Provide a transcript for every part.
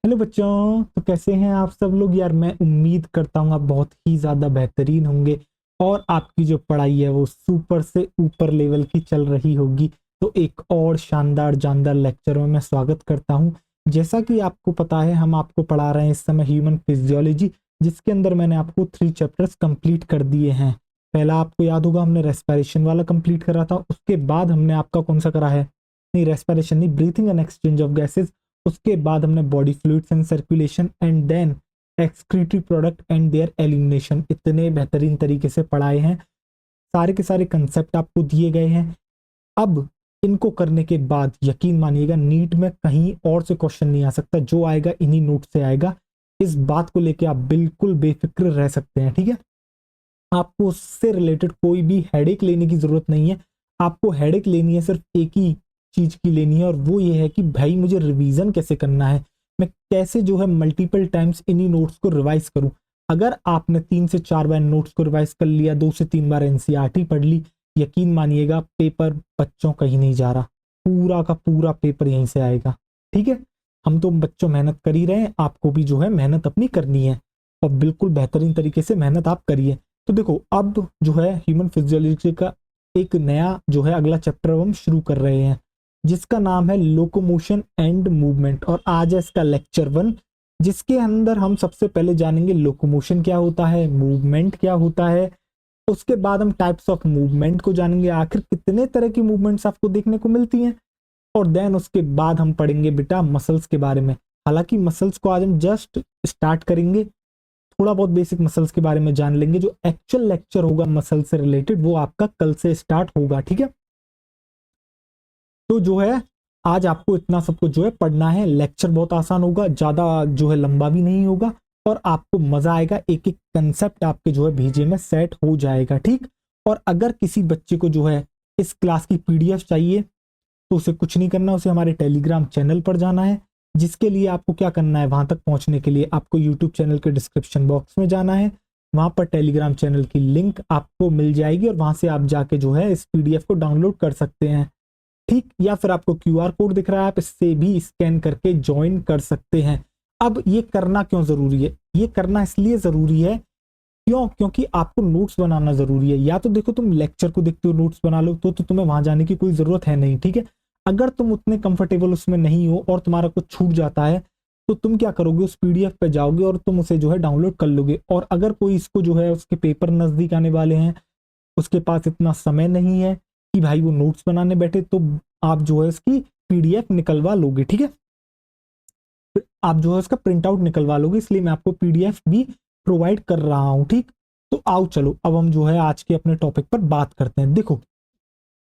Hello बच्चों, तो कैसे हैं आप सब लोग। यार मैं उम्मीद करता हूँ आप बहुत ही ज़्यादा बेहतरीन होंगे और आपकी जो पढ़ाई है वो सुपर से ऊपर लेवल की चल रही होगी। तो एक और शानदार जानदार लेक्चर में मैं स्वागत करता हूँ। जैसा कि आपको पता है हम आपको पढ़ा रहे हैं इस समय ह्यूमन फिजियोलॉजी, जिसके अंदर मैंने आपको 3 चैप्टर्स कंप्लीट कर दिए हैं। पहला आपको याद होगा हमने रेस्पिरेशन वाला कंप्लीट करा था, उसके बाद हमने आपका कौन सा करा है, नहीं रेस्पिरेशन नहीं, breathing and exchange of gases. उसके बाद हमने body fluids and circulation and then excretory product and their elimination. इतने बेहतरीन तरीके से पढ़ाए हैं, सारे के सारे कंसेप्ट आपको दिए गए हैं। अब इनको करने के बाद यकीन मानिएगा नीट में कहीं और से क्वेश्चन नहीं आ सकता, जो आएगा इन्हीं नोट से आएगा। इस बात को लेके आप बिल्कुल बेफिक्र रह सकते हैं, ठीक है। आपको उससे रिलेटेड कोई भी हेडेक लेने की जरूरत नहीं है। आपको हेडेक लेनी है सिर्फ एक ही चीज की लेनी है, और वो ये है कि भाई मुझे रिवीजन कैसे करना है, मैं कैसे जो है मल्टीपल टाइम्स इन्हीं नोट्स को रिवाइज करूं। अगर आपने 3 से 4 बार नोट्स को रिवाइज कर लिया, 2 से 3 बार एनसीईआरटी पढ़ ली, यकीन मानिएगा पेपर बच्चों कहीं नहीं जा रहा, पूरा का पूरा पेपर यहीं से आएगा, ठीक है। हम तो बच्चों मेहनत कर ही रहे हैं, आपको भी जो है मेहनत अपनी करनी है और बिल्कुल बेहतरीन तरीके से मेहनत आप करिए। तो देखो अब जो है ह्यूमन फिजियोलॉजी का एक नया जो है अगला चैप्टर हम शुरू कर रहे हैं, जिसका नाम है लोकोमोशन एंड मूवमेंट, और आज है इसका लेक्चर 1, जिसके अंदर हम सबसे पहले जानेंगे लोकोमोशन क्या होता है, मूवमेंट क्या होता है। उसके बाद हम टाइप्स ऑफ मूवमेंट को जानेंगे, आखिर कितने तरह की मूवमेंट्स आपको देखने को मिलती हैं। और देन उसके बाद हम पढ़ेंगे बेटा मसल्स के बारे में। हालांकि मसल्स को आज हम जस्ट स्टार्ट करेंगे, थोड़ा बहुत बेसिक मसल्स के बारे में जान लेंगे। जो एक्चुअल लेक्चर होगा मसल से रिलेटेड वो आपका कल से स्टार्ट होगा, ठीक है। तो जो है आज आपको इतना सबको जो है पढ़ना है। लेक्चर बहुत आसान होगा, ज्यादा जो है लंबा भी नहीं होगा, और आपको मजा आएगा, एक एक कंसेप्ट आपके जो है भेजे में सेट हो जाएगा, ठीक। और अगर किसी बच्चे को जो है इस क्लास की पीडीएफ चाहिए तो उसे कुछ नहीं करना, उसे हमारे टेलीग्राम चैनल पर जाना है। जिसके लिए आपको क्या करना है, वहां तक पहुंचने के लिए आपको यूट्यूब चैनल के डिस्क्रिप्शन बॉक्स में जाना है, वहां पर टेलीग्राम चैनल की लिंक आपको मिल जाएगी और वहां से आप जाके जो है इस पीडीएफ को डाउनलोड कर सकते हैं, ठीक। या फिर आपको क्यूआर कोड दिख रहा है, आप इससे भी स्कैन करके ज्वाइन कर सकते हैं। अब ये करना क्यों जरूरी है, ये करना इसलिए जरूरी है क्योंकि आपको नोट्स बनाना जरूरी है। या तो देखो तुम लेक्चर को देखते हो नोट्स बना लो, तो तुम्हें वहां जाने की कोई जरूरत है नहीं, ठीक है। अगर तुम उतने कंफर्टेबल उसमें नहीं हो और तुम्हारा कुछ छूट जाता है, तो तुम क्या करोगे, उस पीडीएफ पे जाओगे और तुम उसे जो है डाउनलोड कर लोगे। और अगर कोई इसको जो है उसके पेपर नजदीक आने वाले हैं, उसके पास इतना समय नहीं है कि भाई वो नोट्स बनाने बैठे, तो आप जो है इसकी पीडीएफ निकलवा लोगे, ठीक है। आप जो है उसका प्रिंट आउट निकलवा लोगे, इसलिए मैं आपको पीडीएफ भी प्रोवाइड कर रहा हूं, ठीक। तो आओ चलो अब हम जो है आज के अपने टॉपिक पर बात करते हैं। देखो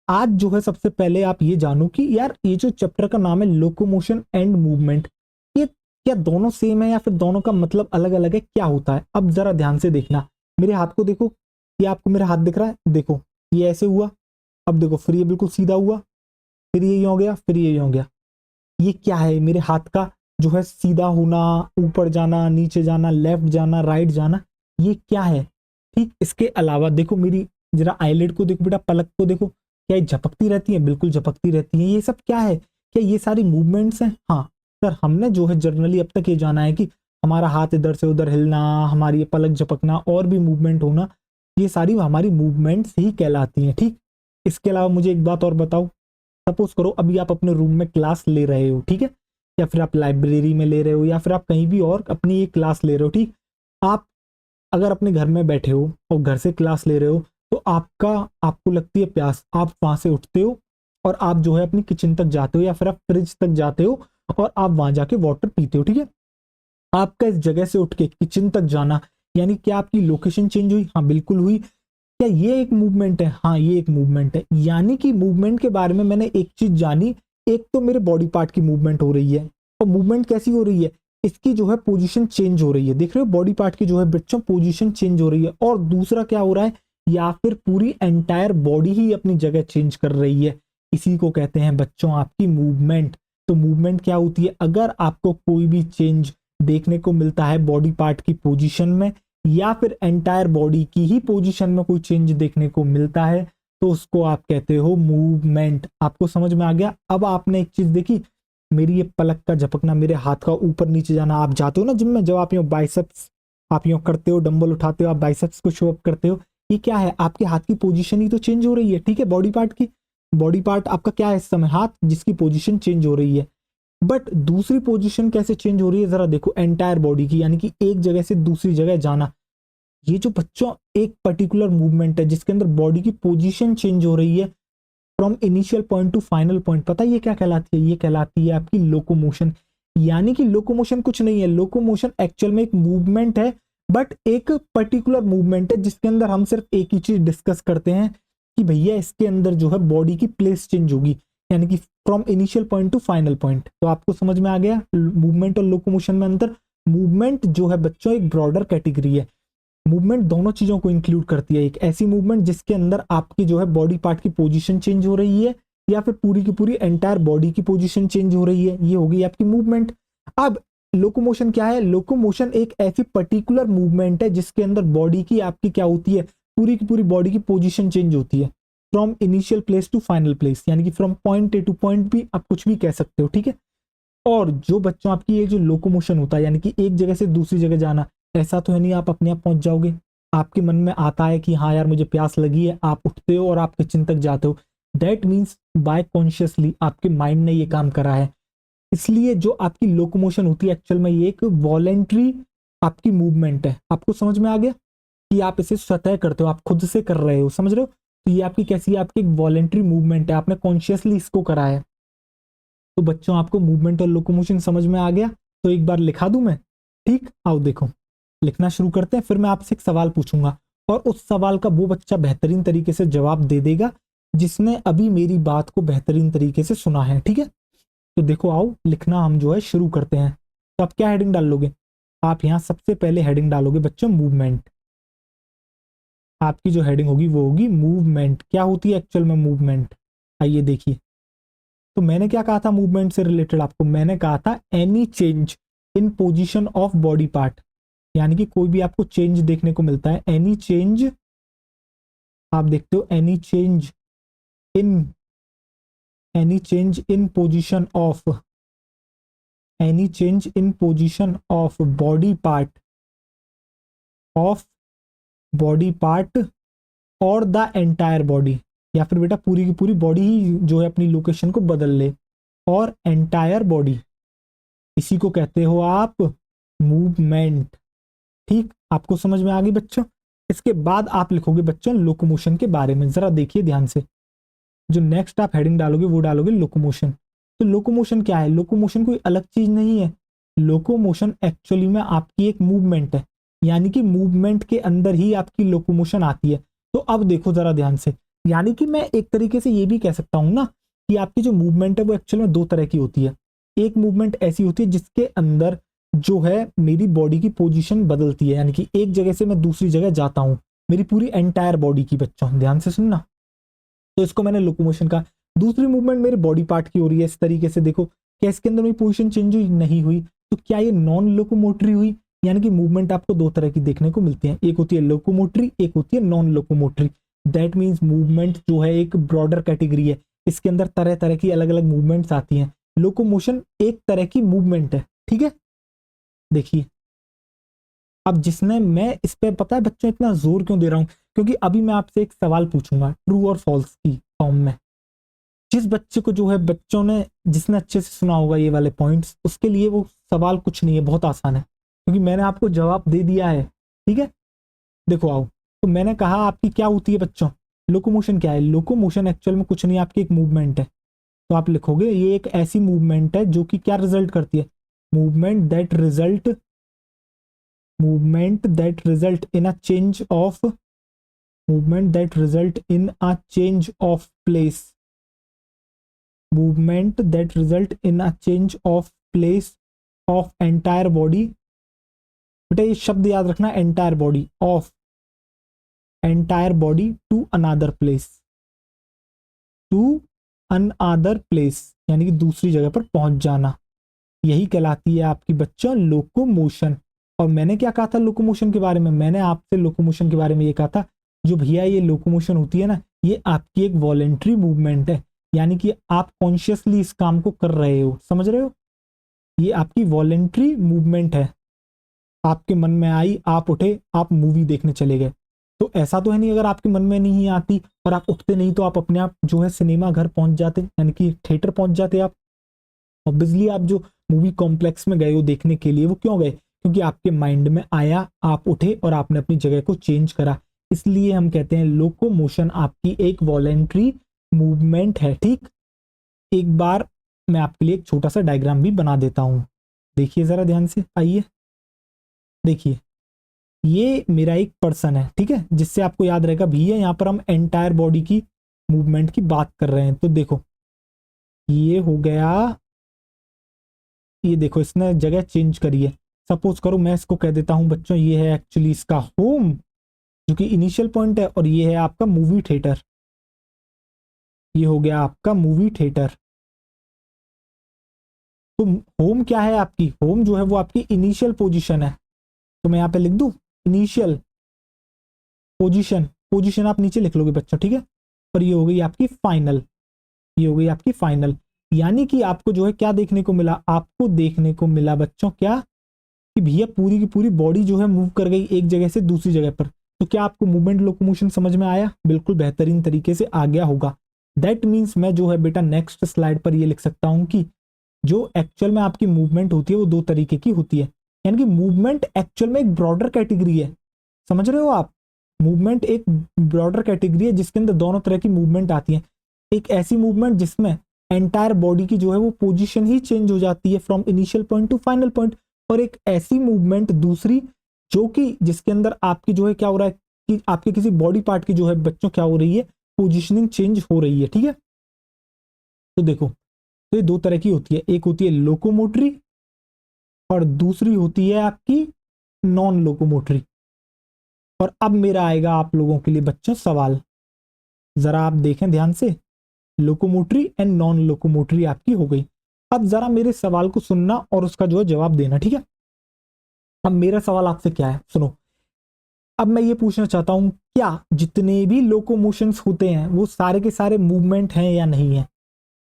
आज जो है सबसे पहले आप ये जानो कि यार ये जो चैप्टर का नाम है लोकोमोशन एंड मूवमेंट, ये क्या दोनों सेम है या फिर दोनों का मतलब अलग अलग है, क्या होता है। अब जरा ध्यान से देखना, मेरे हाथ को देखो, ये आपको मेरा हाथ दिख रहा है, देखो ये ऐसे हुआ, अब देखो फिर ये बिल्कुल सीधा हुआ, फिर ये हो गया, फिर ये हो गया। ये क्या है, मेरे हाथ का जो है सीधा होना, ऊपर जाना, नीचे जाना, लेफ्ट जाना, राइट जाना, ये क्या है, ठीक। इसके अलावा देखो मेरी जरा आईलिड को देखो बेटा, पलक को देखो, क्या ये झपकती रहती है, बिल्कुल झपकती रहती है। ये सब क्या है, क्या ये सारी मूवमेंट्स हैं। हाँ सर, हमने जो है जनरली अब तक ये जाना है कि हमारा हाथ इधर से उधर हिलना, हमारी ये पलक झपकना और भी मूवमेंट होना, ये सारी हमारी मूवमेंट्स ही कहलाती हैं, ठीक। इसके अलावा मुझे एक बात और बताओ, सपोज करो अभी आप अपने रूम में क्लास ले रहे हो, ठीक है, या फिर आप लाइब्रेरी में ले रहे हो, या फिर आप कहीं भी और अपनी एक क्लास ले रहे हो, ठीक। आप अगर अपने घर में बैठे हो और घर से क्लास ले रहे हो, तो आपको लगती है प्यास, आप वहां से उठते हो और आप जो है अपनी किचन तक जाते हो या फिर आप फ्रिज तक जाते हो और आप वहां जाके वाटर पीते हो, ठीक है। आपका इस जगह से उठ के किचन तक जाना, यानी क्या आपकी लोकेशन चेंज हुई, हाँ बिल्कुल हुई। क्या ये एक मूवमेंट है, हाँ ये एक मूवमेंट है। यानी कि मूवमेंट के बारे में मैंने एक चीज जानी, एक तो मेरे बॉडी पार्ट की मूवमेंट हो रही है, और मूवमेंट कैसी हो रही है, इसकी जो है पोजीशन चेंज हो रही है, देख रहे हो बॉडी पार्ट की जो है बच्चों पोजीशन चेंज हो रही है। और दूसरा क्या हो रहा है, या फिर पूरी एंटायर बॉडी ही अपनी जगह चेंज कर रही है, इसी को कहते हैं बच्चों आपकी मूवमेंट। तो मूवमेंट क्या होती है, अगर आपको कोई भी चेंज देखने को मिलता है बॉडी पार्ट की पोजीशन में, या फिर एंटायर बॉडी की ही पोजीशन में कोई चेंज देखने को मिलता है, तो उसको आप कहते हो मूवमेंट। आपको समझ में आ गया। अब आपने एक चीज देखी, मेरी ये पलक का झपकना, मेरे हाथ का ऊपर नीचे जाना। आप जाते हो ना जिम में, जब आप यूँ बाइसेप्स आप यूँ करते हो, डंबल उठाते हो, आप बाइसेप्स को शो अप करते हो, ये क्या है, आपके हाथ की पोजीशन ही तो चेंज हो रही है, ठीक है। बॉडी पार्ट की, बॉडी पार्ट आपका क्या है इस समय, हाथ, जिसकी पोजीशन चेंज हो रही है। बट दूसरी पोजीशन कैसे चेंज हो रही है, जरा देखो, एंटायर बॉडी की, यानी कि एक जगह से दूसरी जगह जाना। ये जो बच्चों एक पर्टिकुलर मूवमेंट है जिसके अंदर बॉडी की पोजीशन चेंज हो रही है from initial point two final point, पता है ये क्या कहलाती है, ये कहलाती है आपकी लोकोमोशन। यानी कि लोकोमोशन कुछ नहीं है, लोकोमोशन एक्चुअल में एक मूवमेंट है, बट एक पर्टिकुलर मूवमेंट है जिसके अंदर हम सिर्फ एक ही चीज डिस्कस करते हैं कि भैया इसके अंदर जो है बॉडी की प्लेस चेंज होगी, यानी कि from initial point two final point. तो आपको समझ में आ गया मूवमेंट और लोकोमोशन में अंतर। मूवमेंट जो है बच्चों एक ब्रॉडर कैटेगरी है, मूवमेंट दोनों चीजों को इंक्लूड करती है। एक ऐसी मूवमेंट जिसके अंदर आपकी जो है बॉडी पार्ट की पोजीशन चेंज हो रही है, या फिर पूरी की पूरी एंटायर बॉडी की पोजीशन चेंज हो रही है, ये हो गई आपकी मूवमेंट। अब लोकोमोशन क्या है, लोकोमोशन एक ऐसी पर्टिकुलर मूवमेंट है जिसके अंदर बॉडी की आपकी क्या होती है, पूरी की पूरी बॉडी की पोजीशन चेंज होती है from initial place to final place, यानी कि from point A to point B, आप कुछ भी कह सकते हो, ठीक है। और जो बच्चों आपकी ये जो लोकोमोशन होता है, यानी कि एक जगह से दूसरी जगह जाना, ऐसा तो है नहीं आप अपने आप पहुंच जाओगे। आपके मन में आता है कि हाँ यार मुझे प्यास लगी है, आप उठते हो और आप किचन तक जाते हो। दैट मीन्स बाय कॉन्शियसली आपके माइंड ने ये काम करा है। इसलिए जो आपकी लोकोमोशन होती है एक्चुअल में ये एक वॉलेंट्री आपकी मूवमेंट है। आपको समझ में आ गया कि आप इसे स्वतः करते हो, आप खुद से कर रहे हो, समझ रहे हो। तो ये आपकी कैसी है, आपकी एक वॉलेंट्री मूवमेंट है, आपने कॉन्शियसली इसको करा है। तो बच्चों आपको मूवमेंट और लोकोमोशन समझ में आ गया, तो एक बार लिखा दूं मैं, ठीक। आओ देखो लिखना शुरू करते हैं, फिर मैं आपसे एक सवाल पूछूंगा और उस सवाल का वो बच्चा बेहतरीन तरीके से जवाब दे देगा जिसने अभी मेरी बात को बेहतरीन तरीके से सुना है, ठीक है। तो देखो आओ लिखना हम जो है शुरू करते हैं। तो आप क्या हेडिंग डाल लोगे, आप यहां सबसे पहले हेडिंग डालोगे बच्चों मूवमेंट। आपकी जो हेडिंग होगी वो होगी मूवमेंट। क्या होती है एक्चुअल में मूवमेंट, आइए देखिए। तो मैंने क्या कहा था मूवमेंट से रिलेटेड आपको, मैंने कहा था any change in position of body part, यानी कि कोई भी आपको चेंज देखने को मिलता है, एनी चेंज, आप देखते हो in any change in position of, any change in position of body part और द एंटायर बॉडी, या फिर बेटा पूरी की पूरी बॉडी ही जो है अपनी लोकेशन को बदल ले, और एंटायर बॉडी, इसी को कहते हो आप मूवमेंट, ठीक। आपको समझ में आ गई बच्चों। इसके बाद आप लिखोगे बच्चों लोकोमोशन के बारे में, जरा देखिए ध्यान से। जो नेक्स्ट आप हेडिंग डालोगे वो डालोगे लोकोमोशन। तो लोकोमोशन क्या है, लोकोमोशन कोई अलग चीज नहीं है, लोकोमोशन एक्चुअली में आपकी एक मूवमेंट है, यानी कि मूवमेंट के अंदर ही आपकी लोकोमोशन आती है। तो अब देखो जरा ध्यान से, यानी कि मैं एक तरीके से ये भी कह सकता हूं ना कि आपकी जो मूवमेंट है वो एक्चुअल में दो तरह की होती है। एक मूवमेंट ऐसी होती है जिसके अंदर जो है मेरी बॉडी की पोजीशन बदलती है, यानी कि एक जगह से मैं दूसरी जगह जाता हूं, मेरी पूरी एंटायर बॉडी की, बच्चों ध्यान से सुनना। तो इसको मैंने लोकोमोशन कहा। दूसरी मूवमेंट मेरे बॉडी पार्ट की हो रही है इस तरीके से, देखो क्या इसके अंदर मेरी पोजीशन चेंज हुई, नहीं हुई, तो क्या ये नॉन लोकोमोटरी हुई। यानी कि मूवमेंट आपको दो तरह की देखने को मिलती है, एक होती है लोकोमोटरी, एक होती है non locomotory. That means movement जो है एक ब्रॉडर कैटेगरी है, इसके अंदर तरह तरह की अलग अलग मूवमेंट्स आती हैं। लोकोमोशन एक तरह की मूवमेंट है, ठीक है। देखिए अब जिसने, मैं इस पे पता है बच्चों इतना जोर क्यों दे रहा हूं, क्योंकि अभी मैं आपसे एक सवाल पूछूंगा ट्रू और फॉल्स की फॉर्म में। जिस बच्चे को जो है, बच्चों ने जिसने अच्छे से सुना होगा ये वाले पॉइंट्स, उसके लिए वो सवाल कुछ नहीं है, बहुत आसान है, क्योंकि मैंने आपको जवाब दे दिया है, ठीक है। देखो आओ, तो मैंने कहा आपकी क्या होती है बच्चों, लोकोमोशन क्या है, लोकोमोशन एक्चुअल में कुछ नहीं, आपकी एक मूवमेंट है। तो आप लिखोगे ये एक ऐसी मूवमेंट है जो कि क्या रिजल्ट करती है, movement that result in a change of, movement that result in a change of place, movement that result in a change of place of entire body। बेटा ये शब्द याद रखना, entire body, of entire body to another place, to another place, यानी कि दूसरी जगह पर पहुंच जाना, यही कहलाती है आपकी बच्चों लोकोमोशन। और मैंने क्या कहा था लोकोमोशन के बारे में, मैंने आपसे लोकोमोशन के बारे में ये कहा था जो भैया ये लोकोमोशन होती है ना, ये आपकी एक वॉलेंट्री मूवमेंट है, यानी कि आप कॉन्शियसली इस काम को कर रहे हो, समझ रहे हो? ये आपकी वॉलेंट्री मूवमेंट है। आपके मन में आई, आप उठे, आप मूवी देखने चले गए। तो ऐसा तो है नहीं अगर आपके मन में नहीं आती और आप उठते नहीं तो आप अपने आप जो है सिनेमा घर पहुंच जाते, यानी कि थिएटर पहुंच जाते आप। ऑब्वियसली आप जो मूवी कॉम्प्लेक्स में गए हो देखने के लिए, वो क्यों गए? क्योंकि आपके माइंड में आया, आप उठे और आपने अपनी जगह को चेंज करा। इसलिए हम कहते हैं लोकोमोशन आपकी एक वॉलेंट्री मूवमेंट है। ठीक, एक बार मैं आपके लिए एक छोटा सा डायग्राम भी बना देता हूं, देखिए जरा ध्यान से, आइए देखिए। ये मेरा एक पर्सन है, ठीक है, जिससे आपको याद रहेगा भैया यहाँ पर हम एंटायर बॉडी की मूवमेंट की बात कर रहे हैं। तो देखो ये हो गया, ये देखो इसने जगह चेंज करी है। सपोज करो मैं इसको कह देता हूं बच्चों, ये है एक्चुअली इसका होम, जो कि इनिशियल पॉइंट है, और ये है आपका मूवी थिएटर। ये हो गया आपका मूवी थिएटर। तो होम क्या है आपकी? होम जो है वो आपकी इनिशियल पोजीशन है। तो मैं यहाँ पे लिख दूं इनिशियल पोजीशन, पोजीशन आप नीचे लिख लोगे बच्चों, ठीक है। और ये हो गई आपकी फाइनल, ये हो गई आपकी फाइनल। यानी कि आपको जो है क्या देखने को मिला? आपको देखने को मिला बच्चों क्या, कि भैया पूरी की पूरी बॉडी जो है मूव कर गई एक जगह से दूसरी जगह पर। तो क्या आपको मूवमेंट लोकोमोशन समझ में आया? बिल्कुल बेहतरीन तरीके से आ गया होगा। दैट मीन्स मैं जो है बेटा नेक्स्ट स्लाइड पर ये लिख सकता हूं कि जो एक्चुअल में आपकी मूवमेंट होती है वो दो तरीके की होती है। यानी कि मूवमेंट एक्चुअल में एक ब्रॉडर कैटेगरी है, समझ रहे हो आप? मूवमेंट एक ब्रॉडर कैटेगरी है जिसके अंदर दोनों तरह की मूवमेंट आती है। एक ऐसी मूवमेंट जिसमें एंटायर बॉडी की जो है वो पोजीशन ही चेंज हो जाती है from initial point two final point. और एक ऐसी मूवमेंट दूसरी जो कि जिसके अंदर आपकी जो है क्या हो रहा है कि आपके किसी बॉडी पार्ट की जो है बच्चों क्या हो रही है, पोजीशनिंग चेंज हो रही है, ठीक है। तो देखो, तो ये दो तरह की होती है, एक होती है लोकोमोटरी और दूसरी होती है आपकी नॉन लोकोमोटरी। और अब मेरा आएगा आप लोगों के लिए बच्चों सवाल, जरा आप देखें ध्यान से। लोकोमोटरी एंड नॉन लोकोमोटरी आपकी हो गई। अब जरा मेरे सवाल को सुनना और उसका जो है जवाब देना, ठीक है। अब मेरा सवाल आपसे क्या है, सुनो। अब मैं ये पूछना चाहता हूं, क्या जितने भी लोकोमोशंस होते हैं वो सारे के सारे मूवमेंट हैं या नहीं है?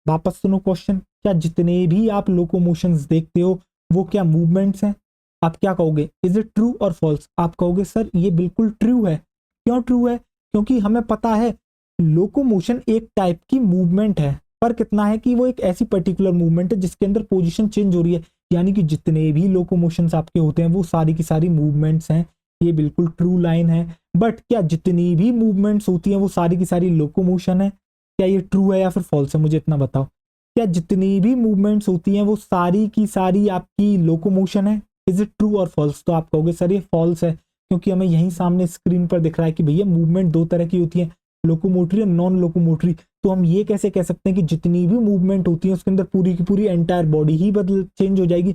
वापस सुनो क्वेश्चन, क्या जितने भी आप लोकोमोशंस देखते हो वो क्या मूवमेंट्स हैं? आप क्या कहोगे, इज इट ट्रू और फॉल्स? आप कहोगे सर ये बिल्कुल ट्रू है। क्यों ट्रू है? क्योंकि हमें पता है लोकोमोशन एक टाइप की मूवमेंट है, पर कितना है कि वो एक ऐसी पर्टिकुलर मूवमेंट है जिसके अंदर पोजीशन चेंज हो रही है। यानी कि जितने भी लोकोमोशंस आपके होते हैं वो सारी की सारी मूवमेंट्स हैं। ये बिल्कुल ट्रू लाइन है। बट क्या जितनी भी मूवमेंट्स होती हैं वो सारी की सारी लोकोमोशन है? क्या ये ट्रू है या फिर फॉल्स है? मुझे इतना बताओ। क्या जितनी भी मूवमेंट्स होती हैं वो सारी की सारी आपकी लोकोमोशन है? इज इट ट्रू और फॉल्स? तो आप कहोगे सर ये फॉल्स है, क्योंकि हमें यहीं सामने स्क्रीन पर दिख रहा है कि भैया मूवमेंट दो तरह की होती है, लोकोमोटरी और नॉन लोकोमोटरी। तो हम ये कैसे कह सकते हैं कि जितनी भी मूवमेंट होती है उसके अंदर पूरी की पूरी एंटायर बॉडी ही बदल चेंज हो जाएगी?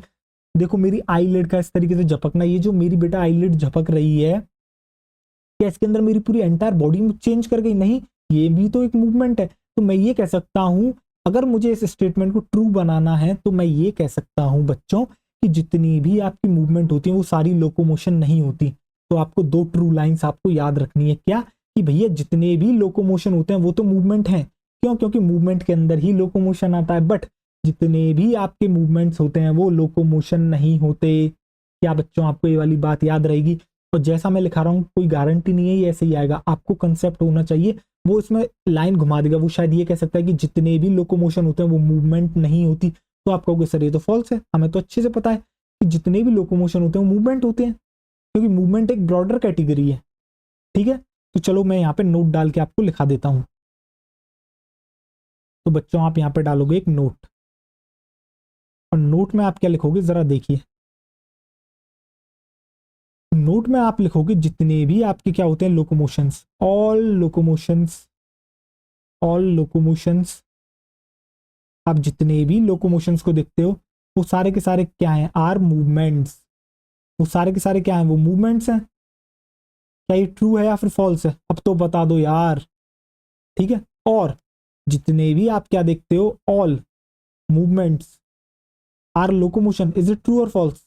देखो मेरी आईलिड का इस तरीके से झपकना, ये जो मेरी बेटा आईलिड झपक रही है, क्या इसके अंदर मेरी पूरी एंटायर बॉडी चेंज कर गई? नहीं, ये भी तो एक मूवमेंट है। तो मैं ये कह सकता हूं, अगर मुझे इस स्टेटमेंट को ट्रू बनाना है तो मैं ये कह सकता हूं बच्चों कि जितनी भी आपकी मूवमेंट होती है वो सारी लोकोमोशन नहीं होती। तो आपको दो ट्रू लाइंस आपको याद रखनी है, क्या? कि भैया जितने भी लोकोमोशन होते हैं वो तो मूवमेंट हैं। क्यों? क्योंकि मूवमेंट के अंदर ही लोकोमोशन आता है। बट जितने भी आपके मूवमेंट्स होते हैं वो लोकोमोशन नहीं होते। क्या बच्चों आपको ये वाली बात याद रहेगी? और जैसा मैं लिखा रहा हूँ कोई गारंटी नहीं है ये ऐसे ही आएगा, आपको कंसेप्ट होना चाहिए। वो इसमें लाइन घुमा देगा, वो शायद ये कह सकता है कि जितने भी लोकोमोशन होते हैं वो मूवमेंट नहीं होती। तो आप कहोगे सर ये तो फॉल्स है, हमें तो अच्छे से पता है कि जितने भी लोकोमोशन होते हैं वो मूवमेंट होते हैं, क्योंकि मूवमेंट एक ब्रॉडर कैटेगरी है, ठीक है। तो चलो मैं यहाँ पे नोट डाल के आपको लिखा देता हूँ। तो बच्चों आप यहाँ पे डालोगे एक नोट, और नोट में आप क्या लिखोगे जरा देखिए। नोट में आप लिखोगे जितने भी आपके क्या होते हैं लोकोमोशंस, ऑल लोकोमोशंस, ऑल लोकोमोशंस। आप जितने भी लोकोमोशंस को देखते हो वो सारे के सारे क्या हैं? Are movements. वो सारे के सारे क्या हैं? वो मूवमेंट्स हैं। क्या ये ट्रू है या फिर फॉल्स है? अब तो बता दो यार, ठीक है। और जितने भी आप क्या देखते हो, all movements are locomotion, is it true और फॉल्स?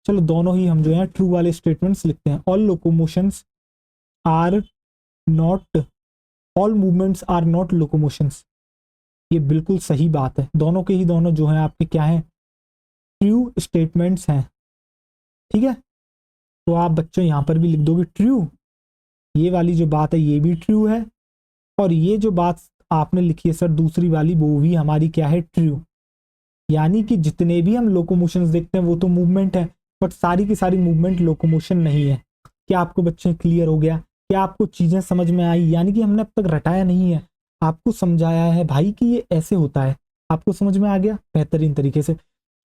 चलो दोनों ही हम जो है ट्रू वाले स्टेटमेंट्स लिखते हैं। All locomotions are not, all movements are not locomotions. ये बिल्कुल सही बात है, दोनों के ही दोनों जो है आपके क्या है, ट्रू स्टेटमेंट्स हैं। ठीक है, तो आप बच्चों यहाँ पर भी लिख दोगे ट्रू, ये वाली जो बात है ये भी ट्रू है, और ये जो बात आपने लिखी है सर दूसरी वाली, वो भी हमारी क्या है, ट्रू। यानी कि जितने भी हम लोकोमोशंस देखते हैं वो तो मूवमेंट है, बट सारी की सारी मूवमेंट लोकोमोशन नहीं है। क्या आपको बच्चे क्लियर हो गया? क्या आपको चीजें समझ में आई? यानी कि हमने अब तक रटाया नहीं है, आपको समझाया है भाई कि ये ऐसे होता है, आपको समझ में आ गया बेहतरीन तरीके से।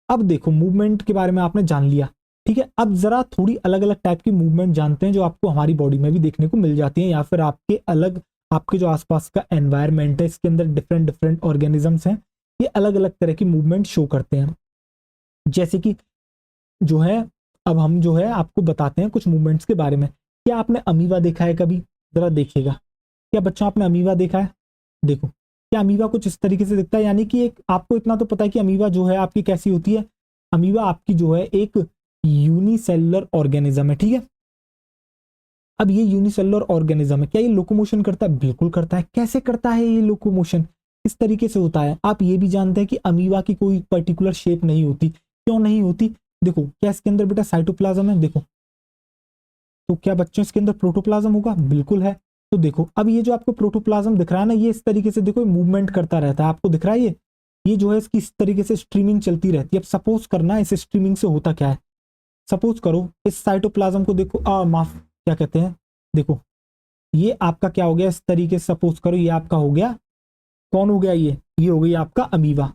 अब देखो मूवमेंट के बारे में आपने जान लिया, ठीक है, अब जरा थोड़ी अलग अलग टाइप की मूवमेंट जानते हैं जो आपको हमारी बॉडी में भी देखने को मिल जाती है, या फिर आपके अलग, आपके जो आसपास का एनवायरमेंट है इसके अंदर डिफरेंट डिफरेंट ऑर्गेनिजम्स हैं, ये अलग अलग तरह की मूवमेंट शो करते हैं। जैसे कि जो है, अब हम जो है आपको बताते हैं कुछ मूवमेंट्स के बारे में। क्या आपने अमीबा देखा है कभी? जरा देखिएगा, क्या बच्चों आपने अमीबा देखा है? देखो, क्या अमीबा कुछ इस तरीके से दिखता है, यानी कि एक आपको इतना तो पता है कि अमीबा जो है आपकी कैसी होती है। अमीबा आपकी जो है एक यूनिसेलुलर ऑर्गेनिज्म है, ठीक है। अब ये यूनिसेलुलर ऑर्गेनिज्म है, क्या ये लोकोमोशन करता है? बिल्कुल करता है। कैसे करता है ये लोकोमोशन? इस तरीके से होता है। आप ये भी जानते हैं कि अमीबा की कोई पर्टिकुलर शेप नहीं होती। क्यों नहीं होती? देखो, क्या इसके अंदर बेटा साइटोप्लाज्म है? देखो, तो क्या बच्चों इसके अंदर प्रोटोप्लाज्म होगा? बिल्कुल है। तो देखो, अब ये जो आपको प्रोटोप्लाज्म दिख रहा है ना, ये इस तरीके से देखो मूवमेंट करता रहता है, आपको दिख रहा है ये जो है इसकी इस तरीके से स्ट्रीमिंग चलती रहती है। अब सपोज करना इस स्ट्रीमिंग से होता क्या है, सपोज करो इस साइटोप्लाज्म को देखो, माफ, क्या कहते हैं, देखो ये आपका क्या हो गया, इस तरीके से सपोज करो ये आपका हो गया, कौन हो गया, ये हो गई आपका अमीबा।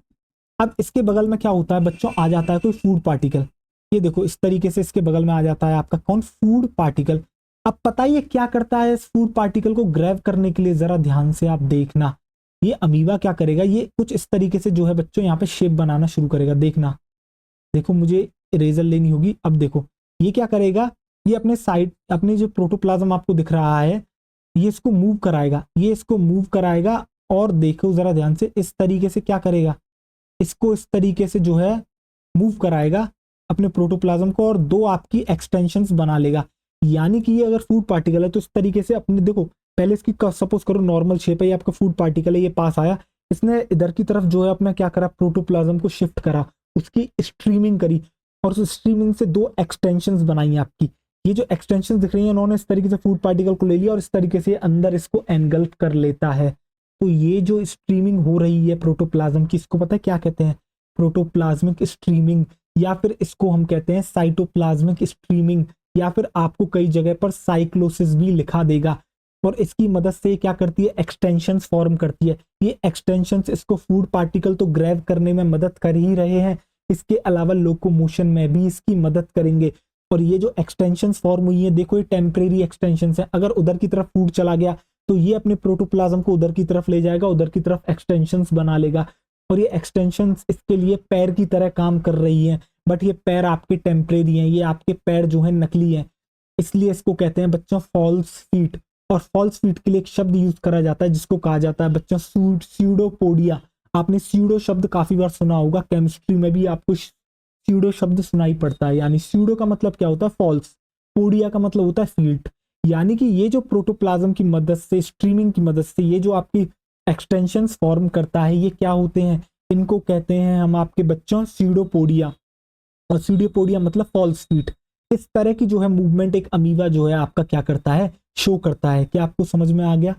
अब इसके बगल में क्या होता है बच्चों, आ जाता है कोई फूड पार्टिकल। ये देखो इस तरीके से इसके बगल में आ जाता है आपका कौन, फूड पार्टिकल। अब पता ये क्या करता है, इस फूड पार्टिकल को ग्रैब करने के लिए जरा ध्यान से आप देखना, ये अमीबा क्या करेगा, ये कुछ इस तरीके से जो है बच्चों यहाँ पे शेप बनाना शुरू करेगा। देखना, देखो मुझे इरेजर लेनी होगी। अब देखो ये क्या करेगा, ये अपने साइड, अपने जो प्रोटोप्लाज्म आपको दिख रहा है, ये इसको मूव कराएगा, ये इसको मूव कराएगा, और देखो जरा ध्यान से, इस तरीके से क्या करेगा, इसको इस तरीके से जो है मूव कराएगा अपने प्रोटोप्लाज्म को, और दो आपकी एक्सटेंशंस बना लेगा। यानी कि ये अगर फूड पार्टिकल है तो इस तरीके से अपने, देखो पहले इसकी सपोज करो नॉर्मल शेप है, ये आपका फूड पार्टिकल है, ये पास आया, इसने इधर की तरफ जो है अपना क्या करा, प्रोटोप्लाज्म को शिफ्ट करा, उसकी स्ट्रीमिंग करी, और उस स्ट्रीमिंग से दो एक्सटेंशंस बनाई आपकी। ये जो एक्सटेंशन दिख रही है, उन्होंने इस तरीके से फूड पार्टिकल को ले लिया और इस तरीके से अंदर इसको एनगल्फ कर लेता है। तो ये जो स्ट्रीमिंग हो रही है प्रोटोप्लाज्म की, इसको पता है क्या कहते हैं, प्रोटोप्लाज्मिक स्ट्रीमिंग, या फिर इसको हम कहते हैं साइटोप्लाज्मिक स्ट्रीमिंग, या फिर आपको कई जगह पर साइक्लोसिस भी लिखा देगा। और इसकी मदद से क्या करती है, एक्सटेंशंस फॉर्म करती है। ये एक्सटेंशंस इसको फूड पार्टिकल तो ग्रैब करने में मदद कर ही रहे हैं, इसके अलावा लोकोमोशन में भी इसकी मदद करेंगे। और ये जो एक्सटेंशंस फॉर्म हुई है, देखो ये टेम्परेरी एक्सटेंशंस है, अगर उधर की तरफ फूड चला गया तो ये अपने प्रोटोप्लाज्म को उधर की तरफ ले जाएगा, उधर की तरफ एक्सटेंशंस बना लेगा, और ये एक्सटेंशंस इसके लिए पैर की तरह काम कर रही हैं। बट ये पैर आपके टेम्परेरी हैं, ये आपके पैर जो है नकली हैं, इसलिए इसको कहते हैं बच्चों फॉल्स फीट। और फॉल्स फीट के लिए एक शब्द यूज करा जाता है जिसको कहा जाता है बच्चों स्यूडोपोडिया। आपने स्यूडो शब्द काफी बार सुना होगा, केमिस्ट्री में भी आपको स्यूडो शब्द सुनाई पड़ता है। यानी स्यूडो का मतलब क्या होता है, फॉल्स, पोडिया का मतलब होता है फीट। यानी कि ये जो प्रोटोप्लाज्म की मदद से, स्ट्रीमिंग की मदद से ये जो आपकी एक्सटेंशंस फॉर्म करता है, ये क्या होते हैं, इनको कहते हैं हम आपके बच्चों स्यूडोपोडिया। और स्यूडोपोडिया मतलब फॉल्स फीट। इस तरह की जो है मूवमेंट एक अमीबा जो है आपका क्या करता है, शो करता है। क्या आपको समझ में आ गया?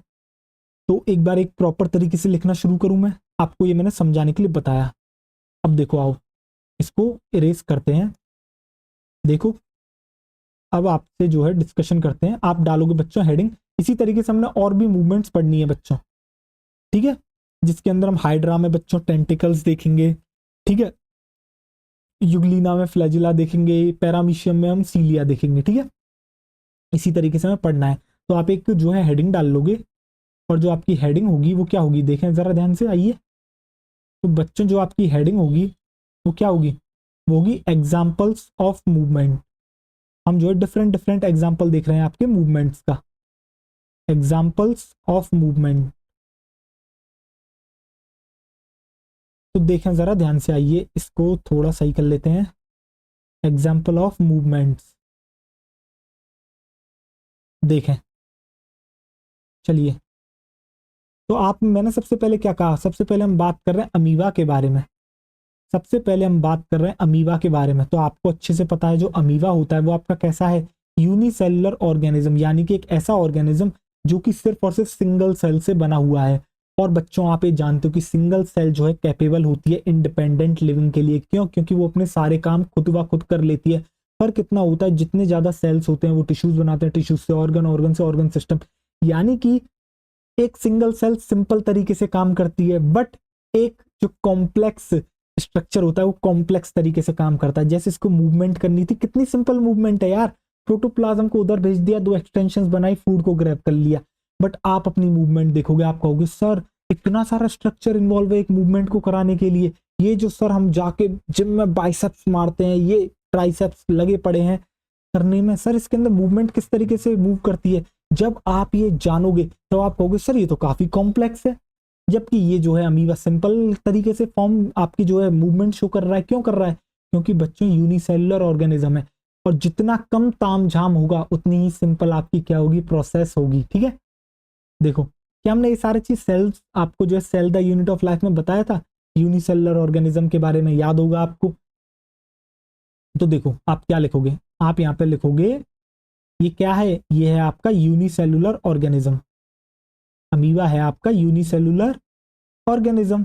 तो एक बार एक प्रॉपर तरीके से लिखना शुरू करूं मैं, आपको ये मैंने समझाने के लिए बताया। अब देखो आओ इसको इरेज करते हैं। देखो अब आपसे जो है डिस्कशन करते हैं, आप डालोगे बच्चों हेडिंग। इसी तरीके से हमने और भी मूवमेंट्स पढ़नी है बच्चों, ठीक है, जिसके अंदर हम हाइड्रा में बच्चों टेंटिकल्स देखेंगे, ठीक है, युगलीना में फ्लैजिला देखेंगे, पैरामीशियम में हम सीलिया देखेंगे, ठीक है। इसी तरीके से हमें पढ़ना है। तो आप एक जो है हेडिंग डाल लोगे, और जो आपकी हेडिंग होगी वो क्या होगी, देखें जरा ध्यान से, आइए। तो बच्चों जो आपकी हेडिंग होगी वो क्या होगी, वो होगी एग्जाम्पल्स ऑफ मूवमेंट। हम जो है डिफरेंट डिफरेंट एग्जाम्पल देख रहे हैं आपके मूवमेंट्स का, एग्जाम्पल्स ऑफ मूवमेंट। तो देखें जरा ध्यान से, आइए इसको थोड़ा सही कर लेते हैं। एग्जाम्पल ऑफ मूवमेंट्स देखें, चलिए। तो आप मैंने सबसे पहले क्या कहा, सबसे पहले हम बात कर रहे हैं अमीबा के बारे में। सबसे पहले हम बात कर रहे हैं अमीबा के बारे में। तो आपको अच्छे से पता है जो अमीबा होता है वो आपका कैसा है, यूनिसेलुलर ऑर्गेनिज्म, यानी कि एक ऐसा ऑर्गेनिज्म जो कि सिर्फ और सिर्फ सिंगल सेल से बना हुआ है। और बच्चों आप ये जानते हो कि सिंगल सेल जो है कैपेबल होती है इंडिपेंडेंट लिविंग के लिए। क्यों? क्योंकि वो अपने सारे काम खुद ब खुद कर लेती है। पर कितना होता है, जितने ज्यादा सेल्स होते हैं वो टिश्यूज बनाते हैं, टिश्यूज से ऑर्गन, ऑर्गन से ऑर्गन सिस्टम। यानी कि एक सिंगल सेल सिंपल तरीके से काम करती है, बट एक जो कॉम्प्लेक्स स्ट्रक्चर होता है वो कॉम्प्लेक्स तरीके से काम करता है। जैसे इसको मूवमेंट करनी थी, कितनी सिंपल मूवमेंट है यार, प्रोटोप्लाज्म को उधर भेज दिया, दो एक्सटेंशंस बनाई, फूड को ग्रैब कर लिया। बट आप अपनी मूवमेंट देखोगे, आप कहोगे सर इतना सारा स्ट्रक्चर इन्वॉल्व है एक मूवमेंट को कराने के लिए। ये जो सर हम जाके जिम में बाइसेप्स मारते हैं, ये ट्राइसेप्स लगे पड़े हैं करने में, सर इसके अंदर मूवमेंट किस तरीके से मूव करती है। जब आप ये जानोगे तो आप कहोगे सर ये तो काफी कॉम्प्लेक्स है। जबकि ये जो है अमीबा सिंपल तरीके से फॉर्म आपकी जो है मूवमेंट शो कर रहा है। क्यों कर रहा है? क्योंकि बच्चों यूनिसेलुलर ऑर्गेनिज्म है, और जितना कम तामझाम होगा उतनी ही सिंपल आपकी क्या होगी, प्रोसेस होगी। ठीक है, देखो क्या हमने ये सारी चीज सेल्स आपको जो है cell the unit of life में बताया था, यूनिसेलुलर ऑर्गेनिज्म के बारे में याद होगा आपको। तो देखो आप क्या लिखोगे, आप यहाँ पे लिखोगे ये क्या है, ये है आपका यूनिसेलुलर ऑर्गेनिज्म। अमीबा है आपका यूनिसेलुलर ऑर्गेनिज्म।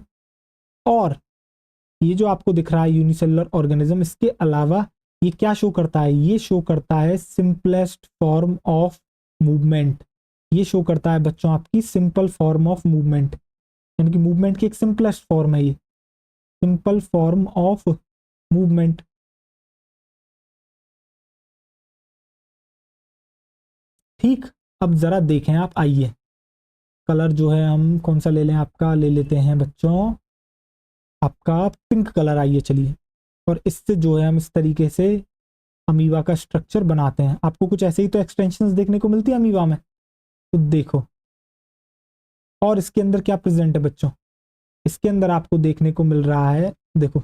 और ये जो आपको दिख रहा है यूनिसेलुलर ऑर्गेनिज्म, इसके अलावा ये क्या शो करता है, ये शो करता है सिंपलेस्ट फॉर्म ऑफ मूवमेंट। ये शो करता है बच्चों आपकी सिंपल फॉर्म ऑफ मूवमेंट, यानी कि मूवमेंट की एक सिंपलेस्ट फॉर्म है ये, सिंपल फॉर्म ऑफ मूवमेंट। ठीक, अब जरा देखें आप, आइए कलर जो है हम कौन सा ले लें, आपका ले लेते हैं बच्चों आपका पिंक कलर। आइए चलिए, और इससे जो है हम इस तरीके से अमीबा का स्ट्रक्चर बनाते हैं। आपको कुछ ऐसे ही तो एक्सटेंशंस देखने को मिलती है अमीबा में, तो देखो। और इसके अंदर क्या प्रेजेंट है बच्चों, इसके अंदर आपको देखने को मिल रहा है, देखो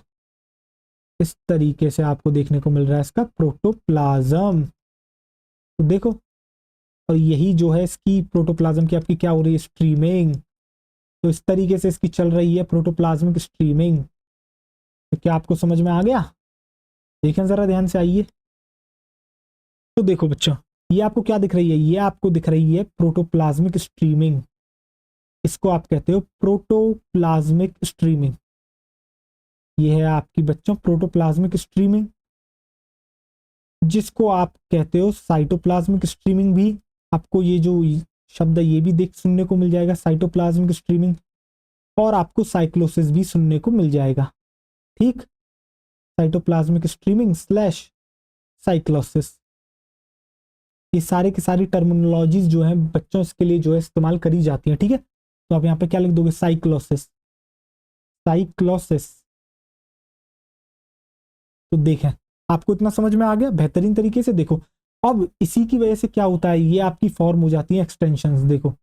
इस तरीके से आपको देखने को मिल रहा है इसका प्रोटोप्लाज्म। तो देखो, और यही जो है इसकी प्रोटोप्लाज्म की आपकी क्या हो रही है, स्ट्रीमिंग। तो इस तरीके से इसकी चल रही है प्रोटोप्लाज्मिक स्ट्रीमिंग। तो क्या आपको समझ में आ गया? देखें जरा ध्यान से, आइए। तो देखो बच्चों, ये आपको क्या दिख रही है, ये आपको दिख रही है प्रोटोप्लाज्मिक स्ट्रीमिंग। इसको आप कहते हो प्रोटोप्लाज्मिक स्ट्रीमिंग। ये है आपकी बच्चों प्रोटोप्लाज्मिक स्ट्रीमिंग, जिसको आप कहते हो साइटोप्लाज्मिक स्ट्रीमिंग भी। आपको ये जो शब्द है ये भी देख सुनने को मिल जाएगा, साइटोप्लाज्मिक स्ट्रीमिंग। और आपको साइक्लोसिस भी सुनने को मिल जाएगा। ठीक, साइटोप्लाज्मिक स्ट्रीमिंग स्लैश साइक्लोसिस, ये सारे की सारी टर्मिनोलॉजीज जो है बच्चों इसके लिए जो है इस्तेमाल करी जाती हैं। ठीक है, तो आप यहाँ पे क्या लिख दोगे, साइक्लोसिस, साइक्लोसिस। तो देखें आपको इतना समझ में आ गया बेहतरीन तरीके से। देखो अब इसी की वजह से क्या होता है, ये आपकी फॉर्म हो जाती है एक्सटेंशंस। देखो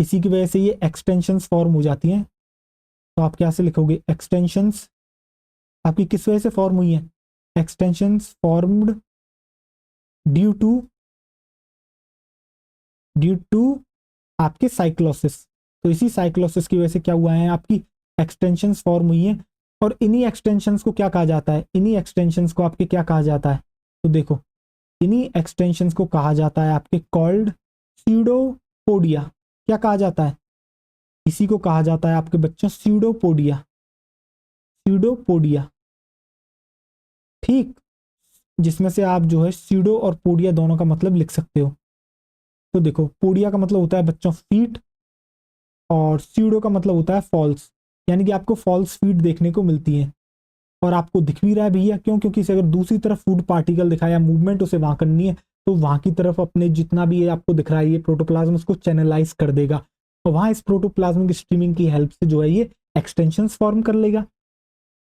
इसी की वजह से ये एक्सटेंशंस फॉर्म हो जाती हैं। तो आप क्या से लिखोगे, एक्सटेंशंस आपकी किस वजह से फॉर्म हुई है, एक्सटेंशंस फॉर्म्ड ड्यू टू आपके साइक्लोसिस। तो इसी साइक्लोसिस की वजह से क्या हुआ है, आपकी एक्सटेंशंस फॉर्म हुई है। और इन्हीं एक्सटेंशंस को क्या कहा जाता है, इन्हीं एक्सटेंशंस को आपके क्या कहा जाता है, तो देखो इन्हीं एक्सटेंशंस को कहा जाता है आपके कॉल्ड स्यूडोपोडिया। क्या कहा जाता है, इसी को कहा जाता है आपके बच्चों स्यूडोपोडिया, स्यूडोपोडिया। ठीक, जिसमें से आप जो है स्यूडो और पोडिया दोनों का मतलब लिख सकते हो। तो देखो पोडिया का मतलब होता है बच्चों फीट, और स्यूडो का मतलब होता है फॉल्स, यानी कि आपको फॉल्स फीट देखने को मिलती है। और आपको दिख भी रहा है भैया, क्यों? क्योंकि इसे अगर दूसरी तरफ फूड पार्टिकल दिखाया, मूवमेंट उसे वहां करनी है, तो वहां की तरफ अपने जितना भी ये आपको दिख रहा है ये प्रोटोप्लाज्म उसको चैनलाइज कर देगा, और वहां इस प्रोटोप्लाज्मिक स्ट्रीमिंग की हेल्प से जो है ये एक्सटेंशंस फॉर्म कर लेगा।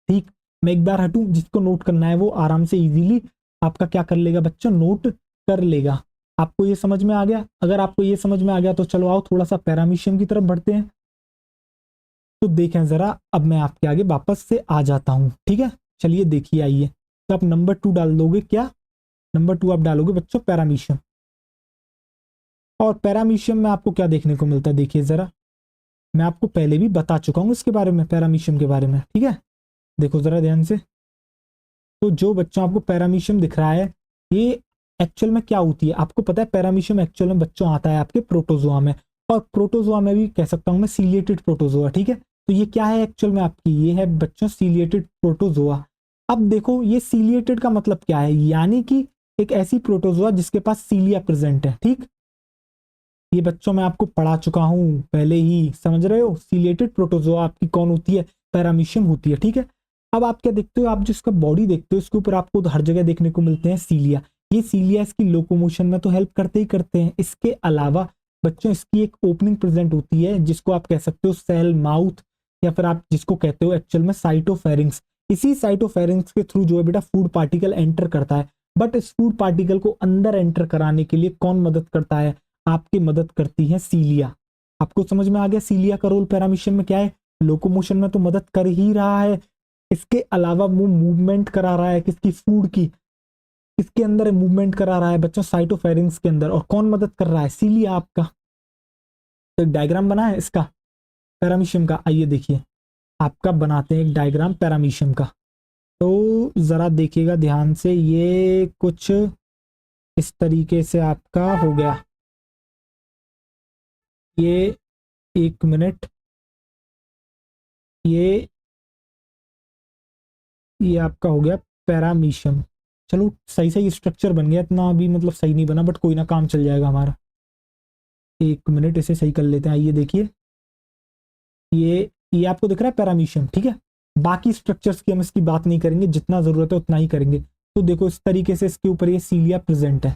ठीक, मैं एक बार हटूं, जिसको नोट करना है वो आराम से इजीली आपका क्या कर लेगा बच्चों, नोट कर लेगा। आपको ये समझ में आ गया? अगर आपको ये समझ में आ गया तो चलो आओ थोड़ा सा पैरामीशियम की तरफ बढ़ते हैं। तो देखें जरा, अब मैं आपके आगे वापस से आ जाता हूं। ठीक है, चलिए देखिए, आइए। तो आप नंबर 2 डाल दोगे, क्या नंबर 2 आप डालोगे बच्चों, पैरामीशियम। और पैरामीशियम में आपको क्या देखने को मिलता है, देखिए जरा, मैं आपको पहले भी बता चुका हूँ इसके बारे में, पैरामीशियम के बारे में, ठीक है। देखो जरा ध्यान से, तो जो बच्चों आपको पैरामीशियम दिख रहा है, ये एक्चुअल में क्या होती है आपको पता है? पैरामीशियम एक्चुअल में बच्चों आता है आपके प्रोटोजोआ में, और प्रोटोजोआ में भी कह सकता हूं मैं सीलिएटेड प्रोटोजोआ, ठीक है। तो ये क्या है एक्चुअल में आपकी? ये है बच्चों सीलिएटेड प्रोटोजोआ। अब देखो ये सीलिएटेड का मतलब क्या है, यानी कि एक ऐसी प्रोटोजोआ जिसके पास सीलिया प्रेजेंट है, ठीक। ये बच्चों मैं आपको पढ़ा चुका हूं पहले ही, समझ रहे हो? सीलिएटेड प्रोटोजोआ आपकी कौन होती है? पैरामीशियम होती है, ठीक है। अब आप क्या देखते हो, आप जिसका बॉडी देखते हो इसके ऊपर आपको हर जगह देखने को मिलते हैं सीलिया। ये सीलिया इसकी लोकोमोशन में तो हेल्प करते ही करते हैं, इसके अलावा बच्चों इसकी एक ओपनिंग प्रेजेंट होती है जिसको आप कह सकते हो सेल माउथ, या फिर आप जिसको कहते हो एक्चुअल में साइटोफेरिंक्स। इसी साइटोफेरिंक्स के थ्रू जो है बेटा फूड पार्टिकल एंटर करता है। बट इस फूड पार्टिकल को अंदर एंटर कराने के लिए कौन मदद करता है? आपकी मदद करती है सीलिया। आपको समझ में आ गया सीलिया का रोल पैरामीशियम में क्या है? लोकोमोशन में तो मदद कर ही रहा है, इसके अलावा वो मूवमेंट करा रहा है किसकी? फूड की। इसके अंदर मूवमेंट करा रहा है बच्चों साइटोफेरिंक्स के अंदर, और कौन मदद कर रहा है? सीलिया आपका। तो एक डायग्राम बना है इसका पैरामीशियम का, आइए देखिए आपका बनाते हैं एक डायग्राम पैरामीशियम का। तो जरा देखिएगा ध्यान से, ये कुछ इस तरीके से आपका हो गया। ये एक मिनट, ये आपका हो गया पैरामीशियम। चलो सही सही स्ट्रक्चर बन गया, इतना अभी मतलब सही नहीं बना बट कोई ना, काम चल जाएगा हमारा। एक मिनट इसे सही कर लेते हैं। आइए देखिए, ये आपको दिख रहा है पैरामीशियम, ठीक है। बाकी स्ट्रक्चर्स की हम इसकी बात नहीं करेंगे, जितना जरूरत है उतना ही करेंगे। तो देखो इस तरीके से इसके ऊपर ये सीलिया प्रेजेंट है,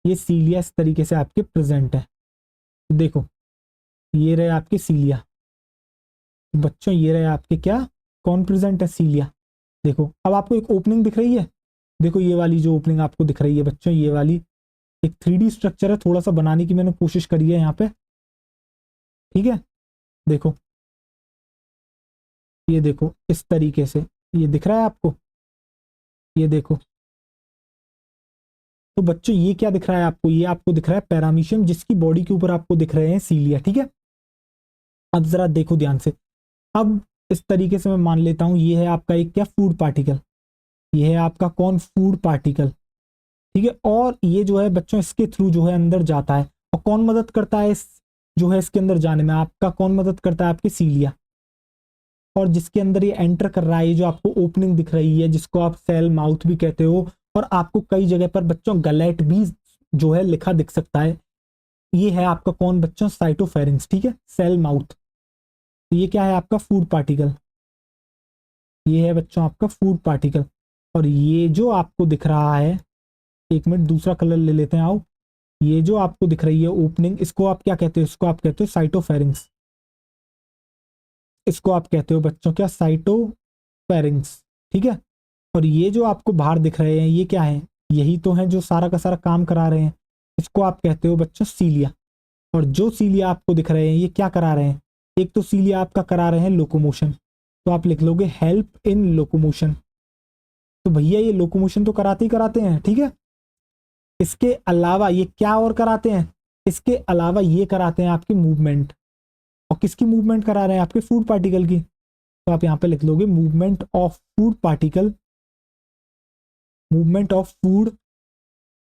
ये सीलिया इस तरीके से आपके प्रेजेंट है। तो देखो ये रहे आपके सीलिया। बच्चों ये रहे आपके क्या, कौन प्रेजेंट है? सीलिया। देखो अब आपको एक ओपनिंग दिख रही है, देखो ये वाली जो ओपनिंग आपको दिख रही है बच्चों, ये वाली एक 3D स्ट्रक्चर है, थोड़ा सा बनाने की मैंने कोशिश करी है यहाँ पे, ठीक है। देखो ये देखो इस तरीके से ये दिख रहा है आपको, ये देखो। तो बच्चों ये क्या दिख रहा है आपको? ये आपको दिख रहा है पैरामीशियम, जिसकी बॉडी के ऊपर आपको दिख रहे हैं सीलिया, ठीक है। अब जरा देखो ध्यान से, अब इस तरीके से मैं मान लेता हूं ये है आपका एक क्या, फूड पार्टिकल। ये है आपका कौन? फूड पार्टिकल, ठीक है। और ये जो है बच्चों इसके थ्रू जो है अंदर जाता है, और कौन मदद करता है इस जो है इसके अंदर जाने में? आपका कौन मदद करता है? आपकी सीलिया। और जिसके अंदर ये एंटर कर रहा है, ये जो आपको ओपनिंग दिख रही है जिसको आप सेल माउथ भी कहते हो, और आपको कई जगह पर बच्चों गलेट भी जो है लिखा दिख सकता है, ये है आपका कौन बच्चों? साइटोफेरिंक्स, ठीक है, सेल माउथ। तो ये क्या है आपका? Food particle. ये है बच्चों आपका फूड पार्टिकल। और ये जो आपको दिख रहा है, एक मिनट दूसरा कलर ले लेते हैं आओ। ये जो आपको दिख रही है ओपनिंग, इसको आप क्या कहते हो? इसको आप कहते हो साइटोफेरिंक्स। इसको आप कहते हो बच्चों क्या? साइटोफेरिंक्स, ठीक है। और ये जो आपको बाहर दिख रहे हैं ये क्या है? यही तो है जो सारा का सारा काम करा रहे हैं, इसको आप कहते हो बच्चों सीलिया। और जो सीलिया आपको दिख रहे हैं ये क्या करा रहे हैं? एक तो सीलिया आपका करा रहे हैं लोकोमोशन, तो आप लिख लोगे हेल्प इन लोकोमोशन। तो भैया ये लोकोमोशन तो कराते ही कराते हैं, ठीक है। इसके अलावा ये क्या और कराते हैं? इसके अलावा ये कराते हैं आपकी मूवमेंट। और किसकी मूवमेंट करा रहे हैं? आपके फूड पार्टिकल की। तो आप यहाँ पे लिख लोगे movement of food particle, movement of food,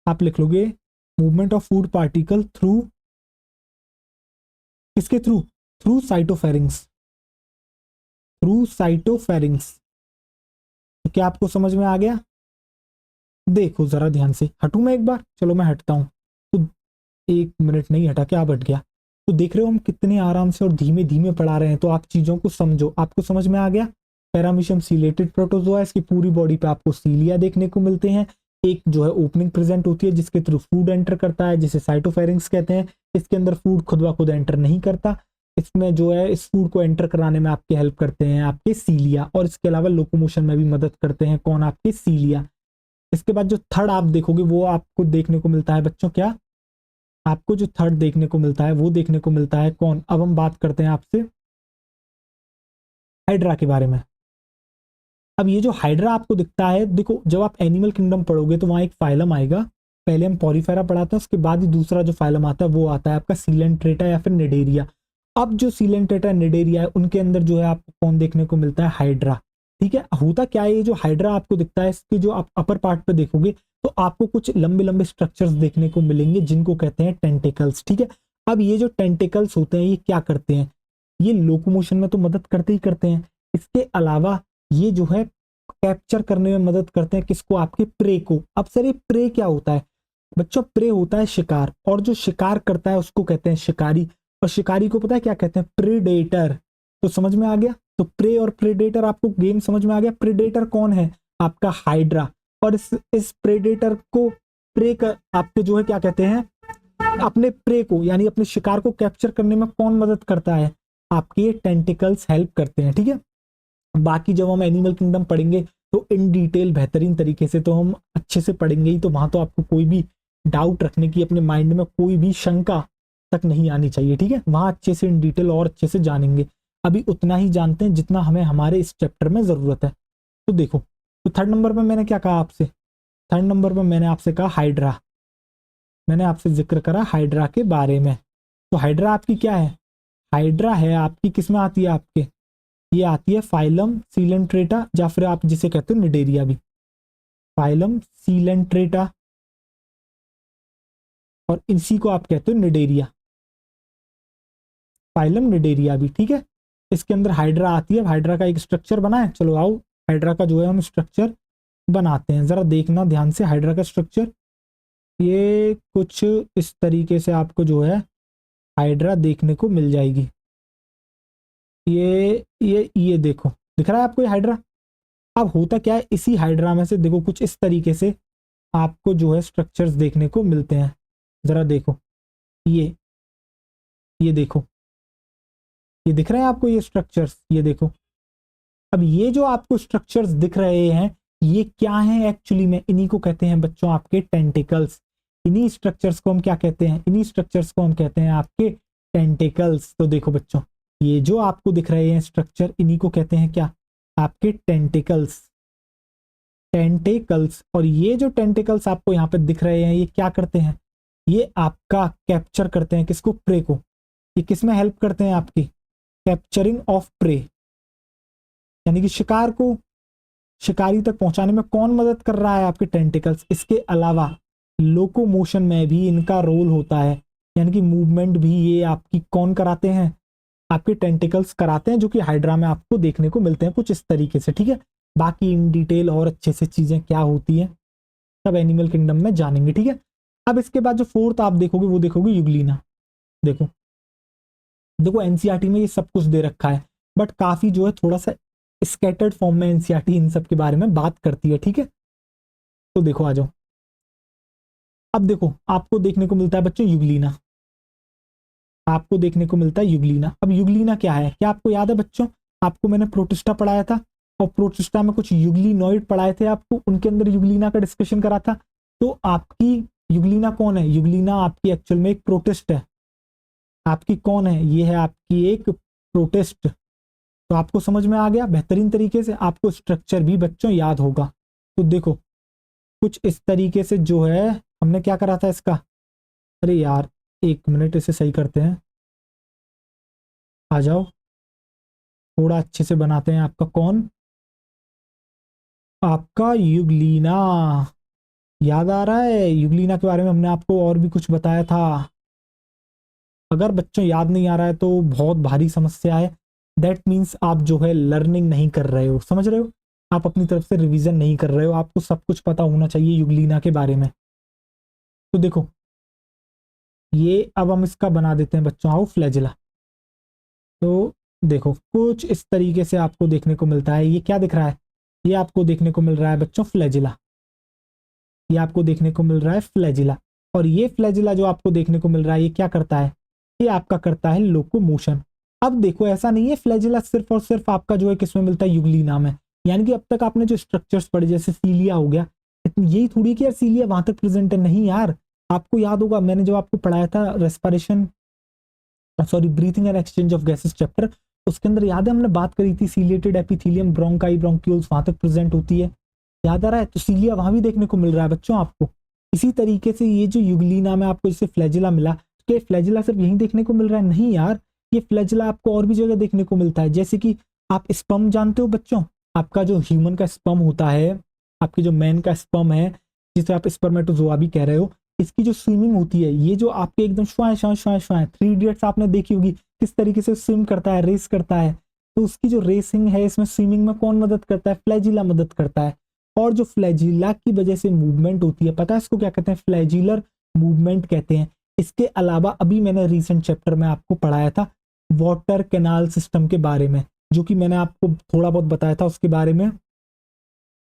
आप लिख लोगे movement of food particle through, किसके through? Through cytopharynx, through cytopharynx. तो क्या आपको समझ में आ गया? देखो जरा ध्यान से, हटूं मैं एक बार? चलो मैं हटता हूं। तो एक मिनट, नहीं हटा, क्या हट गया? तो देख रहे हो हम कितने आराम से और धीमे धीमे पढ़ा रहे हैं, तो आप चीजों को समझो। आपको समझ में आ गया? पैरामीशियम सीलेटेड प्रोटोजोआ, इसकी पूरी बॉडी पे आपको सीलिया देखने को मिलते हैं। एक जो है ओपनिंग प्रेजेंट होती है जिसके थ्रू फूड एंटर करता है, जिसे साइटोफेरिंक्स कहते हैं। इसके अंदर फूड खुद ब खुद एंटर नहीं करता, इसमें जो है इस फूड को एंटर कराने में आपकी हेल्प करते हैं आपके सीलिया, और इसके अलावा लोकोमोशन में भी मदद करते हैं कौन? आपके सीलिया। इसके बाद जो थर्ड आप देखोगे वो आपको देखने को मिलता है बच्चों क्या? आपको जो थर्ड देखने को मिलता है वो देखने को मिलता है कौन? अब हम बात करते हैं आपसे हाइड्रा के बारे में। अब ये जो हाइड्रा आपको दिखता है, देखो जब आप एनिमल किंगडम पढ़ोगे तो वहां एक फाइलम आएगा, पहले हम पॉरीफेरा पढ़ाते हैं, उसके बाद ही दूसरा जो फाइलम आता है वो आता है आपका सीलेंट्रेटा या फिर निडेरिया। अब जो सीलेंट्रेटा निडेरिया है उनके अंदर जो है आपको कौन देखने को मिलता है, हाइड्रा। ठीक है, होता क्या है, ये जो हाइड्रा आपको दिखता है इसके जो आप अपर पार्ट पे देखोगे तो आपको कुछ लंबे लंबे स्ट्रक्चर्स देखने को मिलेंगे जिनको कहते हैं टेंटिकल्स। ठीक है, अब ये जो टेंटिकल्स होते हैं ये क्या करते हैं, ये लोकोमोशन में तो मदद करते ही करते हैं, इसके अलावा ये जो है कैप्चर करने में मदद करते हैं किसको, आपके प्रे को। अब सर ये प्रे क्या होता है बच्चों, प्रे होता है शिकार, और जो शिकार करता है उसको कहते हैं शिकारी, और शिकारी को पता है क्या कहते हैं, प्रेडेटर। तो समझ में आ गया, तो प्रे और प्रेडेटर आपको गेम समझ में आ गया। प्रेडेटर कौन है, आपका हाइड्रा, और इस प्रेडेटर को प्रे कर आपके जो है क्या कहते हैं, अपने प्रे को यानी अपने शिकार को कैप्चर करने में कौन मदद करता है, आपके टेंटिकल्स हेल्प करते हैं। ठीक है, बाकी जब हम एनिमल किंगडम पढ़ेंगे तो इन डिटेल बेहतरीन तरीके से तो हम अच्छे से पढ़ेंगे ही, तो वहां तो आपको कोई भी डाउट रखने की, अपने माइंड में कोई भी शंका तक नहीं आनी चाहिए। ठीक है, वहां अच्छे से इन डिटेल और अच्छे से जानेंगे, अभी उतना ही जानते हैं जितना हमें हमारे इस चैप्टर में जरूरत है। तो देखो, तो थर्ड नंबर पर मैंने क्या कहा आपसे, थर्ड नंबर पर मैंने आपसे कहा हाइड्रा, मैंने आपसे जिक्र करा हाइड्रा के बारे में। तो हाइड्रा आपकी क्या है, हाइड्रा है आपकी किस में आती है, आपके ये आती है फाइलम सीलेंट्रेटा, या फिर आप जिसे कहते हो निडेरिया भी, फाइलम सीलेंट्रेटा, और इसी को आप कहते हो निडेरिया, फाइलम निडेरिया भी। ठीक है, इसके अंदर हाइड्रा आती है। हाइड्रा का एक स्ट्रक्चर बना है, चलो आओ हाइड्रा का जो है हम स्ट्रक्चर बनाते हैं, जरा देखना ध्यान से हाइड्रा का स्ट्रक्चर। ये कुछ इस तरीके से आपको जो है हाइड्रा देखने को मिल जाएगी। ये देखो दिख रहा है आपको ये हाइड्रा। अब होता क्या है, इसी हाइड्रा में से देखो कुछ इस तरीके से आपको जो है स्ट्रक्चर्स देखने को मिलते हैं, जरा देखो ये देखो, ये दिख रहे हैं आपको ये स्ट्रक्चर्स, ये देखो। अब ये जो आपको स्ट्रक्चर्स दिख रहे हैं ये क्या हैं एक्चुअली में, इन्हीं को कहते हैं बच्चों आपके टेंटिकल्स। इन्हीं स्ट्रक्चर्स को हम क्या कहते हैं, इन्हीं स्ट्रक्चर्स को हम कहते हैं आपके टेंटिकल्स। तो देखो बच्चों, ये जो आपको दिख रहे हैं स्ट्रक्चर इन्हीं को कहते हैं क्या, आपके टेंटिकल्स, टेंटिकल्स। और ये जो टेंटिकल्स आपको यहाँ पे दिख रहे हैं ये क्या करते हैं, ये आपका कैप्चर करते हैं किसको, प्रे को। ये किस में हेल्प करते हैं, आपकी कैप्चरिंग ऑफ प्रे, यानी कि शिकार को शिकारी तक पहुंचाने में कौन मदद कर रहा है, आपके टेंटिकल्स। इसके अलावा लोकोमोशन में भी इनका रोल होता है, यानी कि मूवमेंट भी ये आपकी कौन कराते हैं, आपके टेंटिकल्स कराते हैं, जो कि हाइड्रा में आपको देखने को मिलते हैं कुछ इस तरीके से। ठीक है, बाकी इन डिटेल और अच्छे से चीजें क्या होती हैं सब एनिमल किंगडम में जानेंगे। ठीक है, अब इसके बाद जो फोर्थ आप देखोगे वो देखोगे यूग्लिना। देखो देखो एनसीईआरटी में ये सब कुछ दे रखा है, बट काफी जो है थोड़ा सा स्कैटर्ड फॉर्म में एनसीईआरटी इन सब के बारे में बात करती है। ठीक है, तो देखो आ जाओ, अब देखो आपको देखने को मिलता है बच्चों यूग्लिना, आपको देखने को मिलता है यूग्लिना। अब यूग्लिना क्या है, क्या आपको याद है बच्चों, आपको मैंने प्रोटिस्टा पढ़ाया था, और प्रोटिस्टा में कुछ यूग्लिनॉइड पढ़ाए थे आपको, उनके अंदर यूग्लिना का डिस्कशन करा था। तो आपकी यूग्लिना कौन है, यूग्लिना आपकी एक्चुअल में एक प्रोटिस्ट है, आपकी कौन है, ये है आपकी एक प्रोटिस्ट। तो आपको समझ में आ गया बेहतरीन तरीके से, आपको स्ट्रक्चर भी बच्चों याद होगा। तो देखो कुछ इस तरीके से जो है हमने क्या करा था इसका, अरे यार एक मिनट इसे सही करते हैं, आ जाओ थोड़ा अच्छे से बनाते हैं। आपका कौन, आपका यूग्लिना, याद आ रहा है यूग्लिना के बारे में हमने आपको और भी कुछ बताया था। अगर बच्चों याद नहीं आ रहा है तो बहुत भारी समस्या है, दैट मीन्स आप जो है लर्निंग नहीं कर रहे हो, समझ रहे हो, आप अपनी तरफ से रिवीजन नहीं कर रहे हो, आपको सब कुछ पता होना चाहिए यूग्लिना के बारे में। तो देखो ये अब हम इसका बना देते हैं बच्चों, आओ फ्लैजिला। तो देखो कुछ इस तरीके से आपको देखने को मिलता है, ये क्या दिख रहा है, ये आपको देखने को मिल रहा है बच्चों फ्लैजिला, ये आपको देखने को मिल रहा है फ्लैजिला। और ये फ्लैजिला जो आपको देखने को मिल रहा है ये क्या करता है, ये आपका करता है लोकोमोशन। अब देखो ऐसा नहीं है फ्लैजिला सिर्फ और सिर्फ आपका जो है किसमें मिलता है, यूग्लिना में। यानी कि अब तक आपने जो स्ट्रक्चर्स पढ़े जैसे सीलिया हो गया, यही थोड़ी कि यार सीलिया वहां तक प्रेजेंट है, नहीं यार। आपको याद होगा मैंने जो आपको पढ़ाया था respiration, sorry breathing and exchange of gases chapter, उसके अंदर याद है हमने बात करी थी सीलिएटेड एपिथेलियम, ब्रोंकाई, ब्रोंक्यूल्स वहां तक प्रेजेंट होती है, याद आ रहा है। तो सीलिया वहां भी देखने को मिल रहा है बच्चों आपको। इसी तरीके से ये जो यूग्लिना में आपको जैसे फ्लैजिला मिला, क्या फ्लैजिला सिर्फ यही देखने को मिल रहा है, नहीं यार। ये फ्लैजिला आपको और भी जगह देखने को मिलता है, जैसे कि आप स्पर्म जानते हो बच्चों, आपका जो ह्यूमन का स्पर्म होता है, आपके जो मैन का स्पर्म है जिसे आप स्पर्मेटोजोआ भी कह रहे हो, इसकी जो स्विमिंग होती है, ये जो आपके एकदम श्वाएं श्वाएं श्वाएं श्वाएं, 3 इडियट्स आपने देखी होगी किस तरीके से स्विम करता है, रेस करता है, तो उसकी जो रेसिंग है इसमें स्विमिंग में कौन मदद करता है, फ्लैजिला मदद करता है। और जो फ्लैजिला की वजह से मूवमेंट होती है, पता है इसको क्या कहते हैं, फ्लैजिलर मूवमेंट कहते हैं। इसके अलावा अभी मैंने रिसेंट चैप्टर में आपको पढ़ाया था वाटर कैनाल सिस्टम के बारे में, जो कि मैंने आपको थोड़ा बहुत बताया था उसके बारे में।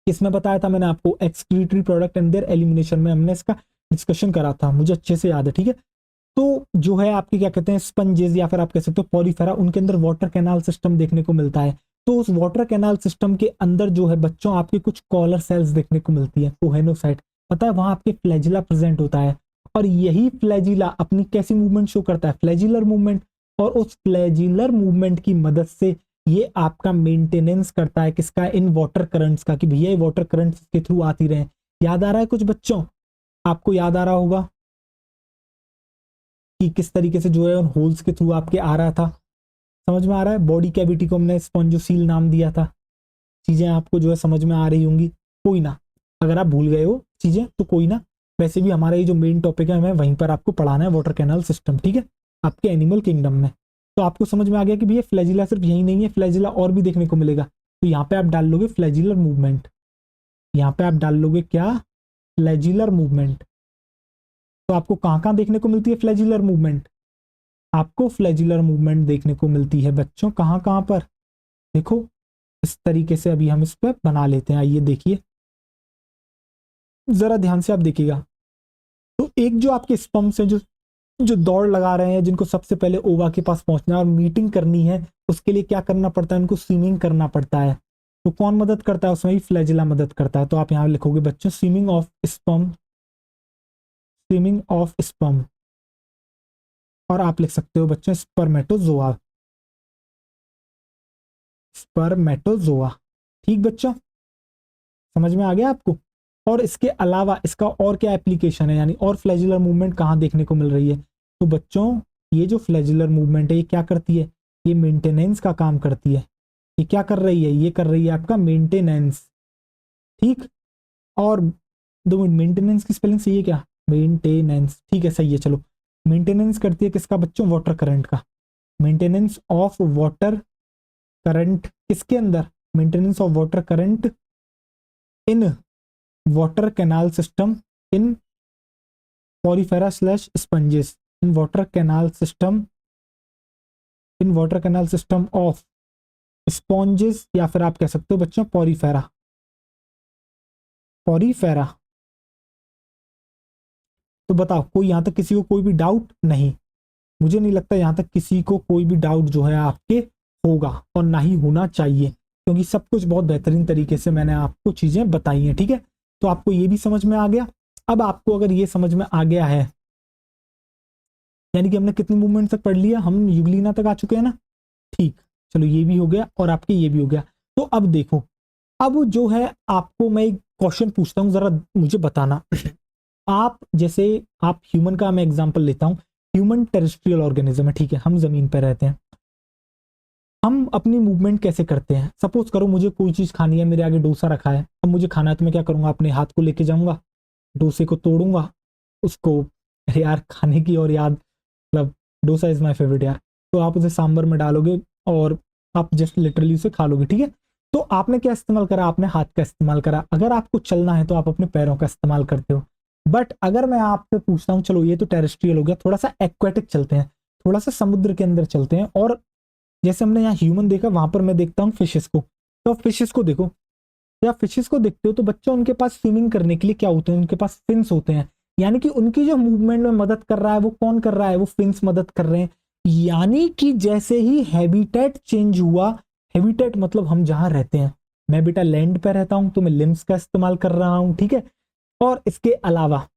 किसमें बताया था मैंने आपको, excretory product and their elimination में हमने इसका डिस्कशन करा था, मुझे अच्छे से याद है, ठीक है। तो जो है आपके क्या कहते हैं स्पंजेस या फिर आप कह सकते हो पॉलीफेरा, उनके अंदर वाटर कैनाल सिस्टम देखने को मिलता है। तो उस वाटर कैनाल सिस्टम के अंदर जो है बच्चों आपके कुछ कॉलर सेल्स देखने को मिलती है, कोहेनोसाइट, पता है वहां आपके फ्लैजिला प्रेजेंट होता है। और यही फ्लैजिला अपनी कैसी मूवमेंट शो करता है, फ्लैजिलर मूवमेंट। और उस फ्लैजिलर मूवमेंट की मदद से ये आपका मेंटेनेंस करता है किसका, इन वाटर करंट्स का, कि भैया ये वाटर करंट्स के थ्रू आती रहे। याद आ रहा है कुछ बच्चों, आपको याद आ रहा होगा कि किस तरीके से जो है उन होल्स के थ्रू आपके आ रहा था, समझ में आ रहा है। बॉडी कैविटी को हमने स्पॉन्जोसील नाम दिया था। चीजें आपको जो है समझ में आ रही होंगी, कोई ना, अगर आप भूल गए हो चीजें तो कोई ना, वैसे भी हमारा ये जो मेन टॉपिक है हमें वहीं पर आपको पढ़ाना है, वाटर कैनाल सिस्टम, ठीक है, आपके एनिमल किंगडम में। तो आपको समझ में आ गया कि भैया फ्लैजिला सिर्फ यही नहीं है, फ्लैजिला और भी देखने को मिलेगा। तो यहाँ पे आप डाल लोगे फ्लैजिलर मूवमेंट, यहाँ पे आप डाल लोगे क्या, फ्लैजिलर मूवमेंट। तो आपको कहाँ कहाँ देखने को मिलती है फ्लैजिलर मूवमेंट, आपको फ्लैजिलर मूवमेंट देखने को मिलती है बच्चों कहाँ कहाँ पर, देखो इस तरीके से अभी हम इस पर बना लेते हैं, आइए देखिए जरा ध्यान से आप देखिएगा। तो एक जो आपके स्पर्म्स हैं जो जो दौड़ लगा रहे हैं, जिनको सबसे पहले ओवा के पास पहुंचना है और मीटिंग करनी है, उसके लिए क्या करना पड़ता है, उनको स्विमिंग करना पड़ता है। तो कौन मदद करता है उसमें, भी फ्लैजिला मदद करता है। तो आप यहाँ लिखोगे बच्चों swimming of sperm, swimming of sperm, और आप लिख सकते हो बच्चों स्पर्मेटोजोआ, स्पर्मेटोजोआ, ठीक बच्चों, समझ में आ गया आपको। और इसके अलावा इसका और क्या एप्लीकेशन है, यानी और फ्लैजिलर मूवमेंट कहाँ देखने को मिल रही है। तो बच्चों ये जो फ्लैजिलर मूवमेंट है ये क्या करती है, ये मेंटेनेंस का काम करती है। ये क्या कर रही है, ये कर रही है आपका मेंटेनेंस, ठीक। और 2 मिनट, मेंटेनेंस की स्पेलिंग सही है क्या, मेंटेनेंस, ठीक है सही है, चलो। मेंटेनेंस करती है किसका बच्चों, वाटर करंट का, मेंटेनेंस ऑफ वाटर करंट, किसके अंदर, maintenance of water current in water canal system, in Porifera slash sponges, in water canal system, in water canal system of sponges, या फिर आप कह सकते हो बच्चों पॉलीफेरा, पॉलीफेरा। तो बताओ कोई यहां तक किसी को कोई भी डाउट नहीं, मुझे नहीं लगता यहां तक किसी को कोई भी डाउट जो है आपके होगा, और ना ही होना चाहिए, क्योंकि सब कुछ बहुत बेहतरीन तरीके से मैंने आपको चीजें बताई हैं, ठीक है। तो आपको ये भी समझ में आ गया। अब आपको अगर ये समझ में आ गया है, यानी कि हमने कितनी मूवमेंट तक पढ़ लिया, हम युगलीना तक आ चुके हैं ना, ठीक, चलो ये भी हो गया और आपके ये भी हो गया। तो अब देखो, अब जो है आपको मैं एक क्वेश्चन पूछता हूं, जरा मुझे बताना। आप जैसे आप ह्यूमन का मैं एग्जांपल लेता हूं, ह्यूमन टेरेस्ट्रियल ऑर्गेनिज्म है, ठीक है, हम जमीन पर रहते हैं। हम अपनी मूवमेंट कैसे करते हैं, सपोज करो मुझे कोई चीज खानी है, मेरे आगे डोसा रखा है, अब मुझे खाना है, तो मैं क्या करूंगा, अपने हाथ को लेके जाऊंगा, डोसे को तोड़ूंगा उसको, अरे यार खाने की और याद, मतलब डोसा इज माय फेवरेट यार, तो आप उसे सांबर में डालोगे और आप जस्ट लिटरली उसे खा लोगे, ठीक है। तो आपने क्या इस्तेमाल करा, आपने हाथ का इस्तेमाल करा। अगर आपको चलना है तो आप अपने पैरों का इस्तेमाल करते हो। बट अगर मैं आपसे पूछता हूँ, चलो ये तो टेरेस्ट्रियल हो गया, थोड़ा सा एक्वेटिक चलते हैं, थोड़ा सा समुद्र के अंदर चलते हैं, और जैसे हमने यहाँ ह्यूमन देखा, वहां पर मैं देखता हूँ फिशेस को। तो फिशेस को देखो, या फिशेस को देखते हो तो बच्चों उनके पास स्विमिंग करने के लिए क्या होते हैं, उनके पास फिन्स होते हैं, यानी कि उनकी जो मूवमेंट में मदद कर रहा है वो कौन कर रहा है, वो फिन्स मदद कर रहे हैं। यानी कि जैसे ही हैबिटेट चेंज हुआ, हैबिटेट मतलब हम जहां रहते हैं, मैं बेटा लैंड पे रहता हूं तो मैं लिम्स का इस्तेमाल कर रहा हूं, ठीक है। और इसके अलावा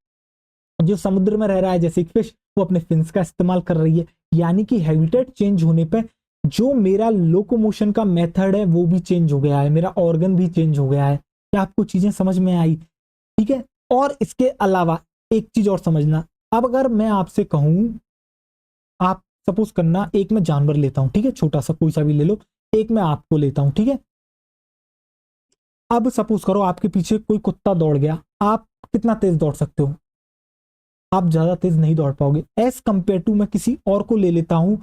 जो समुद्र में रह रहा है जैसे फिश, वो अपने फिन्स का इस्तेमाल कर रही है। यानी कि हैबिटेट चेंज होने पे जो मेरा लोकोमोशन का मेथड है वो भी चेंज हो गया है, मेरा ऑर्गन भी चेंज हो गया है। क्या आपको चीजें समझ में आई, ठीक है। और इसके अलावा एक चीज और समझना, अब अगर मैं आपसे कहूं, आप सपोज करना एक मैं जानवर लेता हूं, ठीक है, छोटा सा कोई सा भी ले लो, एक मैं आपको लेता हूं, ठीक है। अब सपोज करो आपके पीछे कोई कुत्ता दौड़ गया, आप कितना तेज दौड़ सकते हो? आप ज्यादा तेज नहीं दौड़ पाओगे एज कंपेयर टू मैं किसी और को ले लेता हूं।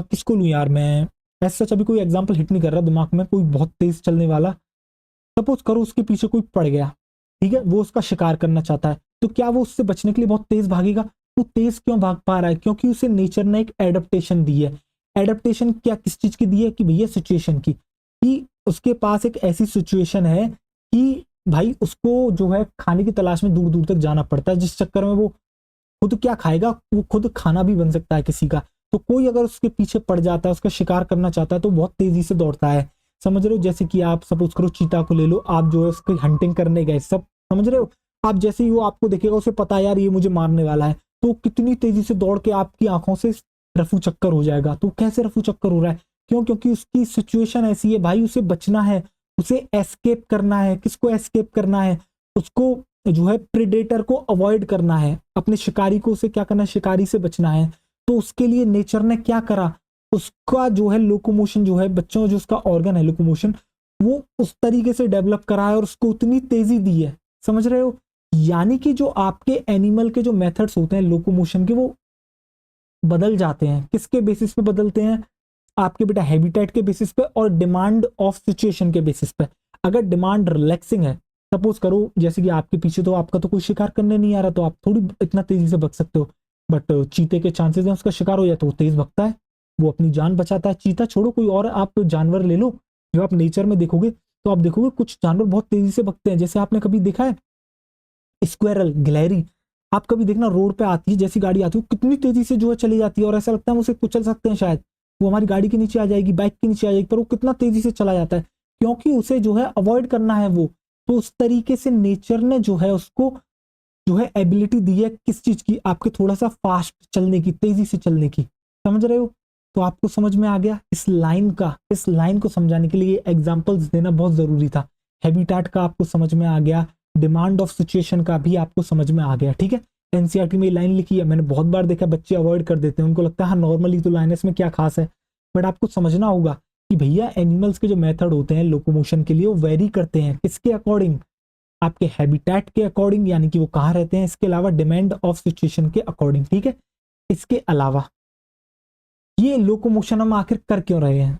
किसको लूं यार मैं, ऐसा सच अभी कोई एग्जांपल हिट नहीं कर रहा दिमाग में, कोई बहुत तेज चलने वाला। सपोज करो उसके पीछे कोई पड़ गया, ठीक है, वो उसका शिकार करना चाहता है, तो क्या वो उससे बचने के लिए बहुत तेज भागेगा? वो तेज क्यों भाग पा रहा है? क्योंकि उसे नेचर ने एक एडेप्टेशन दी है। एडेप्टेशन क्या, किस चीज की दी है? कि भैया सिचुएशन की, कि उसके पास एक ऐसी सिचुएशन है कि भाई उसको जो है खाने की तलाश में दूर दूर तक जाना पड़ता है, जिस चक्कर में वो खुद क्या खाएगा, वो खुद खाना भी बन सकता है किसी का। तो कोई अगर उसके पीछे पड़ जाता है, उसका शिकार करना चाहता है, तो बहुत तेजी से दौड़ता है। समझ रहे हो? जैसे कि आप सपोज करो चीता को ले लो, आप जो है उसकी हंटिंग करने गए सब, समझ रहे हो? आप जैसे ही वो आपको देखेगा, उसे पता है यार ये मुझे मारने वाला है, तो कितनी तेजी से दौड़ के आपकी आंखों से रफू चक्कर हो जाएगा। तो कैसे रफू चक्कर हो रहा है? क्यों? क्योंकि उसकी सिचुएशन ऐसी है भाई, उसे बचना है, उसे एस्केप करना है। किसको एस्केप करना है? उसको जो है प्रेडेटर को अवॉइड करना है, अपने शिकारी को उसे क्या करना है, शिकारी से बचना है। तो उसके लिए नेचर ने क्या करा, उसका जो है लोकोमोशन जो है, बच्चों जो उसका ऑर्गन है लोकोमोशन, वो उस तरीके से डेवलप करा है और उसको उतनी तेजी दी है। समझ रहे हो? यानी कि जो आपके एनिमल के जो मेथड्स होते हैं लोकोमोशन के, वो बदल जाते हैं। किसके बेसिस पे बदलते हैं? आपके बेटा हैबिटेट के बेसिस पे और डिमांड ऑफ सिचुएशन के बेसिस पे। अगर डिमांड रिलैक्सिंग है, सपोज करो जैसे कि आपके पीछे तो आपका तो कोई शिकार करने नहीं आ रहा, तो आप थोड़ी इतना तेजी से भग सकते हो, बट चीते के चांसेस हैं उसका शिकार हो जाए तो वो तेज भगता है, वो अपनी जान बचाता है। चीता छोड़ो, कोई और आप जानवर ले लो, जो आप नेचर में देखोगे तो आप देखोगे कुछ जानवर बहुत तेजी से भगते हैं। जैसे आपने कभी देखा है स्क्वेरल, गिलहरी, आप कभी देखना रोड पे आती है, जैसी गाड़ी आती है कितनी तेजी से जो है चली जाती है, और ऐसा लगता है हम उसे कुचल सकते हैं शायद, वो हमारी गाड़ी के नीचे आ जाएगी, बाइक के नीचे आ जाएगी, पर वो कितना तेजी से चला जाता है, क्योंकि उसे जो है अवॉइड करना है वो। तो उस तरीके से नेचर ने जो है उसको जो है एबिलिटी दी है किस चीज की, आपके थोड़ा सा फास्ट चलने की, तेजी से चलने की। समझ रहे हो? तो आपको समझ में आ गया इस लाइन का, इस लाइन को समझाने के लिए एग्जाम्पल्स देना बहुत जरूरी था। हैबिटेट का आपको समझ में आ गया, डिमांड ऑफ सिचुएशन का भी आपको समझ में आ गया, ठीक है। एनसीईआरटी में लाइन लिखी है, मैंने बहुत बार देखा बच्चे अवॉइड कर देते हैं, उनको लगता है हाँ नॉर्मली तो लाइन है, इसमें क्या खास है, बट आपको समझना होगा कि भैया एनिमल्स के जो मेथड होते हैं लोकोमोशन के लिए, वो वेरी करते हैं किसके अकॉर्डिंग, आपके हैबिटेट के अकॉर्डिंग, यानी कि वो कहाँ रहते हैं, इसके अलावा डिमांड ऑफ सिचुएशन के अकॉर्डिंग, ठीक है। इसके अलावा ये लोकोमोशन हम आखिर कर क्यों रहे हैं?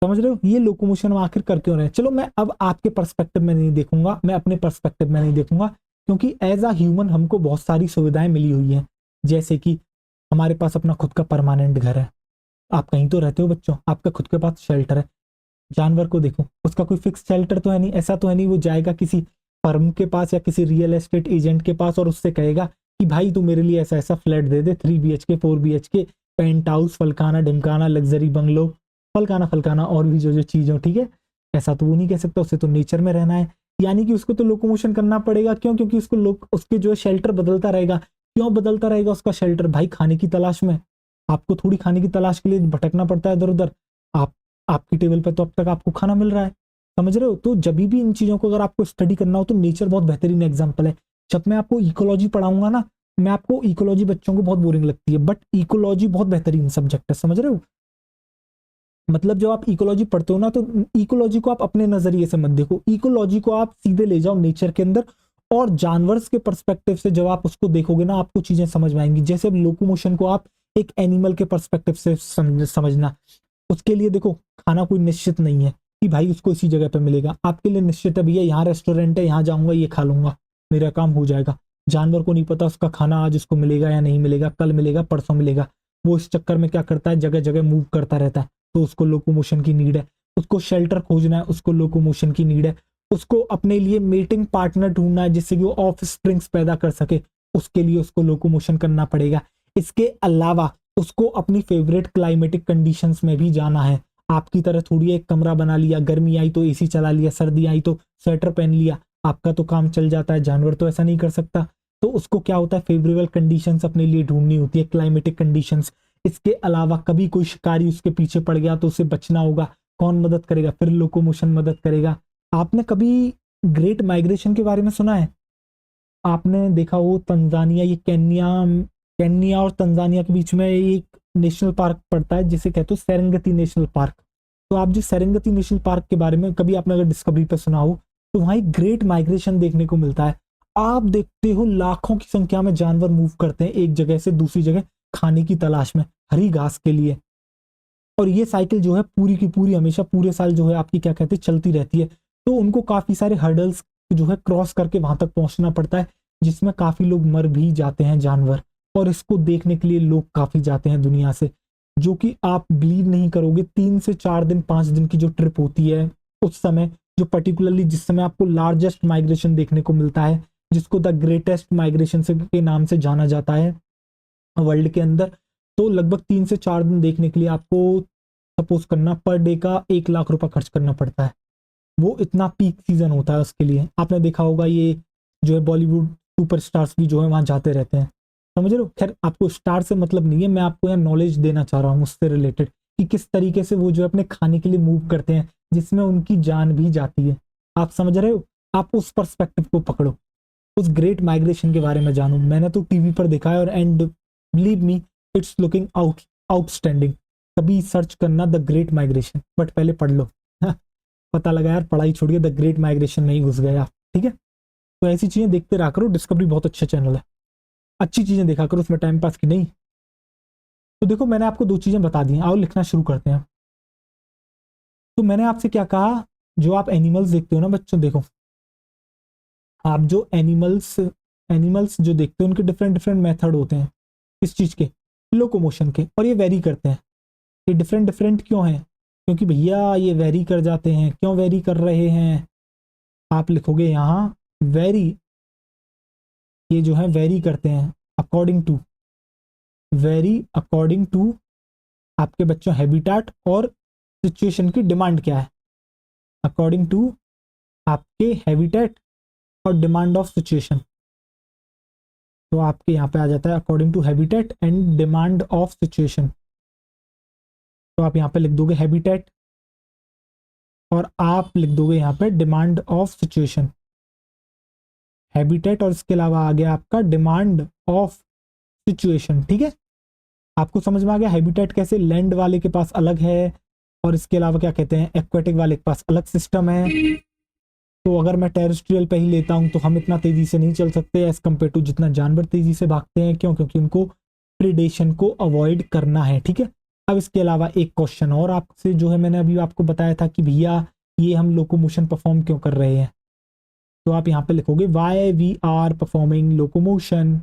समझ रहे हो? ये लोकोमोशन हम आखिर कर क्यों रहे हैं? चलो मैं अब आपके पर्सपेक्टिव में नहीं देखूंगा, मैं अपने पर्सपेक्टिव में नहीं देखूंगा, क्योंकि एज अ ह्यूमन हमको बहुत सारी सुविधाएं मिली हुई हैं। जैसे कि हमारे पास अपना खुद का परमानेंट घर है, आप कहीं तो रहते हो बच्चों, आपका खुद के पास शेल्टर है। जानवर को देखो, उसका कोई फिक्स शेल्टर तो है नहीं, ऐसा तो है नहीं वो जाएगा किसी फर्म के पास या किसी रियल एस्टेट एजेंट के पास और उससे कहेगा कि भाई तू मेरे लिए ऐसा ऐसा फ्लैट दे दे, 3 BHK 4 BHK, पेंट हाउस, फलकाना ढिमकाना, लग्जरी बंगलो, फलकाना फलकाना और भी जो जो चीज हो, ठीक है। ऐसा तो वो नहीं कह सकता, उसे तो नेचर में रहना है, यानी कि उसको तो लोकोमोशन करना पड़ेगा। क्यों? क्योंकि उसको लोग उसके जो है शेल्टर बदलता रहेगा। क्यों बदलता रहेगा उसका शेल्टर? भाई खाने की तलाश में, आपको थोड़ी खाने की तलाश के लिए भटकना पड़ता है इधर उधर, आप आपकी टेबल पे तो अब तक आपको खाना मिल रहा है। समझ रहे हो? तो जब भी इन चीजों को अगर आपको स्टडी करना हो तो नेचर बहुत बेहतरीन एग्जाम्पल है। जब मैं आपको इकोलॉजी पढ़ाऊंगा ना, मैं आपको इकोलॉजी बच्चों को बहुत बोरिंग लगती है, बट इकोलॉजी बहुत बेहतरीन सब्जेक्ट है। समझ रहे हो? मतलब जब आप इकोलॉजी पढ़ते हो ना, तो इकोलॉजी को आप अपने नजरिए से मत देखो, इकोलॉजी को आप सीधे ले जाओ नेचर के अंदर, और जानवर्स के पर्सपेक्टिव से जब आप उसको देखोगे ना, आपको चीजें समझ में आएंगी। जैसे लोकोमोशन को आप एक एनिमल के पर्सपेक्टिव से समझना, उसके लिए देखो खाना कोई निश्चित नहीं है कि भाई उसको इसी जगह पे मिलेगा, आपके लिए निश्चित है भैया यहाँ रेस्टोरेंट है, यहाँ जाऊंगा ये खा लूंगा, मेरा काम हो जाएगा। जानवर को नहीं पता उसका खाना आज उसको मिलेगा या नहीं मिलेगा, कल मिलेगा परसों मिलेगा, वो इस चक्कर में क्या करता है, जगह जगह मूव करता रहता है। तो उसको लोकोमोशन की नीड है, उसको शेल्टर खोजना है, उसको लोकोमोशन की नीड है, उसको अपने लिए मेटिंग पार्टनर ढूंढना है जिससे कि वो ऑफ स्प्रिंग्स पैदा कर सके, उसके लिए उसको लोकोमोशन करना पड़ेगा। इसके अलावा उसको अपनी फेवरेट क्लाइमेटिक कंडीशंस में भी जाना है। आपकी तरह थोड़ी एक कमरा बना लिया, गर्मी आई तो एसी चला लिया, सर्दी आई तो स्वेटर पहन लिया, आपका तो काम चल जाता है। जानवर तो ऐसा नहीं कर सकता, तो उसको क्या होता है, फेवरेबल कंडीशंस अपने लिए ढूंढनी होती है, क्लाइमेटिक कंडीशंस। इसके अलावा कभी कोई शिकारी उसके पीछे पड़ गया तो उसे बचना होगा, कौन मदद करेगा? फिर लोकोमोशन मदद करेगा। आपने कभी ग्रेट माइग्रेशन के बारे में सुना है? आपने देखा हो तंजानिया, ये केन्या, केन्या और तंजानिया के बीच में एक नेशनल पार्क पड़ता है जिसे कहते हो सेरेंगेटी नेशनल पार्क। तो आप जो सेरेंगेटी नेशनल पार्क के बारे में कभी आपने अगर डिस्कवरी पे सुना हो, तो वहाँ एक ग्रेट माइग्रेशन देखने को मिलता है। आप देखते हो लाखों की संख्या में जानवर मूव करते हैं एक जगह से दूसरी जगह खाने की तलाश में, हरी घास के लिए। और ये साइकिल जो है पूरी की पूरी हमेशा पूरे साल जो है आपकी क्या कहते हैं चलती रहती है। तो उनको काफी सारे हर्डल्स जो है क्रॉस करके वहां तक पहुंचना पड़ता है, जिसमें काफी लोग मर भी जाते हैं जानवर। और इसको देखने के लिए लोग काफी जाते हैं दुनिया से, जो कि आप बिलीव नहीं करोगे 3 से 4 दिन 5 दिन की जो ट्रिप होती है उस समय, जो पर्टिकुलरली जिस समय आपको लार्जेस्ट माइग्रेशन देखने को मिलता है, जिसको द ग्रेटेस्ट माइग्रेशन से के नाम से जाना जाता है वर्ल्ड के अंदर। तो लगभग 3 से 4 दिन देखने के लिए आपको सपोज करना पर डे का 1 लाख रुपया खर्च करना पड़ता है। वो इतना पीक सीजन होता है उसके लिए। आपने देखा होगा ये जो है बॉलीवुड सुपरस्टार्स भी जो है वहां जाते रहते हैं, समझ रहे हो। खैर आपको स्टार से मतलब नहीं है, मैं आपको यहाँ नॉलेज देना चाह रहा हूँ उससे रिलेटेड कि किस तरीके से वो जो है अपने खाने के लिए मूव करते हैं, जिसमें उनकी जान भी जाती है। आप समझ रहे हो, आप उस पर्सपेक्टिव को पकड़ो, उस ग्रेट माइग्रेशन के बारे में जानो। मैंने तो टीवी पर देखा है और and believe me it's looking outstanding. कभी सर्च करना द ग्रेट माइग्रेशन, बट पहले पढ़ लो। पता लगा यार पढ़ाई छोड़िए द ग्रेट माइग्रेशन में ही घुस गए आप, ठीक है। तो ऐसी चीजें देखते रहा करो, डिस्कवरी बहुत अच्छा चैनल है, अच्छी चीजें देखा करो उसमें, टाइम पास की नहीं। तो देखो मैंने आपको 2 चीजें बता दी, आओ लिखना शुरू करते हैं। तो मैंने आपसे क्या कहा, जो आप एनिमल्स देखते हो ना बच्चों, देखो आप जो एनिमल्स एनिमल्स जो देखते हो उनके डिफरेंट डिफरेंट मेथड होते हैं, किस चीज के, लोकोमोशन के, और ये वेरी करते हैं। ये डिफरेंट डिफरेंट क्यों हैं, क्योंकि भैया ये वेरी कर जाते हैं। क्यों वेरी कर रहे हैं, आप लिखोगे यहाँ वेरी, ये जो है वेरी करते हैं according to, vary according to आपके बच्चों हैबिटेट और सिचुएशन की डिमांड क्या है, अकॉर्डिंग टू आपके हैबिटेट और डिमांड ऑफ सिचुएशन। तो आपके यहाँ पे आ जाता है according to habitat and demand of situation. तो आप यहाँ पे लिख दोगे हैबिटेट और आप लिख दोगे यहाँ पे डिमांड ऑफ सिचुएशन, हैबिटेट और इसके अलावा आ गया आपका डिमांड ऑफ सिचुएशन, ठीक है। आपको समझ में आ गया हैबिटेट कैसे लैंड वाले के पास अलग है, और इसके अलावा क्या कहते हैं एक्वेटिक वाले के पास अलग सिस्टम है। तो अगर मैं टेरेस्ट्रियल पे ही लेता हूं तो हम इतना तेजी से नहीं चल सकते एज कम्पेयर टू जितना जानवर तेजी से भागते हैं। क्यों, क्योंकि उनको प्रिडेशन को अवॉइड करना है, ठीक है। अब इसके अलावा एक क्वेश्चन और आपसे जो है मैंने अभी आपको बताया था कि भैया ये हम लोकोमोशन परफॉर्म क्यों कर रहे हैं। तो आप यहाँ पे लिखोगे why we are performing locomotion,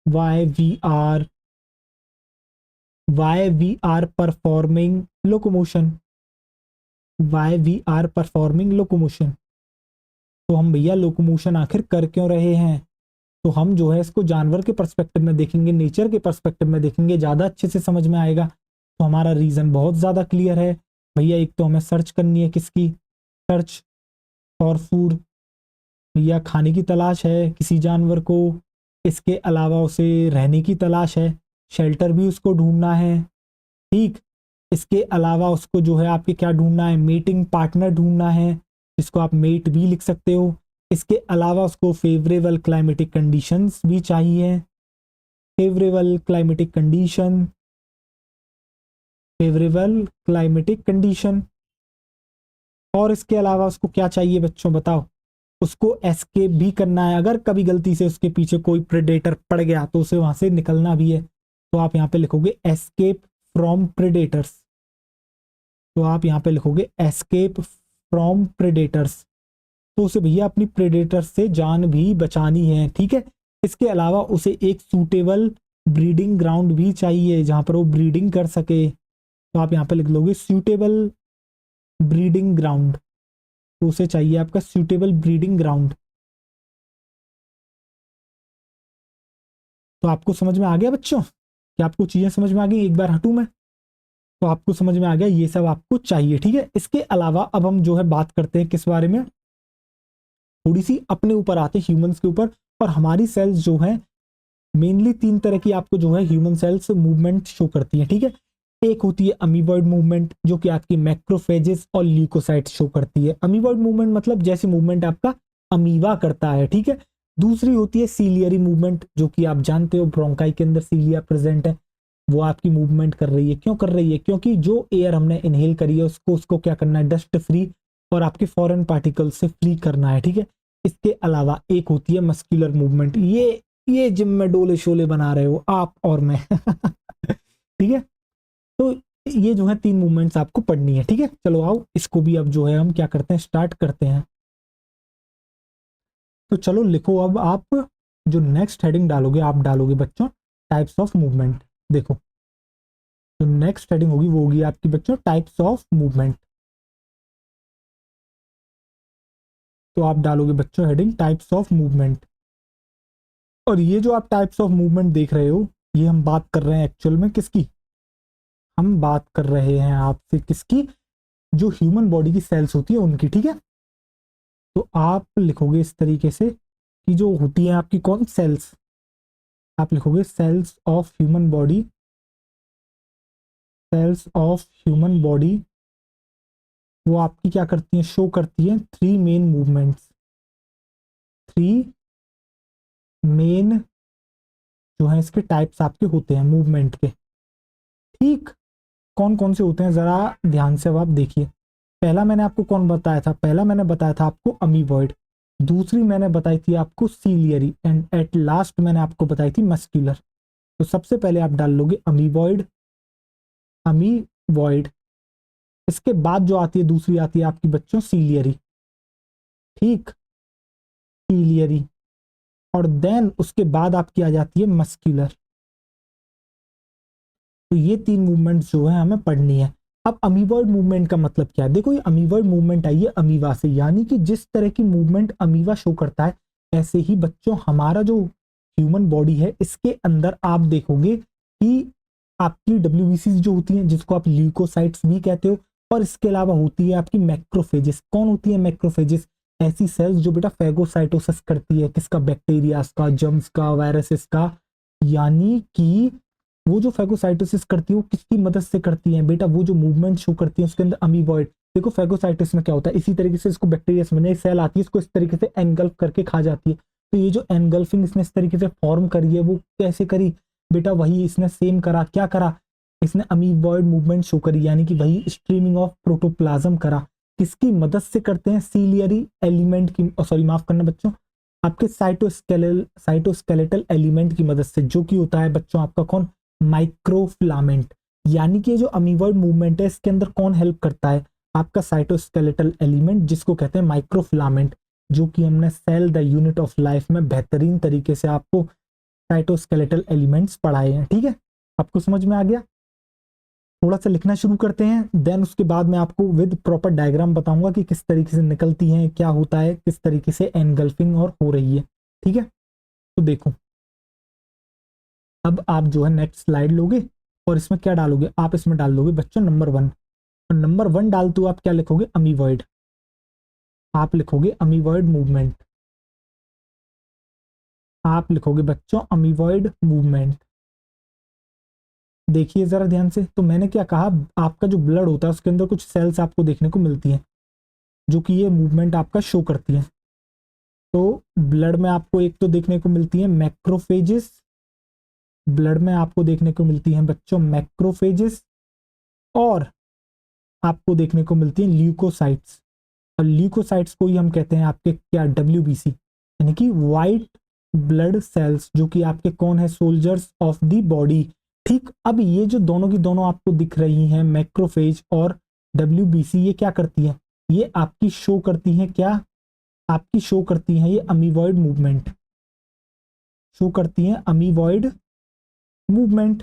why we are performing locomotion, why we are performing locomotion. तो हम भैया लोकोमोशन आखिर कर क्यों रहे हैं, तो हम जो है इसको जानवर के पर्सपेक्टिव में देखेंगे, नेचर के पर्सपेक्टिव में देखेंगे, ज़्यादा अच्छे से समझ में आएगा। तो हमारा रीज़न बहुत ज़्यादा क्लियर है भैया। एक तो हमें सर्च करनी है किसकी, सर्च फॉर फूड, भैया खाने की तलाश है किसी जानवर को। इसके अलावा उसे रहने की तलाश है, शेल्टर भी उसको ढूंढना है, ठीक। इसके अलावा उसको जो है आपके क्या ढूंढना है, मेटिंग पार्टनर ढूंढना है, जिसको आप मेट भी लिख सकते हो। इसके अलावा उसको फेवरेबल क्लाइमेटिक कंडीशंस भी चाहिए, favourable climatic condition, favourable climatic condition. और इसके अलावा उसको क्या चाहिए बच्चों बताओ, उसको एस्केप भी करना है। अगर कभी गलती से उसके पीछे कोई प्रेडेटर पड़ गया तो उसे वहां से निकलना भी है। तो आप यहाँ पे लिखोगे एस्केप फ्रॉम प्रेडेटर्स, तो आप यहाँ पे लिखोगे एस्केप फ्रॉम प्रेडेटर्स। तो उसे भैया अपनी प्रेडेटर से जान भी बचानी है, ठीक है। इसके अलावा उसे एक सूटेबल ब्रीडिंग ग्राउंड भी चाहिए जहां पर वो ब्रीडिंग कर सके। तो आप यहाँ पे लिख लोगे सूटेबल ब्रीडिंग ग्राउंड, तो उसे चाहिए आपका सूटेबल ब्रीडिंग ग्राउंड। तो आपको समझ में आ गया बच्चों, क्या आपको चीजें समझ में आ गई, एक बार हटूं मैं, तो आपको समझ में आ गया ये सब आपको चाहिए, ठीक है। इसके अलावा अब हम जो है बात करते हैं किस बारे में, थोड़ी सी अपने ऊपर आते हैं ह्यूमंस के ऊपर। और हमारी सेल्स जो है मेनली 3 तरह की आपको जो है ह्यूमन सेल्स मूवमेंट शो करती है, ठीक है। एक होती है अमीबॉइड मूवमेंट जो कि आपकी मैक्रोफेजेस और ल्यूकोसाइट्स शो करती है। अमीबॉइड मूवमेंट मतलब जैसे मूवमेंट आपका अमीबा करता है, ठीक है। दूसरी होती है सीलियरी मूवमेंट जो कि आप जानते हो ब्रोंकाई के अंदर सीलिया प्रेजेंट है। वो आपकी मूवमेंट कर रही है। क्यों कर रही है? क्योंकि जो एयर हमने इनहेल करी है उसको क्या करना है, डस्ट फ्री और आपके फॉरेन पार्टिकल से फ्री करना है, ठीक है। इसके अलावा एक होती है मस्कुलर मूवमेंट, ये जिम में डोले शोले बना रहे हो आप और मैं ठीक है। तो ये जो है 3 मूवमेंट्स आपको पढ़नी है, ठीक है। चलो आओ इसको भी अब जो है हम क्या करते हैं, स्टार्ट करते हैं। तो चलो लिखो अब आप जो नेक्स्ट हेडिंग डालोगे, आप डालोगे बच्चों टाइप्स ऑफ मूवमेंट। देखो जो नेक्स्ट हेडिंग होगी वो होगी आपकी बच्चों टाइप्स ऑफ मूवमेंट। तो आप डालोगे बच्चों हेडिंग टाइप्स ऑफ मूवमेंट। और ये जो आप टाइप्स ऑफ मूवमेंट देख रहे हो, ये हम बात कर रहे हैं एक्चुअल में किसकी, हम बात कर रहे हैं आपसे किसकी, जो ह्यूमन बॉडी की सेल्स होती है उनकी, ठीक है। तो आप लिखोगे इस तरीके से कि जो होती है आपकी कौन, सेल्स, आप लिखोगे cells of human body, cells of human body वो आपकी क्या करती हैं, शो करती हैं 3 मेन मूवमेंट्स, 3 मेन जो है इसके टाइप्स आपके होते हैं मूवमेंट के, ठीक। कौन कौन से होते हैं जरा ध्यान से अब आप देखिए। पहला मैंने आपको कौन बताया था, पहला मैंने बताया था आपको अमीबॉइड, दूसरी मैंने बताई थी आपको सीलियरी, एंड एट लास्ट मैंने आपको बताई थी मस्कुलर। तो सबसे पहले आप डाल लोगे अमीबॉइड, अमीबॉइड। इसके बाद जो आती है दूसरी आती है आपकी बच्चों सीलियरी, ठीक, सीलियरी। और देन उसके बाद आपकी आ जाती है मस्कुलर। तो ये 3 मूवमेंट्स जो है हमें पढ़नी है। अब अमीबॉइड मूवमेंट का मतलब क्या है, देखो ये अमीबॉइड मूवमेंट आई है अमीबा से, यानी कि जिस तरह की मूवमेंट अमीबा शो करता है ऐसे ही बच्चों हमारा जो ह्यूमन बॉडी है इसके अंदर आप देखोगे कि आपकी डब्ल्यूबीसी जो होती हैं जिसको आप ल्यूकोसाइट्स भी कहते हो, और इसके अलावा होती है आपकी मैक्रोफेजेस। कौन होती है मैक्रोफेजेस? ऐसी सेल्स जो बेटा फैगोसाइटोसिस करती है, किसका, बैक्टीरिया का, जर्म्स का, वायरसेस का। यानी कि वो जो फैगोसाइटोसिस करती है वो किसकी मदद से करती है बेटा, वो जो मूवमेंट शो करती है उसके अंदर अमीबॉइड। देखो फैगोसाइटिस में क्या होता है, इसी तरीके से इसको बैक्टीरिया समझना, सेल आती है इसको इस तरीके से एनगल्फ करके खा जाती है। तो ये जो एनगल्फिंग इसने इस तरीके से फॉर्म करी है वो कैसे करी बेटा, वही इसने सेम करा, क्या करा, इसने अमीबॉइड मूवमेंट शो करी, यानी कि वही स्ट्रीमिंग ऑफ प्रोटोप्लाज्म करा। किसकी मदद से करते हैं, सीलियरी एलिमेंट की, सॉरी माफ करना बच्चों, आपके साइटोस्केलेटल एलिमेंट की मदद से, जो कि होता है बच्चों आपका कौन, माइक्रोफिलामेंट। यानी कि जो अमीबॉइड मूवमेंट है इसके अंदर कौन हेल्प करता है, आपका साइटोस्केलेटल एलिमेंट जिसको कहते हैं माइक्रोफिलामेंट, जो कि हमने cell the unit of life में बेहतरीन तरीके से आपको साइटोस्केलेटल एलिमेंट्स पढ़ाए हैं, ठीक है। आपको समझ में आ गया। थोड़ा सा लिखना शुरू करते हैं, देन उसके बाद मैं आपको विद प्रॉपर डायग्राम बताऊंगा कि किस तरीके से निकलती हैं, क्या होता है, किस तरीके से एनगल्फिंग और हो रही है, ठीक है। तो देखो अब आप जो है नेक्स्ट स्लाइड लोगे और इसमें क्या डालोगे, आप इसमें डाल दोगे बच्चों नंबर 1। और नंबर 1 डालते हो आप क्या लिखोगे, अमीबॉइड। आप लिखोगे अमीबॉइड मूवमेंट, आप लिखोगे बच्चों अमीबॉइड मूवमेंट। देखिए जरा ध्यान से, तो मैंने क्या कहा, आपका जो ब्लड होता है उसके अंदर कुछ सेल्स आपको देखने को मिलती हैं जो कि ये मूवमेंट आपका शो करती हैं। तो ब्लड में आपको एक तो देखने को मिलती है मैक्रोफेजेस, ब्लड में आपको देखने को मिलती हैं बच्चों मैक्रोफेजेस, और आपको देखने को मिलती हैं ल्यूकोसाइट्स। और ल्यूकोसाइट्स को ही हम कहते हैं आपके क्या, डब्ल्यूबीसी, यानी कि वाइट ब्लड सेल्स, जो कि आपके कौन है, सोल्जर्स ऑफ द बॉडी, ठीक। अब ये जो दोनों की दोनों आपको दिख रही हैं मैक्रोफेज और डब्ल्यूबीसी, ये क्या करती है, ये आपकी शो करती हैं क्या, आपकी शो करती हैं ये अमीबॉइड मूवमेंट, शो करती हैं अमीबॉइड मूवमेंट।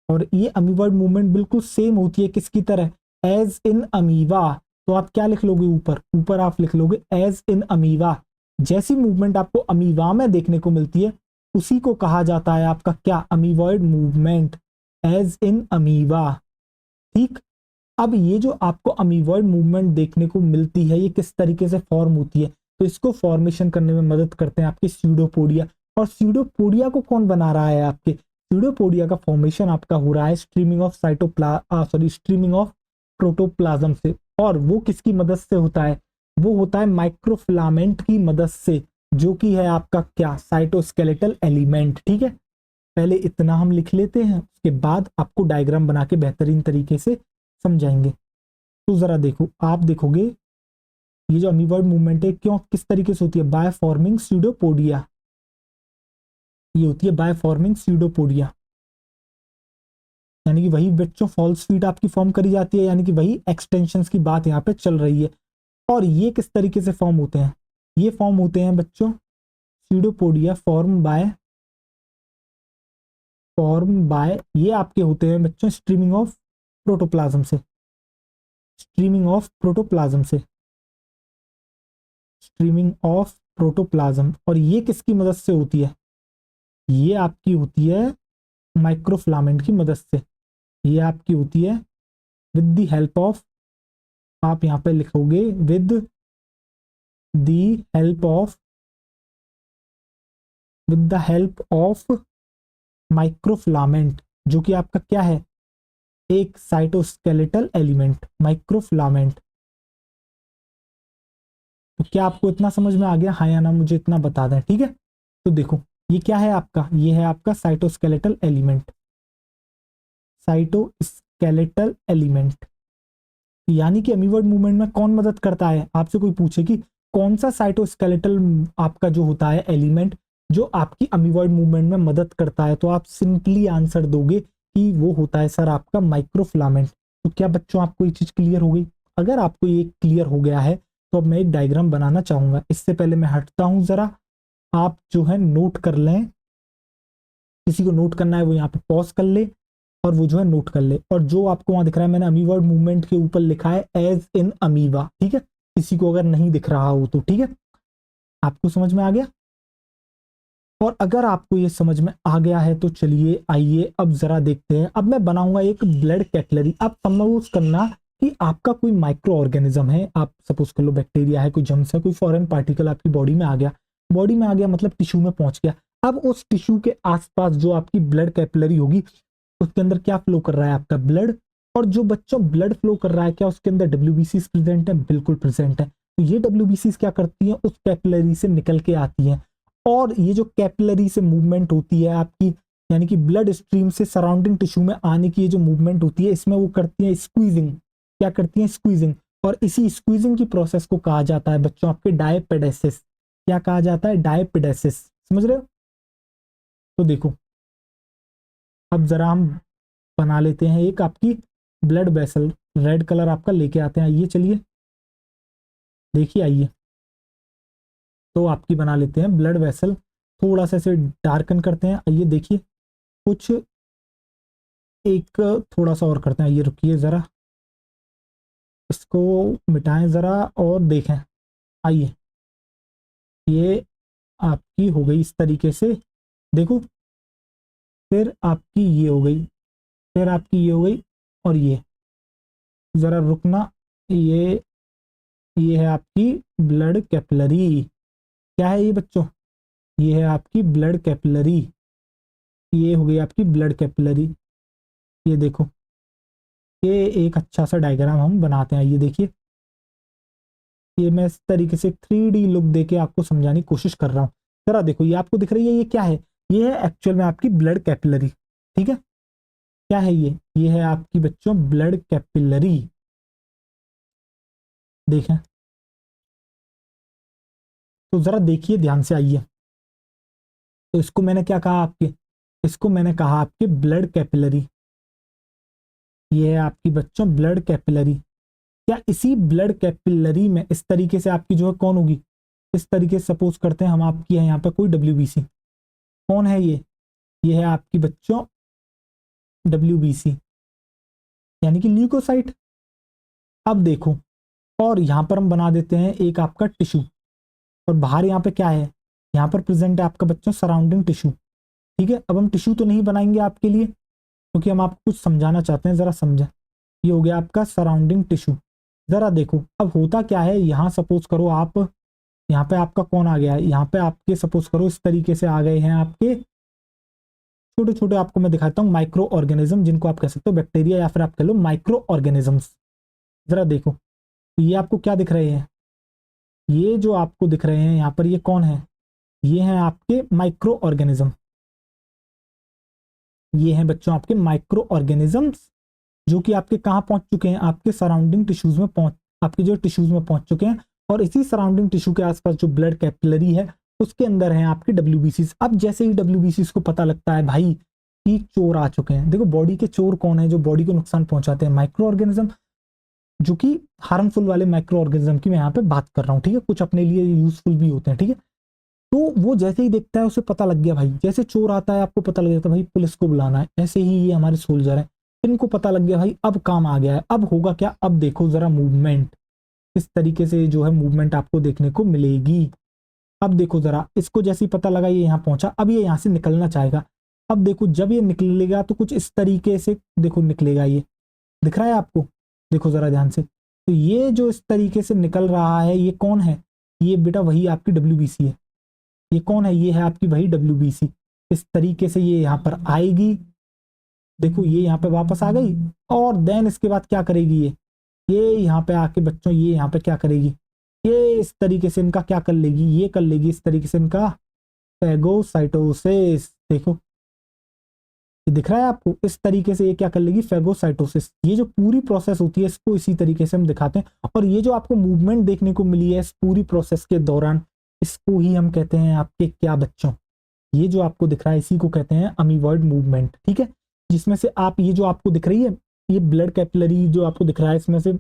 और ये अमीबॉइड मूवमेंट बिल्कुल सेम होती है किसकी तरह, एज इन अमीबा। तो आप क्या लिख लोगे, ऊपर ऊपर आप लिख लोगे एज इन अमीबा। जैसी मूवमेंट आपको अमीबा में देखने को मिलती है उसी को कहा जाता है आपका क्या, amoeboid movement, as in amoeba, ठीक। अब ये जो आपको अमीबॉइड मूवमेंट देखने को मिलती है ये किस तरीके से फॉर्म होती है, तो इसको फॉर्मेशन करने में मदद करते हैं आपके स्यूडोपोडिया। और स्यूडोपोडिया को कौन बना रहा है, आपके स्यूडोपोडिया का फॉर्मेशन आपका हो रहा है streaming of streaming of protoplasm से। और वो किसकी मदद से होता है, वो होता है माइक्रोफिलामेंट की मदद से, जो कि है आपका क्या, साइटोस्केलेटल एलिमेंट, ठीक है। पहले इतना हम लिख लेते हैं, उसके बाद आपको डायग्राम बना के बेहतरीन तरीके से समझाएंगे। तो जरा देखो, आप देखोगे ये जो अमीबॉइड मूवमेंट है क्यों किस तरीके से होती है, बाय फॉर्मिंग स्यूडोपोडिया। ये होती है बाय फॉर्मिंग स्यूडोपोडिया, यानी कि वही बच्चों फॉल्स फीट आपकी फॉर्म करी जाती है, यानी कि वही एक्सटेंशंस की बात यहाँ पे चल रही है। और ये किस तरीके से फॉर्म होते हैं, ये फॉर्म होते हैं बच्चों स्यूडोपोडिया फॉर्म बाय ये आपके होते हैं बच्चों स्ट्रीमिंग ऑफ प्रोटोप्लाज्म से, स्ट्रीमिंग ऑफ प्रोटोप्लाज्म से, स्ट्रीमिंग ऑफ प्रोटोप्लाज्म। और ये किसकी मदद से होती है, ये आपकी होती है माइक्रोफिलामेंट की मदद से। ये आपकी होती है विद द हेल्प ऑफ, आप यहाँ पे लिखोगे with the help of, with the help of microfilament, जो कि आपका क्या है, एक साइटोस्केलेटल एलिमेंट माइक्रोफिलामेंट। तो क्या आपको इतना समझ में आ गया, हाँ या ना, मुझे इतना बता दें, ठीक है। तो देखो ये क्या है आपका, ये है आपका साइटोस्केलेटल एलिमेंट, साइटोस्केलेटल एलिमेंट। यानी कि अमीबॉइड मूवमेंट में कौन मदद करता है, आपसे कोई पूछे कि कौन सा साइटोस्केलेटल आपका जो होता है एलिमेंट जो आपकी अमीबॉइड मूवमेंट में मदद करता है, तो आप सिंपली आंसर दोगे कि वो होता है सर आपका माइक्रोफिलामेंट। तो क्या बच्चों आपको ये चीज क्लियर हो गई, अगर आपको ये क्लियर हो गया है तो अब मैं एक डायग्राम बनाना चाहूंगा। इससे पहले मैं हटता हूं जरा, आप जो है नोट कर लें, किसी को नोट करना है वो यहाँ पे पॉज कर ले और वो जो है नोट कर ले। और जो आपको वहां दिख रहा है मैंने अमीबॉइड मूवमेंट के ऊपर लिखा है एज इन अमीबा, ठीक है, किसी को अगर नहीं दिख रहा हो तो ठीक है, आपको समझ में आ गया। और अगर आपको ये समझ में आ गया है तो चलिए आइए अब जरा देखते हैं। अब मैं बनाऊंगा एक ब्लड कैटलरी। आप सपोज करना कि आपका कोई माइक्रो ऑर्गेनिज्म है, आप सपोज कर लो बैक्टीरिया है, कोई जम्स है, कोई फॉरेन पार्टिकल आपकी बॉडी में आ गया, बॉडी में आ गया मतलब टिश्यू में पहुंच गया। अब उस टिश्यू के आसपास जो आपकी ब्लड कैपिलरी होगी उसके अंदर क्या फ्लो कर रहा है, आपका ब्लड। और जो बच्चों ब्लड फ्लो कर रहा है क्या उसके अंदर डब्ल्यूबीसी प्रेजेंट है, बिल्कुल प्रेजेंट है। तो ये डब्ल्यूबीसी क्या करती है, उस कैपिलरी से निकल के आती है। और ये जो कैपिलरी से मूवमेंट होती है आपकी, यानी कि ब्लड स्ट्रीम से सराउंडिंग टिश्यू में आने की ये जो मूवमेंट होती है, इसमें वो करती है स्क्वीजिंग। क्या करती है, स्क्वीजिंग। और इसी स्क्वीजिंग की प्रोसेस को कहा जाता है बच्चों आपके डायपेडेसिस। क्या कहा जाता है, डायपेडेसिस, समझ रहे हो। तो देखो अब जरा हम बना लेते हैं एक आपकी ब्लड वेसल, रेड कलर आपका लेके आते हैं, आइए चलिए देखिए आइए। तो आपकी बना लेते हैं ब्लड वेसल, थोड़ा सा इसे डार्कन करते हैं, आइए देखिए कुछ एक थोड़ा सा और करते हैं, आइए रुकिए ज़रा, इसको मिटाएं ज़रा और देखें, आइए ये आपकी हो गई इस तरीके से, देखो फिर आपकी ये हो गई, फिर आपकी ये हो गई, और ये ज़रा रुकना, ये है आपकी ब्लड कैपिलरी। क्या है ये बच्चों, ये है आपकी ब्लड कैपिलरी, ये हो गई आपकी ब्लड कैपिलरी। ये देखो ये एक अच्छा सा डायग्राम हम बनाते हैं, ये देखिए, ये मैं इस तरीके से 3D लुक देके आपको समझाने की कोशिश कर रहा हूँ। जरा देखो ये आपको दिख रही है, ये क्या है, ये है एक्चुअल में आपकी ब्लड कैपिलरी, ठीक है। क्या है ये है आपकी बच्चों ब्लड कैपिलरी, देखें। तो जरा देखिए ध्यान से, आइए। तो इसको मैंने क्या कहा आपके, इसको मैंने कहा आपके ब्लड कैपिलरी। ये है आपकी बच्चों ब्लड कैपिलरी। क्या इसी ब्लड कैपिलरी में इस तरीके से आपकी जो है कौन होगी, इस तरीके से सपोज करते हैं हम, आपकी है यहाँ पे कोई डब्ल्यूबीसी, कौन है ये है आपकी बच्चों डब्ल्यूबीसी, यानी कि ल्यूकोसाइट। अब देखो, और यहाँ पर हम बना देते हैं एक आपका टिश्यू, और बाहर यहाँ पे क्या है, यहाँ पर प्रेजेंट है आपका बच्चों सराउंडिंग टिश्यू, ठीक है। अब हम टिश्यू तो नहीं बनाएंगे आपके लिए क्योंकि हम आपको कुछ समझाना चाहते हैं, जरा समझें। ये हो गया आपका सराउंडिंग टिश्यू। जरा देखो अब होता क्या है, यहाँ सपोज करो आप, यहाँ पे आपका कौन आ गया है, यहाँ पे आपके सपोज करो इस तरीके से आ गए हैं आपके छोटे छोटे, आपको मैं दिखाता हूँ माइक्रो ऑर्गेनिज्म, जिनको आप कह सकते हो बैक्टीरिया या फिर आप कह लो माइक्रो ऑर्गेनिजम्स। जरा देखो ये आपको क्या दिख रहे हैं, ये जो आपको दिख रहे हैं यहाँ पर, ये कौन है, ये हैं आपके माइक्रो ऑर्गेनिज्म। ये हैं बच्चों आपके माइक्रो ऑर्गेनिजम्स, जो कि आपके कहाँ पहुंच चुके हैं, आपके सराउंडिंग टिश्यूज में पहुंच, आपके जो टिश्यूज में पहुंच चुके हैं। और इसी सराउंडिंग टिश्यू के आसपास जो ब्लड कैपिलरी है उसके अंदर है आपके डब्ल्यूबीसीज। अब जैसे ही डब्ल्यूबीसीज को पता लगता है भाई कि चोर आ चुके हैं, देखो बॉडी के चोर कौन है जो बॉडी को नुकसान पहुंचाते हैं, माइक्रो ऑर्गेनिज्म, जो कि हार्मफुल वाले माइक्रो ऑर्गेनिज्म की मैं यहाँ पे बात कर रहा हूँ, ठीक है, कुछ अपने लिए यूजफुल भी होते हैं, ठीक है। तो वो जैसे ही देखता है उसे पता लग गया भाई, जैसे चोर आता है आपको पता लग जाता है भाई पुलिस को बुलाना है, ऐसे ही ये हमारे सोल्जर हैं, इनको पता लग गया भाई अब काम आ गया है, अब होगा क्या, अब देखो जरा मूवमेंट, इस तरीके से जो है मूवमेंट आपको देखने को मिलेगी। अब देखो जरा, इसको जैसे ही पता लगा ये यहाँ पहुंचा, अब ये यहाँ से निकलना चाहेगा। अब देखो जब ये निकलेगा तो कुछ इस तरीके से देखो निकलेगा, ये दिख रहा है आपको, देखो जरा ध्यान से। तो ये जो इस तरीके से निकल रहा है ये कौन है, ये बेटा वही आपकी डब्ल्यूबीसी है। ये कौन है, ये है आपकी वही डब्ल्यूबीसी। इस तरीके से ये यहाँ पर आएगी, देखो ये यहाँ पे वापस आ गई, और देन इसके बाद क्या करेगी ये यहाँ पे आके बच्चों ये यहाँ पे क्या करेगी, ये इस तरीके से इनका क्या कर लेगी, ये कर लेगी इस तरीके से इनका फेगोसाइटोसिस। देखो ये दिख रहा है आपको, इस तरीके से ये क्या कर लेगी, फेगोसाइटोसिस। ये जो पूरी प्रोसेस होती है इसको इसी तरीके से हम दिखाते हैं। और ये जो आपको मूवमेंट देखने को मिली है इस पूरी प्रोसेस के दौरान, इसको ही हम कहते हैं आपके क्या बच्चों, ये जो आपको दिख रहा है इसी को कहते हैं अमीबॉइड मूवमेंट, ठीक है। जिसमें से आप ये जो आपको दिख रही है ये ब्लड कैपिलरी जो आपको दिख रहा है, इसमें से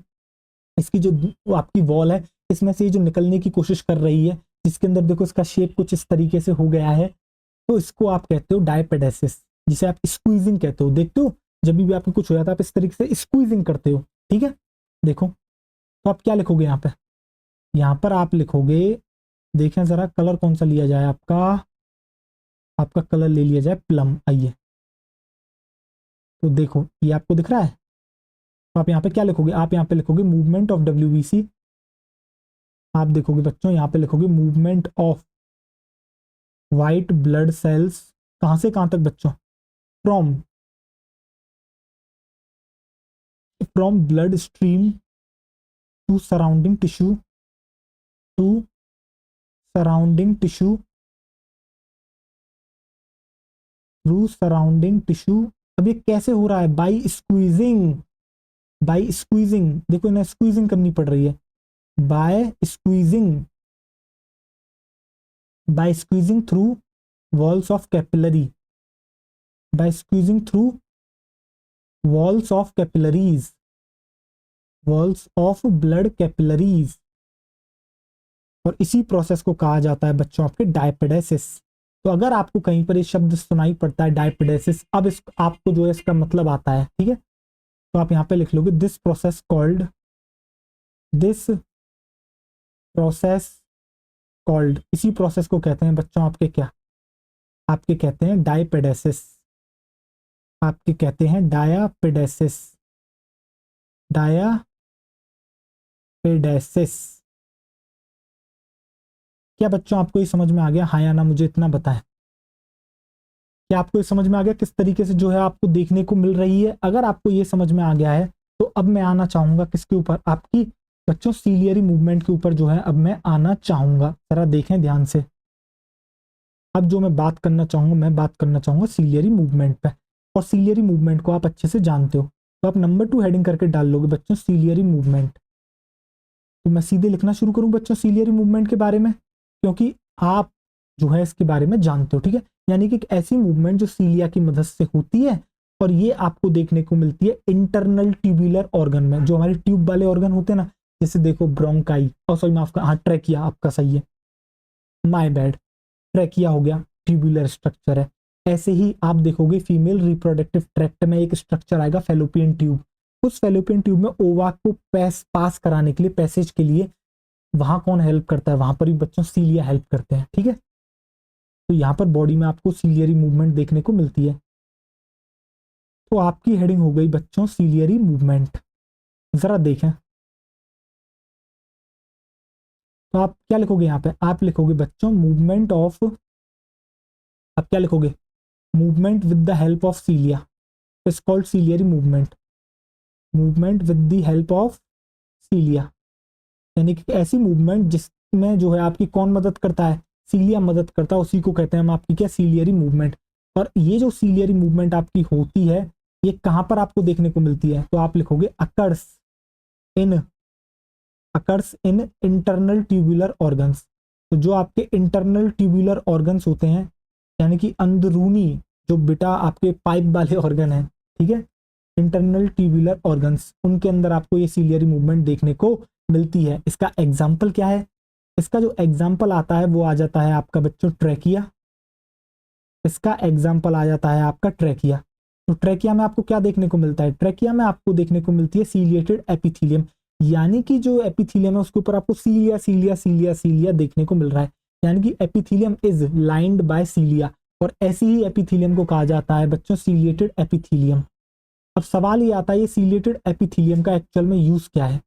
इसकी जो आपकी वॉल है इसमें से ये जो निकलने की कोशिश कर रही है, जिसके अंदर देखो इसका शेप कुछ इस तरीके से हो गया है, तो इसको आप कहते हो डायपेडेसिस, जिसे आप स्क्वीजिंग कहते हो। देखते हो जब भी आपको कुछ हो जाता है आप इस तरीके से स्क्वीजिंग करते हो, ठीक है। देखो तो आप क्या लिखोगे यहाँ पर आप लिखोगे, देखें जरा कलर कौन सा लिया जाए, आपका कलर ले लिया जाए प्लम। आइए तो देखो ये आपको दिख रहा है, तो आप यहाँ पे क्या लिखोगे, आप यहाँ पे लिखोगे मूवमेंट ऑफ डब्ल्यूबीसी। आप देखोगे बच्चों यहाँ पे लिखोगे movement of white blood cells, कहां से कहां तक बच्चों, from from blood stream to surrounding tissue, to surrounding tissue, through surrounding tissue. अब ये कैसे हो रहा है, बाई स्क्वीजिंग, बाई स्क्वीजिंग, देखो इन्हें स्क्वीजिंग करनी पड़ रही है, by squeezing, by squeezing through walls of capillary, by squeezing through walls of capillaries, walls of blood capillaries. और इसी प्रोसेस को कहा जाता है बच्चों आपके डायपेडेसिस। तो अगर आपको कहीं पर ये शब्द सुनाई पड़ता है डायपेडेसिस, अब इस आपको जो है इसका मतलब आता है, ठीक है। तो आप यहाँ पे लिख लोगे this process called, this process called, इसी प्रोसेस को कहते हैं बच्चों आपके क्या, आपके कहते हैं डायपेडेसिस, आपके कहते हैं डायापेडेसिस, डायापेडेसिस। क्या बच्चों आपको ये समझ में आ गया, हाँ या ना, मुझे इतना बताएं। क्या आपको ये समझ में आ गया किस तरीके से जो है आपको देखने को मिल रही है। अगर आपको ये समझ में आ गया है तो अब मैं आना चाहूंगा किसके ऊपर, आपकी बच्चों सीलियरी मूवमेंट के ऊपर जो है अब मैं आना चाहूंगा। जरा देखें ध्यान से, अब जो मैं बात करना चाहूंगा, मैं बात करना चाहूंगा सीलियरी मूवमेंट पे। और सीलियरी मूवमेंट को आप अच्छे से जानते हो, तो आप नंबर 2 हेडिंग करके डाल लोगे बच्चों सीलियरी मूवमेंट। तो मैं सीधे लिखना शुरू करूं बच्चों सीलियरी मूवमेंट के बारे में, क्योंकि आप जो है इसके बारे में जानते हो, ठीक है। यानी कि एक ऐसी मूवमेंट जो सीलिया की मदद से होती है, और ये आपको देखने को मिलती है इंटरनल ट्यूबुलर ऑर्गन में, जो हमारे ट्यूब वाले ऑर्गन होते हैं ना, जैसे देखो ब्रोंकाई, और सॉरी माफ, हाँ ट्रैकिया आपका सही है, माय बैड, ट्रैकिया हो गया, ट्यूबुलर स्ट्रक्चर है। ऐसे ही आप देखोगे फीमेल रिप्रोडक्टिव ट्रैक्ट में एक स्ट्रक्चर आएगा फेलोपियन ट्यूब, उस फेलोपियन ट्यूब में ओवा को पास कराने के लिए, पैसेज के लिए, वहां कौन हेल्प करता है, वहां पर भी बच्चों सीलिया हेल्प करते हैं, ठीक है। तो यहाँ पर बॉडी में आपको सीलियरी मूवमेंट देखने को मिलती है। तो आपकी हेडिंग हो गई बच्चों सीलियरी मूवमेंट। जरा देखें तो आप क्या लिखोगे यहाँ पे, आप लिखोगे बच्चों मूवमेंट ऑफ, आप क्या लिखोगे, movement with the help of सीलिया is called ciliary movement, movement with the help of सीलिया, यानी कि ऐसी मूवमेंट जिसमें जो है आपकी कौन मदद करता है, सीलिया मदद करता है, उसी को कहते हैं हम आपकी क्या, सीलियरी मूवमेंट। और ये जो सीलियरी मूवमेंट आपकी होती है ये कहां पर आपको देखने को मिलती है, तो आप लिखोगे in occurs in internal tubular organs. तो जो आपके इंटरनल ट्यूबुलर ऑर्गन्स होते हैं, यानी कि अंदरूनी जो बेटा आपके पाइप वाले ऑर्गन है, ठीक है, इंटरनल ट्यूबुलर ऑर्गन्स, उनके अंदर आपको ये सीलियरी मूवमेंट देखने को मिलती है। इसका एग्जाम्पल क्या है? इसका जो एग्जाम्पल आता है वो आ जाता है आपका बच्चों ट्रैकिया। इसका एग्जाम्पल आ जाता है आपका ट्रैकिया। तो ट्रैकिया में आपको क्या देखने को मिलता है? ट्रैकिया में आपको देखने को मिलती है सीलिएटेड एपिथीलियम, यानी कि जो एपिथीलियम है उसके ऊपर आपको सीलिया सीलिया सीलिया सीलिया देखने को मिल रहा है, यानी कि एपिथीलियम इज लाइंड बाय सीलिया। और ऐसी ही एपिथीलियम को कहा जाता है बच्चों सीलिएटेड एपिथीलियम। अब सवाल ये आता है ये सीलिएटेड एपिथीलियम का एक्चुअल में यूज क्या है?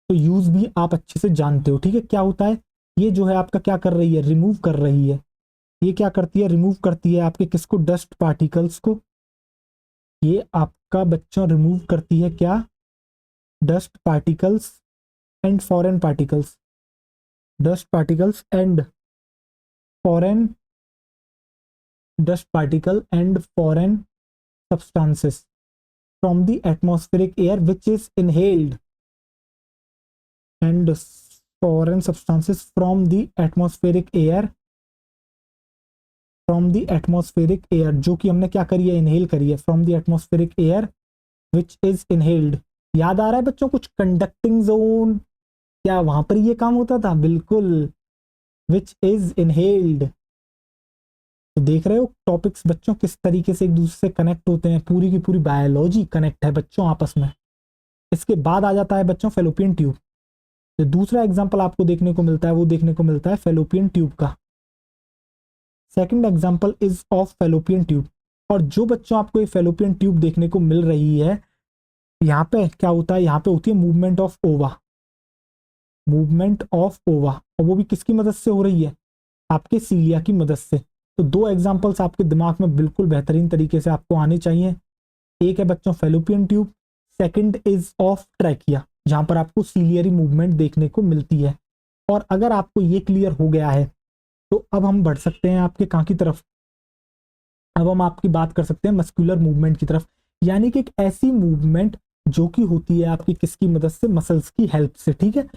तो यूज भी आप अच्छे से जानते हो, ठीक है। क्या होता है? ये जो है आपका क्या कर रही है? रिमूव कर रही है। ये क्या करती है? रिमूव करती है आपके किसको? डस्ट पार्टिकल्स को। ये आपका बच्चों रिमूव करती है क्या? Dust particles and foreign particles. Dust particles and foreign dust particle and foreign substances from the atmospheric air which is inhaled and foreign substances from the atmospheric air जो कि हमने क्या करी है? इनहेल करी है। from the atmospheric air which is inhaled। याद आ रहा है बच्चों कुछ? कंडक्टिंग जोन, क्या वहां पर ये काम होता था? बिल्कुल, which is inhaled। तो देख रहे हो टॉपिक्स बच्चों किस तरीके से एक दूसरे से कनेक्ट होते हैं, पूरी की पूरी बायोलॉजी कनेक्ट है बच्चों आपस में। इसके बाद आ जाता है बच्चों फेलोपियन ट्यूब। जो दूसरा एग्जाम्पल आपको देखने को मिलता है वो देखने को मिलता है फेलोपियन ट्यूब का। Second example is of fallopian tube. और जो बच्चों आपको ये फेलोपियन ट्यूब देखने को मिल रही है, यहाँ पे क्या होता है? यहाँ पे होती है मूवमेंट ऑफ ओवा। मूवमेंट ऑफ ओवा, और वो भी किसकी मदद से हो रही है? आपके सीलिया की मदद से। तो दो एग्जाम्पल्स आपके दिमाग में बिल्कुल बेहतरीन तरीके से आपको आने चाहिए। एक है बच्चों fallopian tube, second is of trachea, जहां पर आपको सीलियरी मूवमेंट देखने को मिलती है। और अगर आपको ये क्लियर हो गया है तो अब हम बढ़ सकते हैं आपके कहाँ की तरफ? अब हम आपकी बात कर सकते हैं मस्कुलर मूवमेंट की तरफ, यानी कि एक ऐसी मूवमेंट जो कि होती है आपकी किसकी मदद से? मसल्स की हेल्प से, ठीक है।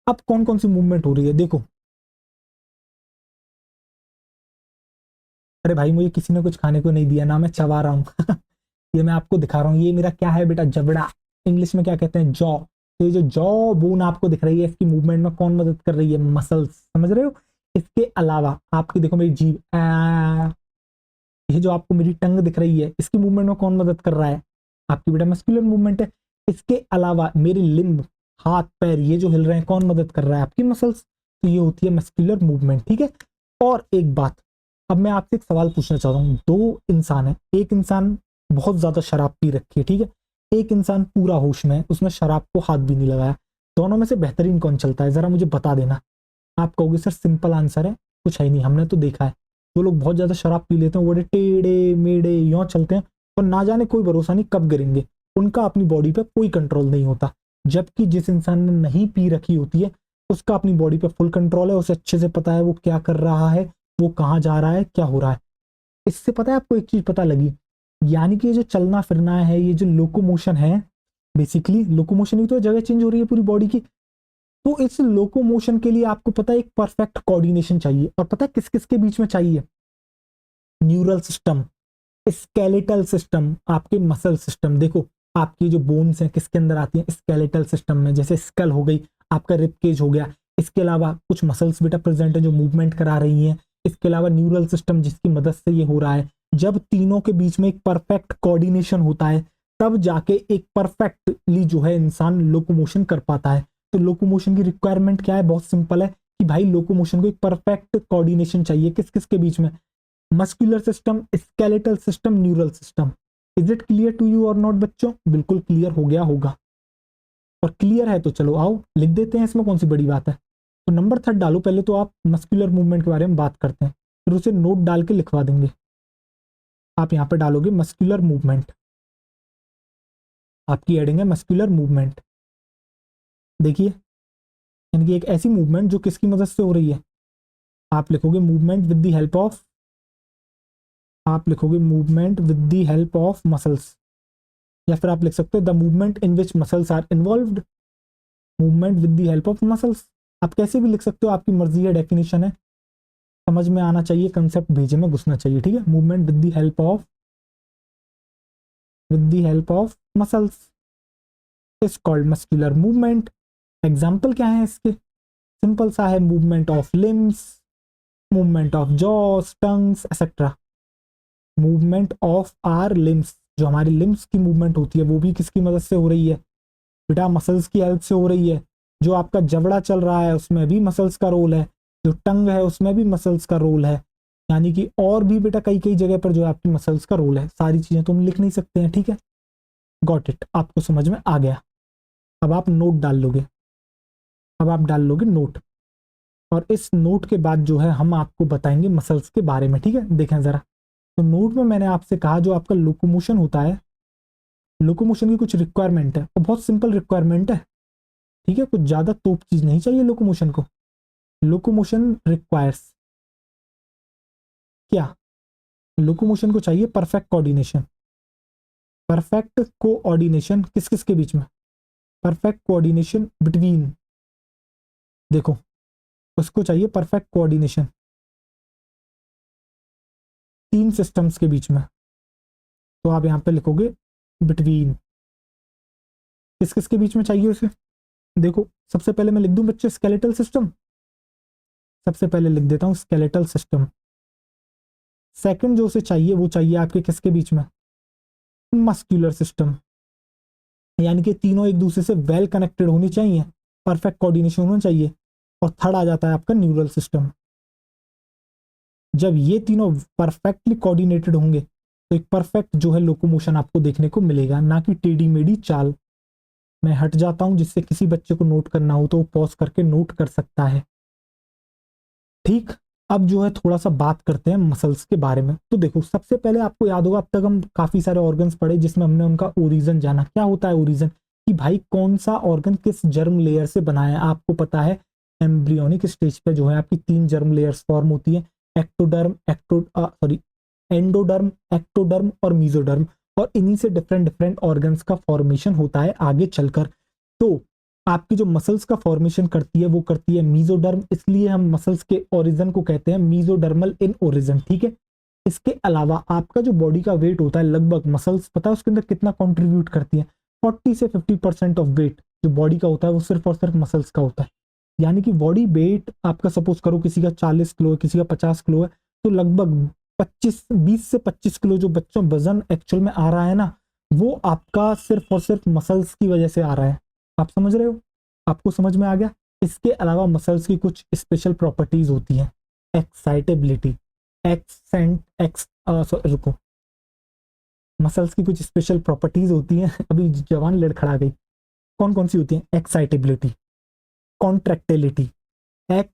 अब कौन कौन सी मूवमेंट हो रही है देखो। अरे भाई मुझे किसी ने कुछ खाने को नहीं दिया ना, मैं चबा रहा हूँ ये मैं आपको दिखा रहा हूँ, ये मेरा क्या है बेटा? जबड़ा। इंग्लिश में क्या कहते हैं? जॉ। तो ये जो जॉ बोन आपको दिख रही है, इसकी मूवमेंट में कौन मदद कर रही है? मसल्स, समझ रहे हो। इसके अलावा आपकी देखो मेरी जीभ, ये जो आपको मेरी टंग दिख रही है, इसकी मूवमेंट में कौन मदद कर रहा है? आपकी बेटा मस्कुलर मूवमेंट है। इसके अलावा मेरी लिम्ब, हाथ पैर ये जो हिल रहे हैं, कौन मदद कर रहा है? आपकी मसल्स। तो ये होती है मस्कुलर मूवमेंट, ठीक है। और एक बात, अब मैं आपसे एक सवाल पूछना चाहता हूँ। दो इंसान है, एक इंसान बहुत ज्यादा शराब पी रखी है, ठीक है, एक इंसान पूरा होश में है, उसने शराब को हाथ भी नहीं लगाया, दोनों में से बेहतरीन कौन चलता है? जरा मुझे बता देना। आप कहोगे सर सिंपल आंसर है, कुछ है नहीं, हमने तो देखा है जो लोग बहुत ज्यादा शराब पी लेते हैं वो बड़े टेढ़े मेढ़े यों चलते हैं, और ना जाने कोई भरोसा नहीं कब गिरेंगे, उनका अपनी बॉडी पे कोई कंट्रोल नहीं होता। जबकि जिस इंसान ने नहीं पी रखी होती है उसका अपनी बॉडी पे फुल कंट्रोल है, उसे अच्छे से पता है वो क्या कर रहा है, वो कहाँ जा रहा है, क्या हो रहा है। इससे पता है आपको एक चीज पता लगी, यानी कि ये जो चलना फिरना है, ये जो लोकोमोशन है, बेसिकली लोकोमोशन ही तो जगह चेंज हो रही है पूरी बॉडी की। तो इस लोकोमोशन के लिए आपको पता है एक परफेक्ट कोऑर्डिनेशन चाहिए, और पता है किस किस के बीच में चाहिए? न्यूरल सिस्टम, स्केलेटल सिस्टम, आपके मसल सिस्टम। देखो आपकी जो बोन्स हैं किसके अंदर आती हैं? स्केलेटल सिस्टम में, जैसे स्कल हो गई, आपका रिब केज हो गया। इसके अलावा कुछ मसल्स बेटा प्रेजेंट है जो मूवमेंट करा रही हैं। इसके अलावा न्यूरल सिस्टम जिसकी मदद से ये हो रहा है। जब तीनों के बीच में एक परफेक्ट कोऑर्डिनेशन होता है तब जाके एक परफेक्टली जो है इंसान लोकोमोशन कर पाता है। तो लोकोमोशन की रिक्वायरमेंट क्या है? बहुत सिंपल है कि भाई लोकोमोशन को एक परफेक्ट कोऑर्डिनेशन चाहिए, किस किस के बीच में? Muscular system, skeletal system, neural system. Is it clear to you और नॉट बच्चों? बिल्कुल क्लियर हो गया होगा, और क्लियर है तो चलो आओ लिख देते हैं, इसमें कौन सी बड़ी बात है। तो नंबर थर्ड डालो, पहले तो आप मस्कुलर मूवमेंट के बारे में बात करते हैं, फिर उसे नोट डाल के लिखवा देंगे। आप यहाँ पे डालोगे मस्कुलर मूवमेंट, आपकी हेडिंग है मस्कुलर मूवमेंट। देखिए, यानी कि एक ऐसी मूवमेंट जो किसकी मदद से हो रही है? आप लिखोगे movement with the help of आप लिखोगे movement with the help of muscles, या फिर आप लिख सकते हो the movement in which muscles are involved, movement with the help of muscles. आप कैसे भी लिख सकते हो, आपकी मर्जी है, डेफिनेशन है, समझ में आना चाहिए, कंसेप्ट भेजे में घुसना चाहिए, ठीक है। Movement with the help of muscles is called muscular movement. Example क्या है इसके, सिंपल सा है, movement of limbs, movement of jaws, tongues etcetera. Movement of our limbs, जो हमारी लिम्स की मूवमेंट होती है वो भी किसकी मदद से हो रही है बेटा, मसल्स की हेल्प से हो रही है। जो आपका जबड़ा चल रहा है उसमें भी मसल्स का रोल है, जो टंग है उसमें भी मसल्स का रोल है, यानी कि और भी बेटा कई कई जगह पर जो है आपकी मसल्स का रोल है। सारी चीजें तुम लिख नहीं सकते हैं, ठीक है। गॉट इट, आपको समझ में आ गया। अब आप नोट डाल लोगे, अब आप डाल लोगे नोट, और इस नोट के बाद जो है हम आपको बताएंगे मसल्स के बारे में, ठीक है। देखें जरा, तो नोट में मैंने आपसे कहा जो आपका लोकोमोशन होता है, लोकोमोशन की कुछ रिक्वायरमेंट है, और बहुत सिंपल रिक्वायरमेंट है, ठीक है। कुछ ज्यादा तोप चीज नहीं चाहिए लोकोमोशन को। लोकोमोशन रिक्वायर्स क्या, लोकोमोशन को चाहिए परफेक्ट कोऑर्डिनेशन। परफेक्ट कोऑर्डिनेशन किस किस के बीच में, परफेक्ट कोऑर्डिनेशन बिटवीन, देखो उसको चाहिए परफेक्ट कोऑर्डिनेशन तीन सिस्टम्स के बीच में। तो आप यहां पे लिखोगे बिटवीन, किस किस के बीच में चाहिए उसे। देखो सबसे पहले मैं लिख दूं बच्चे स्केलेटल सिस्टम, सबसे पहले लिख देता हूं स्केलेटल सिस्टम। सेकंड जो उसे चाहिए वो चाहिए आपके किसके बीच में, मस्कुलर सिस्टम, यानी कि तीनों एक दूसरे से वेल कनेक्टेड होनी चाहिए, परफेक्ट कोऑर्डिनेशन होना चाहिए। और थर्ड आ जाता है आपका न्यूरल सिस्टम। जब ये तीनों परफेक्टली कोऑर्डिनेटेड होंगे तो एक परफेक्ट जो है लोकोमोशन आपको देखने को मिलेगा, ना कि टेढ़ी मेढ़ी चाल। मैं हट जाता हूं, जिससे किसी बच्चे को नोट करना हो तो वो पॉज करके नोट कर सकता है, ठीक। अब जो है थोड़ा सा बात करते हैं मसल्स के बारे में। तो देखो सबसे पहले आपको याद होगा, अब तक हम काफी सारे ऑर्गन्स पढ़े जिसमें हमने उनका ओरिजिन जाना। क्या होता है ओरिजिन, कि भाई कौन सा ऑर्गन किस जर्म लेयर से बना है। आपको पता है एम्ब्रियोनिक स्टेज पे जो है आपकी तीन जर्म लेयर्स फॉर्म होती है, एक्टोडर्म, एंडोडर्म, एक्टोडर्म और मीजोडर्म, और इन्हीं से डिफरेंट डिफरेंट ऑर्गन्स का फॉर्मेशन होता है आगे चलकर। तो आपकी जो मसल्स का फॉर्मेशन करती है वो करती है मीजोडर्म, इसलिए हम मसल्स के ओरिजिन को कहते हैं मीजोडर्मल इन ओरिजिन, ठीक है। इसके अलावा आपका जो बॉडी का वेट होता है, लगभग मसल्स पता है उसके अंदर कितना कंट्रीब्यूट करती है, 40 से 50% ऑफ वेट जो बॉडी का होता है वो सिर्फ और सिर्फ मसल्स का होता है। यानी कि बॉडी वेट आपका सपोज करो किसी का 40 किलो है, किसी का 50 किलो है, तो लगभग 20 से 25 किलो जो बच्चों वजन एक्चुअल में आ रहा है ना, वो आपका सिर्फ और सिर्फ मसल्स की वजह से आ रहा है। आप समझ रहे हो, आपको समझ में आ गया। इसके अलावा मसल्स की कुछ स्पेशल प्रॉपर्टीज होती हैं, एक्साइटेबिलिटी, एक्सेंट एक्स रुको, मसल्स की कुछ स्पेशल प्रॉपर्टीज होती हैं अभी जवान लड़खड़ा गई, कौन कौन सी होती हैं, एक्साइटेबिलिटी, कॉन्ट्रैक्टिलिटी, एक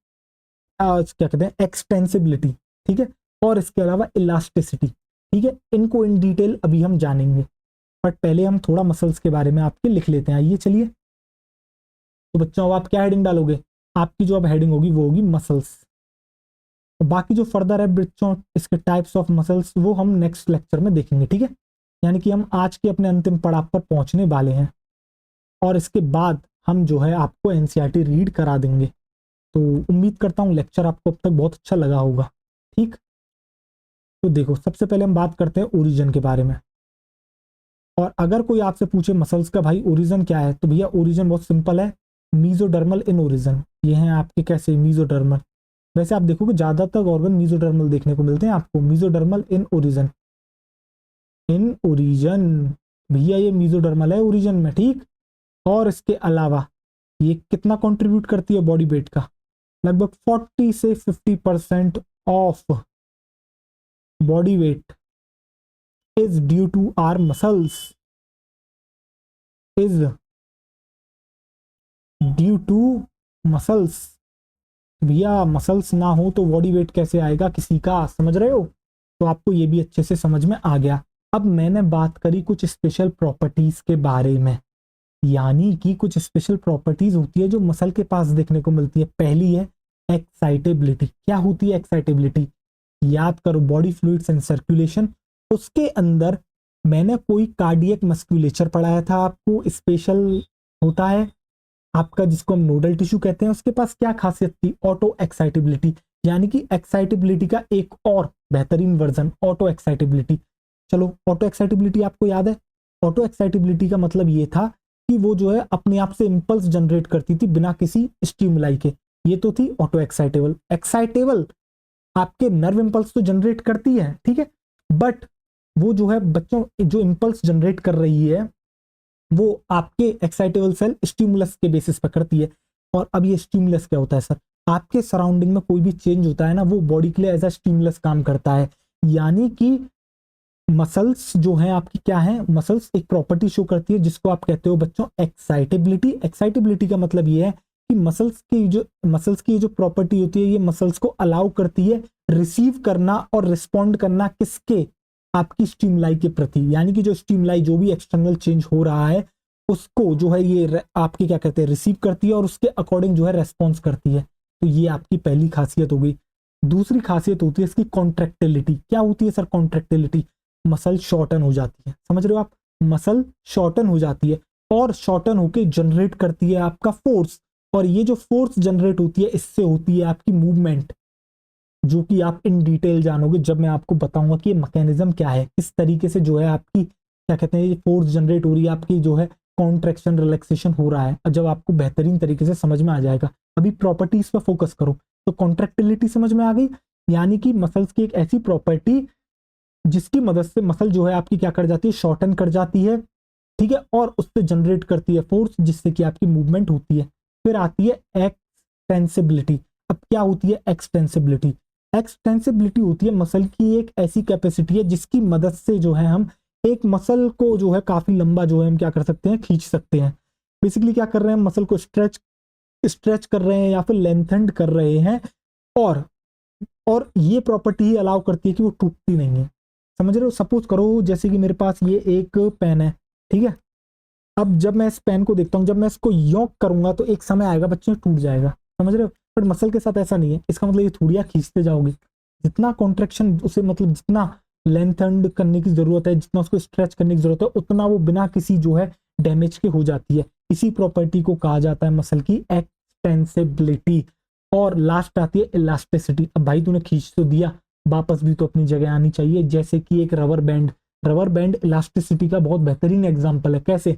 क्या कहते हैं एक्सटेंसिबिलिटी, ठीक है, और इसके अलावा इलास्टिसिटी, ठीक है। इनको इन डिटेल अभी हम जानेंगे, बट पहले हम थोड़ा मसल्स के बारे में आपके लिख लेते हैं, आइए चलिए। तो बच्चों अब आप क्या हेडिंग डालोगे, आपकी जो अब हेडिंग होगी वो होगी मसल्स। तो बाकी जो फर्दर है बच्चों इसके टाइप्स ऑफ मसल्स वो हम नेक्स्ट लेक्चर में देखेंगे, ठीक है। यानी कि हम आज के अपने अंतिम पड़ाव पर पहुंचने वाले हैं, और इसके बाद हम जो है आपको एनसीईआरटी रीड करा देंगे। तो उम्मीद करता हूँ लेक्चर आपको अब तक बहुत अच्छा लगा होगा, ठीक। तो देखो सबसे पहले हम बात करते हैं ओरिजिन के बारे में। और अगर कोई आपसे पूछे मसल्स का भाई ओरिजिन क्या है, तो भैया ओरिजिन बहुत सिंपल है, मीजोडर्मल इन ओरिजिन। ये हैं आपके कैसे मीजोडर्मल, वैसे आप देखोगे ज्यादातर ऑर्गन मीजोडर्मल देखने को मिलते हैं आपको, mesodermal in origin, in origin, भैया ये मीजोडर्मल है ओरिजिन में, ठीक। और इसके अलावा ये कितना कंट्रीब्यूट करती है बॉडी वेट का, लगभग 40 से 50% of body weight is due to our muscles, is due to muscles. भैया मसल्स ना हो तो बॉडी वेट कैसे आएगा किसी का, समझ रहे हो। तो आपको ये भी अच्छे से समझ में आ गया। अब मैंने बात करी कुछ स्पेशल प्रॉपर्टीज के बारे में, यानी कि कुछ स्पेशल प्रॉपर्टीज होती है जो मसल के पास देखने को मिलती है। पहली है एक्साइटेबिलिटी। क्या होती है एक्साइटेबिलिटी, याद करो बॉडी फ्लूइड्स एंड सर्कुलेशन, उसके अंदर मैंने कोई कार्डियक मस्कुलेचर पढ़ाया था आपको, स्पेशल होता है आपका जिसको हम नोडल टिश्यू कहते हैं, उसके पास क्या खासियत थी, ऑटो एक्साइटेबिलिटी, यानी कि एक्साइटेबिलिटी का एक और बेहतरीन वर्जन ऑटो एक्साइटेबिलिटी। चलो ऑटो एक्साइटेबिलिटी आपको याद है, ऑटो एक्साइटेबिलिटी का मतलब ये था कि वो जो है अपने आप से इंपल्स जनरेट करती थी बिना किसी स्टिमुलाई के, ये तो थी ऑटो एक्साइटेबल। एक्साइटेबल आपके नर्व इंपल्स तो जनरेट करती है, ठीक है, बट वो जो है बच्चों जो इंपल्स जनरेट कर रही है वो आपके एक्साइटेबल सेल स्टिमुलस के बेसिस पर करती है। और अब ये स्टिमुलस क्या होता है सर, आपके सराउंडिंग में कोई भी चेंज होता है ना, वो बॉडी के लिए एज अ स्टिमुलस काम करता है। यानी कि मसल्स जो है आपकी क्या है, मसल्स एक प्रॉपर्टी शो करती है जिसको आप कहते हो बच्चों एक्साइटेबिलिटी। एक्साइटेबिलिटी का मतलब ये है कि मसल्स की जो प्रॉपर्टी होती है, ये मसल्स को अलाउ करती है रिसीव करना और रिस्पॉन्ड करना किसके, आपकी स्टिमुलाई के प्रति। यानी कि जो स्टिमुलाई जो भी एक्सटर्नल चेंज हो रहा है उसको जो है ये आपकी क्या कहते हैं रिसीव करती है और उसके अकॉर्डिंग जो है रेस्पॉन्स करती है। तो ये आपकी पहली खासियत हो गई। दूसरी खासियत होती है इसकी कॉन्ट्रेक्टिलिटी। क्या होती है सर कॉन्ट्रेक्टिलिटी, मसल शॉर्टन हो जाती है, समझ रहे हो आप, मसल शॉर्टन हो जाती है और शॉर्टन होके जनरेट करती है आपका फोर्स, और ये जो फोर्स जनरेट होती है इससे होती है आपकी मूवमेंट, जो कि आप इन डिटेल जानोगे जब मैं आपको बताऊंगा कि ये मैकेनिज्म क्या है, किस तरीके से जो है आपकी क्या कहते हैं ये फोर्स जनरेट हो रही है, आपकी जो है कॉन्ट्रैक्शन रिलैक्सेशन हो रहा है, जब आपको बेहतरीन तरीके से समझ में आ जाएगा। अभी प्रॉपर्टीज पर फोकस करो। तो कॉन्ट्रैक्टिलिटी समझ में आ गई, यानी कि मसल्स की एक ऐसी प्रॉपर्टी जिसकी मदद से मसल जो है आपकी क्या कर जाती है, शॉर्टन कर जाती है, ठीक है, और उससे जनरेट करती है फोर्स जिससे कि आपकी मूवमेंट होती है। फिर आती है एक्सटेंसिबिलिटी। अब क्या होती है एक्सटेंसिबिलिटी, एक्सटेंसिबिलिटी होती है मसल की एक ऐसी कैपेसिटी है जिसकी मदद से जो है हम एक मसल को जो है काफी लंबा जो है हम क्या कर सकते हैं, खींच सकते हैं। बेसिकली क्या कर रहे हैं, मसल को स्ट्रेच स्ट्रेच कर रहे हैं या फिर लेंथेंड कर रहे हैं, और ये प्रॉपर्टी ही अलाउ करती है कि वो टूटती नहीं है। समझ रहे हो, सपोज करो जैसे कि मेरे पास ये एक पेन है, ठीक है, अब जब मैं इस पेन को देखता हूँ, जब मैं इसको यॉक करूंगा तो एक समय आएगा बच्चों टूट जाएगा, समझ रहे हो, बट मसल के साथ ऐसा नहीं है। इसका मतलब ये थोड़ी आप खींचते जाओगे, जितना कॉन्ट्रेक्शन उसे मतलब जितना लेंथेंड करने की जरूरत है, जितना उसको स्ट्रेच करने की जरूरत है, उतना वो बिना किसी जो है डैमेज के हो जाती है। इसी प्रॉपर्टी को कहा जाता है मसल की एक्सटेंसिबिलिटी। और लास्ट आती है इलास्टिसिटी। अब भाई तूने खींच तो दिया, वापस भी तो अपनी जगह आनी चाहिए, जैसे कि एक rubber band. Rubber band elasticity का बहुत बेहतरीन एग्जाम्पल है। कैसे,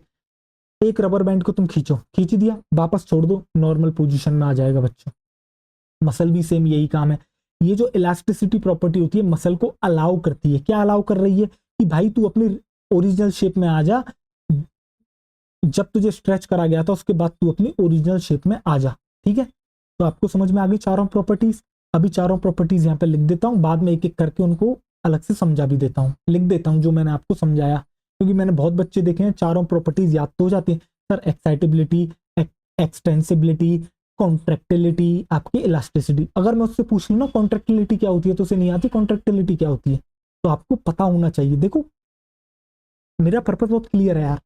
एक रबर बैंड को तुम खींचो, खींच दिया, वापस छोड़ दो, नॉर्मल पोजीशन में आ जाएगा बच्चों। मसल भी सेम यही काम है। ये जो इलास्टिसिटी प्रॉपर्टी होती है मसल को अलाउ करती है, क्या अलाउ कर रही है कि भाई तू अपनी ओरिजिनल शेप में आ जा, जब तुझे स्ट्रेच करा गया था उसके बाद तू अपनी ओरिजिनल शेप में आ जा, ठीक है। तो आपको समझ में आ गई चारों प्रॉपर्टीज। अभी चारों प्रॉपर्टीज यहाँ पे लिख देता हूँ, बाद में एक एक करके उनको अलग से समझा भी देता हूँ, लिख देता हूँ जो मैंने आपको समझाया, क्योंकि मैंने बहुत बच्चे देखे हैं चारों प्रॉपर्टीज याद तो हो जाती है सर, एक्साइटेबिलिटी, एक्सटेंसिबिलिटी, कॉन्ट्रेक्टिलिटी, आपकी इलास्टिसिटी। अगर मैं उससे पूछ लूँ ना कॉन्ट्रेक्टिलिटी क्या होती है तो उसे नहीं आती कॉन्ट्रेक्टिलिटी क्या होती है, तो आपको पता होना चाहिए। देखो मेरा पर्पज बहुत क्लियर है यार,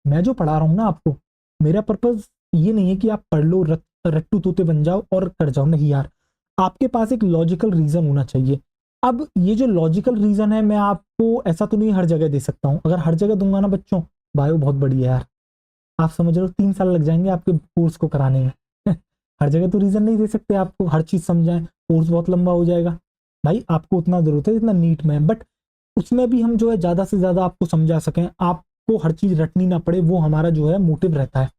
मैं जो पढ़ा रहा हूँ ना आपको, मेरा पर्पज ये नहीं है कि आप पढ़ लो रट्टू तोते बन जाओ और कर जाओ, नहीं यार, आपके पास एक लॉजिकल रीजन होना चाहिए। अब ये जो लॉजिकल रीजन है मैं आपको ऐसा तो नहीं हर जगह दे सकता हूँ, अगर हर जगह दूंगा ना बच्चों, बायो बहुत बड़ी है यार, आप समझ रहे हो 3 साल लग जाएंगे आपके कोर्स को कराने में। हर जगह तो रीजन नहीं दे सकते आपको, हर चीज समझाएं, कोर्स बहुत लंबा हो जाएगा। भाई आपको उतना जरूरत है जितना नीट में है, बट उसमें भी हम जो है ज्यादा से ज्यादा आपको समझा सकें, आपको हर चीज रटनी ना पड़े, वो हमारा जो है मोटिव रहता है।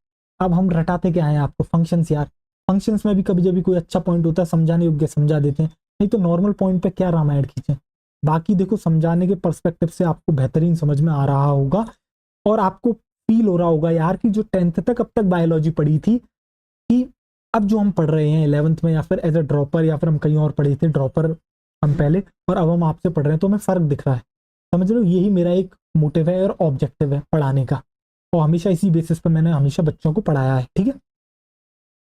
अब हम रटाते क्या है आपको, फंक्शंस यार, फंक्शंस में भी कभी कभी कोई अच्छा पॉइंट होता है समझाने योग्य समझा देते हैं, नहीं तो नॉर्मल पॉइंट पे क्या रामायण खींचे। बाकी देखो समझाने के पर्सपेक्टिव से आपको बेहतरीन समझ में आ रहा होगा, और आपको फील हो रहा होगा यार कि जो 10th तक अब तक बायोलॉजी पढ़ी थी, कि अब जो हम पढ़ रहे हैं 11th में या फिर एज अ ड्रॉपर, या फिर हम कहीं और पढ़े थे ड्रॉपर हम पहले, और अब हम आपसे पढ़ रहे हैं तो हमें फर्क दिख रहा है। समझ रहे हो, यही मेरा एक मोटिव है और ऑब्जेक्टिव है पढ़ाने का, और हमेशा इसी बेसिस पे मैंने हमेशा बच्चों को पढ़ाया है, ठीक है।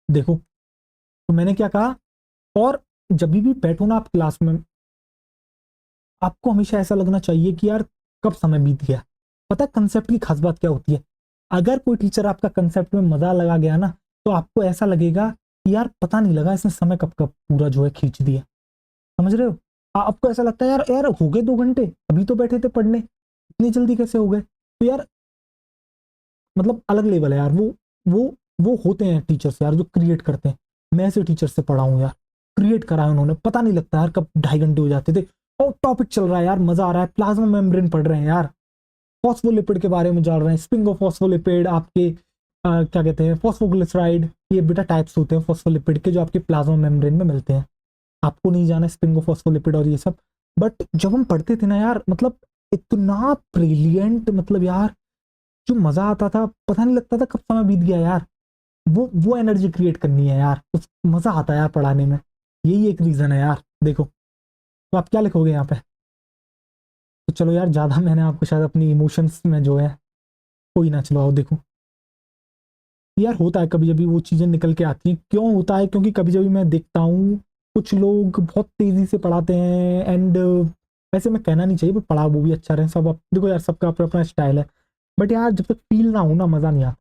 देखो तो मैंने क्या कहा, और जब भी बैठो ना आप क्लास में, आपको हमेशा ऐसा लगना चाहिए कि यार कब समय बीत गया। पता है कंसेप्ट की खास बात क्या होती है, अगर कोई टीचर आपका कंसेप्ट में मजा लगा गया ना, तो आपको ऐसा लगेगा कि यार पता नहीं लगा इसने समय कब कब पूरा जो है खींच दिया, समझ रहे हो। आपको ऐसा लगता है यार यार हो गए 2 घंटे, अभी तो बैठे थे पढ़ने, इतनी जल्दी कैसे हो गए? तो यार मतलब अलग लेवल है यार। वो होते हैं टीचर्स यार जो क्रिएट करते हैं। मैं ऐसे टीचर से पढ़ा हूँ यार, क्रिएट करा है उन्होंने, पता नहीं लगता यार कब 2.5 घंटे हो जाते थे। और टॉपिक चल रहा है यार, मजा आ रहा है, प्लाज्मा मेम्ब्रेन पढ़ रहे हैं यार, फॉस्फोलिपिड के बारे में जान रहे हैं, स्पिंगोफॉस्फोलिपिड आपके क्या कहते हैं, फॉस्फोग्लिसराइड, ये बेटा टाइप्स होते हैं फॉस्फोलिपिड के जो आपके प्लाज्मा मेम्ब्रेन में मिलते हैं। आपको नहीं जाना स्पिंगोफॉस्फोलिपिड और ये सब। बट जब हम पढ़ते थे ना यार, मतलब इतना ब्रिलियंट, मतलब यार जो मजा आता था, पता नहीं लगता था कब समय बीत गया यार। वो एनर्जी क्रिएट करनी है यार, उस मजा आता है यार पढ़ाने में। यही एक रीजन है यार। देखो तो आप क्या लिखोगे यहाँ पे? तो चलो यार, ज्यादा मैंने आपको शायद अपनी इमोशंस में जो है, कोई ना, चलो आओ देखो। यार होता है कभी कभी वो चीजें निकल के आती हैं। क्यों होता है? क्योंकि कभी कभी मैं देखता हूँ कुछ लोग बहुत तेजी से पढ़ाते हैं, एंड वैसे मैं कहना नहीं चाहिए, पर पढ़ा वो भी अच्छा रहे सब। देखो यार, सबका अपना अपना स्टाइल है। बट यार जब तक फील ना हो ना, मजा नहीं आता।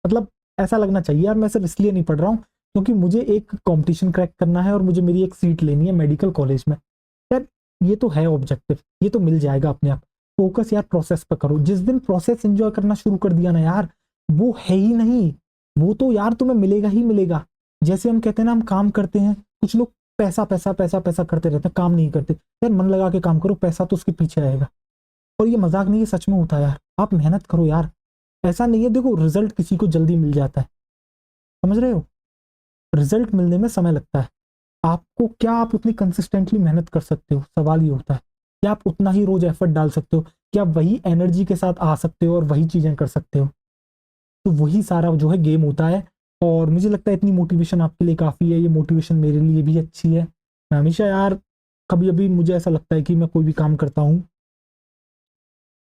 मतलब ऐसा लगना चाहिए यार मैं सिर्फ इसलिए नहीं पढ़ रहा हूँ क्योंकि मुझे एक कंपटीशन क्रैक करना है और मुझे मेरी एक सीट लेनी है मेडिकल कॉलेज में। यार ये तो है ऑब्जेक्टिव, ये तो मिल जाएगा अपने आप। फोकस यार प्रोसेस पर करो। जिस दिन प्रोसेस एंजॉय करना शुरू कर दिया ना यार, वो है ही नहीं, वो तो यार तुम्हें मिलेगा ही मिलेगा। जैसे हम कहते हैं ना, हम काम करते हैं, कुछ लोग पैसा पैसा पैसा पैसा करते रहते हैं, काम नहीं करते। यार मन लगा के काम करो, पैसा तो उसके पीछे आएगा। और ये मजाक नहीं है, सच में होता है यार। आप मेहनत करो यार, ऐसा नहीं है, देखो रिजल्ट किसी को जल्दी मिल जाता है, समझ रहे हो? रिजल्ट मिलने में समय लगता है। आपको क्या, आप उतनी कंसिस्टेंटली मेहनत कर सकते हो, सवाल ये होता है। क्या आप उतना ही रोज एफर्ट डाल सकते हो? क्या आप वही एनर्जी के साथ आ सकते हो और वही चीजें कर सकते हो? तो वही सारा जो है गेम होता है। और मुझे लगता है इतनी मोटिवेशन आपके लिए काफी है, ये मोटिवेशन मेरे लिए भी अच्छी है। मैं हमेशा यार, कभी अभी मुझे ऐसा लगता है कि मैं कोई भी काम करता हूँ,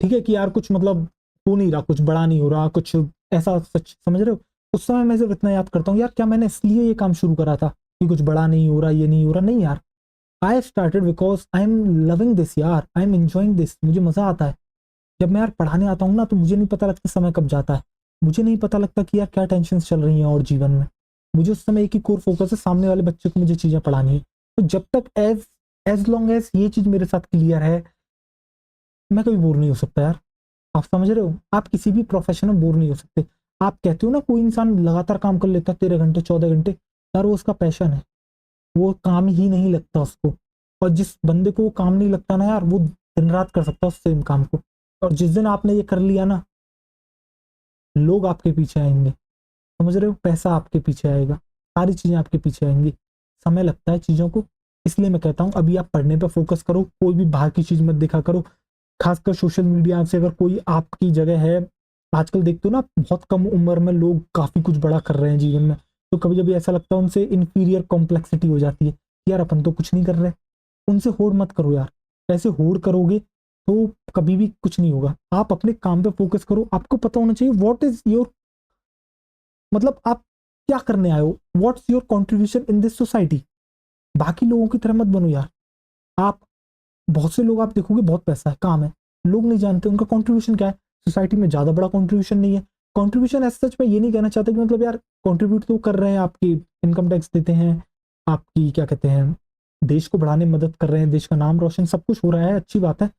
ठीक है, कि यार कुछ मतलब हो नहीं रहा, कुछ बड़ा नहीं हो रहा, कुछ ऐसा, सच समझ रहे हो? उस समय मैं सिर्फ इतना याद करता हूँ, यार क्या मैंने इसलिए ये काम शुरू करा था कि कुछ बड़ा नहीं हो रहा, ये नहीं हो रहा? नहीं यार, I started because I am loving this यार, आई एम एंजॉइंग दिस। मुझे मजा आता है जब मैं यार पढ़ाने आता हूँ ना, तो मुझे नहीं पता लगता समय कब जाता है। मुझे नहीं पता लगता कि यार क्या टेंशन चल रही हैं और जीवन में। मुझे उस समय एक ही कोर फोकस है, सामने वाले बच्चे को मुझे चीजें पढ़ानी है। तो जब तक एज एज लॉन्ग एज ये चीज मेरे साथ क्लियर है, मैं कभी बोर नहीं हो सकता यार। आप समझ रहे हो? आप किसी भी प्रोफेशन में बोर नहीं हो सकते। आप कहते हो ना, कोई इंसान लगातार काम कर लेता है 13 घंटे 14 घंटे, यार वो उसका पैशन है, वो काम ही नहीं लगता उसको। और जिस बंदे को वो काम नहीं लगता ना यार, वो दिन रात कर सकता है उस सेम काम को। और जिस दिन आपने ये कर लिया ना, लोग आपके पीछे आएंगे, समझ रहे हो? पैसा आपके पीछे आएगा, सारी चीजें आपके पीछे आएंगी। समय लगता है चीजों को। इसलिए मैं कहता हूँ अभी आप पढ़ने पर फोकस करो, कोई भी बाहर की चीज मत देखा करो। खासकर सोशल मीडिया से अगर कोई आपकी जगह है, आजकल देखते हो ना, बहुत कम उम्र में लोग काफी कुछ बड़ा कर रहे हैं जीवन में। तो कभी कभी ऐसा लगता है उनसे इंफीरियर कॉम्प्लेक्सिटी हो जाती है, यार अपन तो कुछ नहीं कर रहे। उनसे होड़ मत करो यार, ऐसे होड़ करोगे तो कभी भी कुछ नहीं होगा। आप अपने काम पे फोकस करो। आपको पता होना चाहिए व्हाट इज योर, मतलब आप क्या करने आए हो, what's your contribution in this society. बाकी लोगों की तरह मत बनो यार। आप, बहुत से लोग आप देखोगे बहुत पैसा है, काम है, लोग नहीं जानते उनका कंट्रीब्यूशन क्या है। सोसाइटी में ज्यादा बड़ा कंट्रीब्यूशन नहीं है। कंट्रीब्यूशन एज सच मैं ये नहीं कहना चाहता कि मतलब यार कंट्रीब्यूट तो कर रहे हैं, आपकी इनकम टैक्स देते हैं, आपकी क्या कहते हैं, देश को बढ़ाने में मदद कर रहे हैं, देश का नाम रोशन, सब कुछ हो रहा है, अच्छी बात है।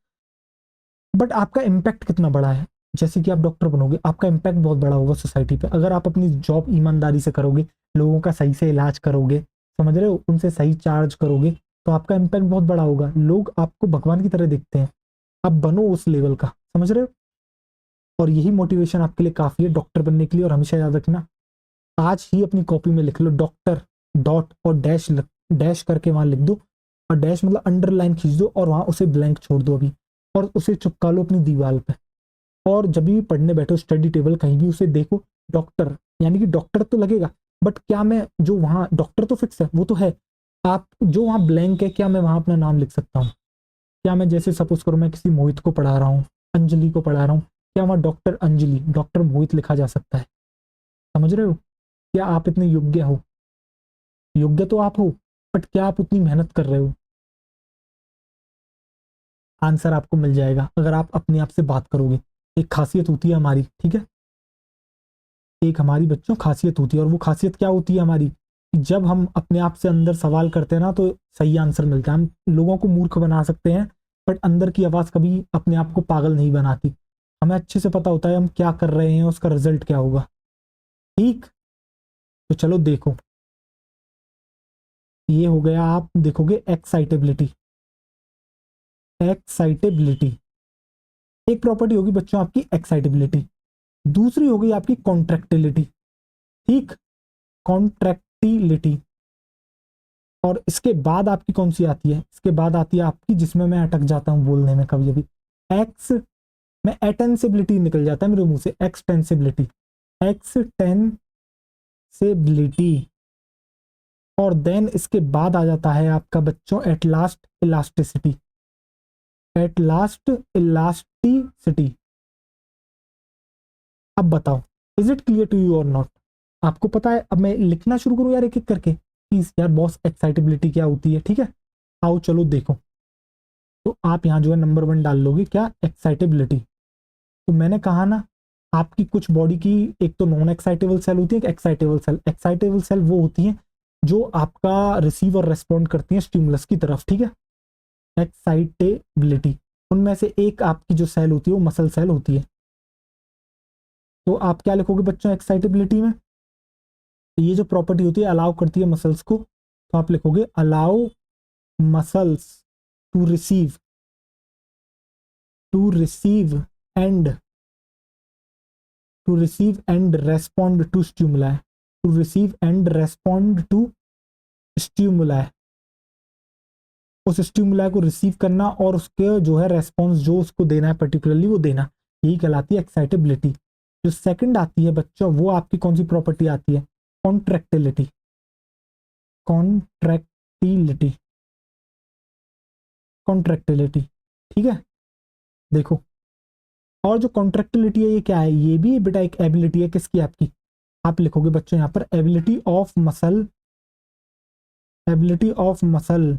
बट आपका इम्पैक्ट कितना बड़ा है? जैसे कि आप डॉक्टर बनोगे, आपका इम्पैक्ट बहुत बड़ा होगा सोसाइटी पे। अगर आप अपनी जॉब ईमानदारी से करोगे, लोगों का सही से इलाज करोगे, समझ रहे हो, उनसे सही चार्ज करोगे, तो आपका इम्पैक्ट बहुत बड़ा होगा। लोग आपको भगवान की तरह देखते हैं। आप बनो उस लेवल का, समझ रहे हो? और यही मोटिवेशन आपके लिए काफी है डॉक्टर बनने के लिए। और हमेशा याद रखना, आज ही अपनी कॉपी में लिख लो डॉक्टर, डॉट और डैश, डैश करके वहां लिख दो। और डैश मतलब अंडरलाइन खींच दो और वहां उसे ब्लैंक छोड़ दो अभी, और उसे चिपका लो अपनी दीवार पे। और जब भी पढ़ने बैठो, स्टडी टेबल कहीं भी उसे देखो, डॉक्टर, यानी कि डॉक्टर तो लगेगा, बट क्या मैं जो वहाँ डॉक्टर तो फिक्स है, वो तो है, आप जो वहाँ ब्लैंक है, क्या मैं वहाँ अपना नाम लिख सकता हूँ? क्या मैं, जैसे सपोज करो मैं किसी मोहित को पढ़ा रहा हूँ, अंजलि को पढ़ा रहा हूँ, क्या वहाँ डॉक्टर अंजलि, डॉक्टर मोहित लिखा जा सकता है? समझ रहे हो? क्या आप इतने योग्य हो? योग्य तो आप हो, बट क्या आप उतनी मेहनत कर रहे हो? आंसर आपको मिल जाएगा अगर आप अपने आप से बात करोगे। एक खासियत होती है हमारी, ठीक है, एक हमारी बच्चों खासियत होती है, और वो खासियत क्या होती है हमारी, कि जब हम अपने आप से अंदर सवाल करते हैं ना तो सही आंसर मिलता है। हम लोगों को मूर्ख बना सकते हैं बट अंदर की आवाज़ कभी अपने आप को पागल नहीं बनाती। हमें अच्छे से पता होता है हम क्या कर रहे हैं, उसका रिजल्ट क्या होगा। ठीक, तो चलो देखो, ये हो गया। आप देखोगे एक्साइटेबिलिटी। एक्साइटेबिलिटी एक प्रॉपर्टी होगी बच्चों आपकी, एक्साइटेबिलिटी। दूसरी होगी आपकी कॉन्ट्रैक्टिलिटी। ठीक, कॉन्ट्रैक्टिलिटी। और इसके बाद आपकी कौन सी आती है? इसके बाद आती है आपकी, जिसमें मैं अटक जाता हूं बोलने में कभी कभी, एक्स, मैं एटेंसिबिलिटी निकल जाता है मेरे मुंह से, एक्सटेंसिबिलिटी। एक्सटेंसिबिलिटी। और देन इसके बाद आ जाता है आपका बच्चों at last elasticity. At last elasticity. अब बताओ, is it clear to you और नॉट? आपको पता है? अब मैं लिखना शुरू करूं यार एक एक करके, प्लीज यार बॉस, एक्साइटेबिलिटी क्या होती है? ठीक है, आओ चलो देखो। तो आप यहाँ जो है नंबर 1 डाल लोगे, क्या? एक्साइटेबिलिटी। तो मैंने कहा ना, आपकी कुछ बॉडी की एक तो नॉन एक्साइटेबल सेल होती है, एक एक्साइटेबल सेल। एक्साइटेबल सेल वो होती हैं जो आपका रिसीव और रेस्पॉन्ड करती हैं स्टिमुलस की तरफ। ठीक है, एक्साइटेबिलिटी। उनमें से एक आपकी जो सेल होती है वो मसल सेल होती है। तो आप क्या लिखोगे बच्चों एक्साइटेबिलिटी में? ये जो प्रॉपर्टी होती है अलाउ करती है मसल्स को, तो आप लिखोगे allow muscles to receive, to receive and, to receive and respond to stimuli, to receive and respond to stimuli. उस स्टिमुलाई को रिसीव करना और उसके जो है रेस्पॉन्स जो उसको देना है पर्टिकुलरली वो देना, यही कहलाती है एक्साइटेबिलिटी। जो सेकंड आती है बच्चों वो आपकी कौन सी प्रॉपर्टी आती है? कॉन्ट्रैक्टिलिटी। Contractility, contractility. ठीक है, देखो। और जो कॉन्ट्रैक्टिलिटी है ये क्या है? ये भी बेटा एक एबिलिटी है, किसकी? आपकी। आप लिखोगे बच्चों यहाँ पर ability of muscle, ability of muscle.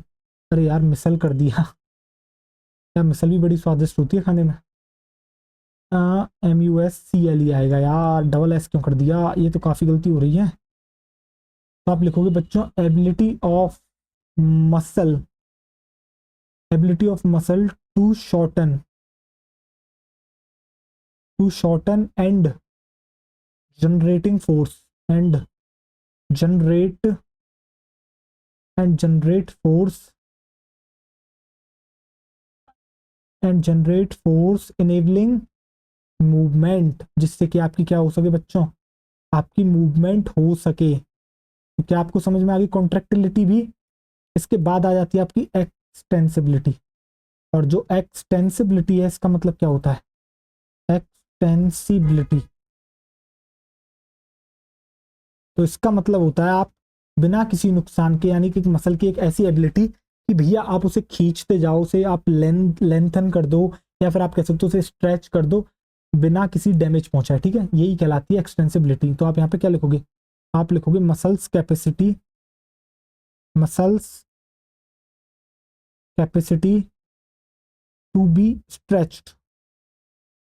अरे यार मिसल कर दिया। क्या मिसल भी बड़ी स्वादिष्ट होती है खाने में। MUSCLE आएगा यार, डबल एस क्यों कर दिया? ये तो काफी गलती हो रही है। तो आप लिखोगे बच्चों ability of muscle, ability of muscle to shorten, to shorten and generating force, and generate, and generate force, and generate force enabling movement, जिससे कि आपकी क्या हो सके बच्चों? आपकी मूवमेंट हो सके। तो क्या आपको समझ में आ गई कॉन्ट्रैक्टिलिटी भी? इसके बाद आ जाती है आपकी एक्सटेंसिबिलिटी। और जो एक्सटेंसिबिलिटी है इसका मतलब क्या होता है? एक्सटेंसिबिलिटी, तो इसका मतलब होता है आप बिना किसी नुकसान के, यानी कि मसल की एक ऐसी एबिलिटी कि भैया आप उसे खींचते जाओ, उसे आप लेंथन कर दो, या फिर आप कह सकते हो उसे स्ट्रेच कर दो बिना किसी डैमेज पहुंचाए। ठीक है, यही कहलाती है एक्सटेंसिबिलिटी। तो आप यहाँ पे क्या लिखोगे? आप लिखोगे muscles capacity, muscles capacity to be stretched,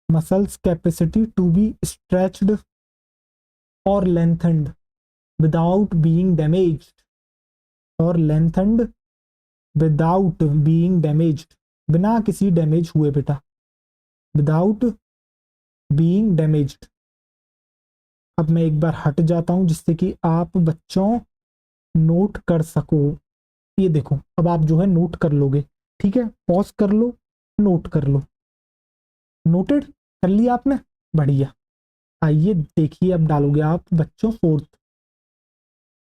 muscles capacity to be stretched और लेंथनड विदाउट बीइंग डैमेज्ड, और लेंथनड विदाउट बीइंग डैमेज्ड, बिना किसी डैमेज हुए बेटा, विदाउट बीइंग डैमेज्ड। अब मैं एक बार हट जाता हूं जिससे कि आप बच्चों नोट कर सको। ये देखो, अब आप जो है नोट कर लोगे। ठीक है, पॉज कर लो, नोट कर लो। नोटेड कर लिया आपने? बढ़िया। आइए देखिए, अब डालोगे आप बच्चों फोर्थ।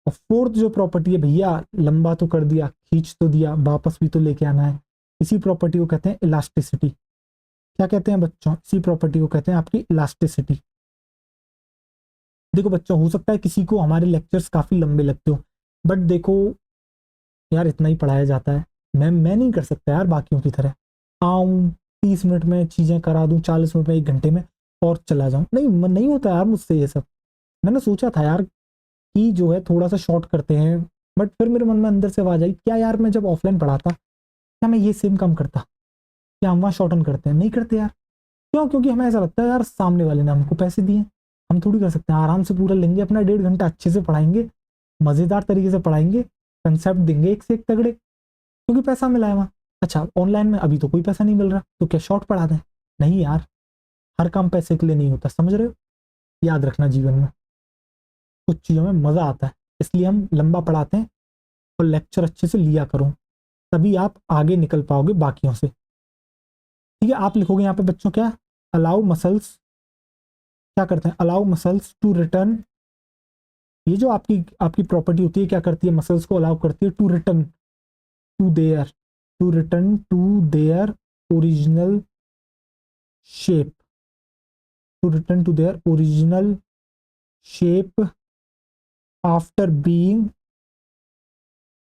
और फोर्थ जो प्रॉपर्टी है भैया, लंबा तो कर दिया, खींच तो दिया, वापस भी तो लेके आना है। इसी प्रॉपर्टी को कहते हैं इलास्टिसिटी। क्या कहते हैं बच्चों? इसी प्रॉपर्टी को कहते हैं आपकी इलास्टिसिटी। देखो बच्चों, हो सकता है किसी को हमारे लेक्चर्स काफी लंबे लगते हो, बट देखो यार इतना ही पढ़ाया जाता है। मैं नहीं कर सकता यार बाकियों की तरह, आऊं 30 मिनट में चीजें करा दूं, 40 मिनट में, 1 घंटे में और चला जाऊं। नहीं, मन नहीं होता यार मुझसे ये सब। मैंने सोचा था यार कि जो है थोड़ा सा शॉर्ट करते हैं, बट फिर मेरे मन में अंदर से आवाज आई, क्या यार मैं जब ऑफलाइन पढ़ाता क्या मैं ये सेम काम करता? क्या हम वहाँ शॉर्टन करते हैं? नहीं करते यार। क्यों? क्योंकि हमें ऐसा लगता है यार सामने वाले ने हमको पैसे दिए, हम थोड़ी कर सकते हैं। आराम से पूरा लेंगे अपना 1.5 घंटा, अच्छे से पढ़ाएंगे, मजेदार तरीके से पढ़ाएंगे, कंसेप्ट देंगे एक से एक तगड़े, क्योंकि पैसा मिला है वहाँ। अच्छा ऑनलाइन में अभी तो कोई पैसा नहीं मिल रहा, तो क्या शॉर्ट पढ़ा दें? नहीं यार, हर काम पैसे के लिए नहीं होता, समझ रहे हो? याद रखना, जीवन में कुछ चीज़ों में मज़ा आता है, इसलिए हम लंबा पढ़ाते हैं, और लेक्चर अच्छे से लिया करो, तभी आप आगे निकल पाओगे बाकियों से। ठीक है, आप लिखोगे यहाँ पे बच्चों क्या, अलाउ मसल्स, क्या करते हैं, अलाउ मसल्स टू रिटर्न, ये जो आपकी आपकी प्रॉपर्टी होती है क्या करती है, मसल्स को अलाउ करती है to return to their, to return to their original shape, to return to their original shape after being,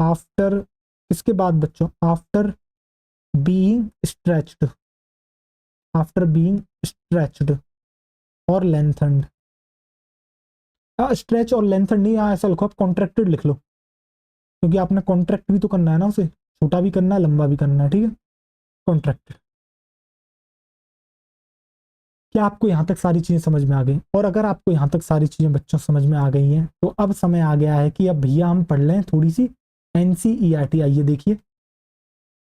after, इसके बाद बच्चों, after being stretched, after being stretched और लेंथनड। स्ट्रेच और लेंथनड नहीं, यहाँ ऐसा लिखो आप, कॉन्ट्रैक्टेड लिख लो, क्योंकि आपने कॉन्ट्रैक्ट भी तो करना है ना, उसे छोटा भी करना है लंबा भी करना है, ठीक है, कॉन्ट्रैक्टेड। क्या आपको यहाँ तक सारी चीज़ें समझ में आ गई? और अगर आपको यहाँ तक सारी चीज़ें बच्चों समझ में आ गई हैं, तो अब समय आ गया है कि अब भैया हम पढ़ लें थोड़ी सी एनसीईआरटी। आइए देखिए,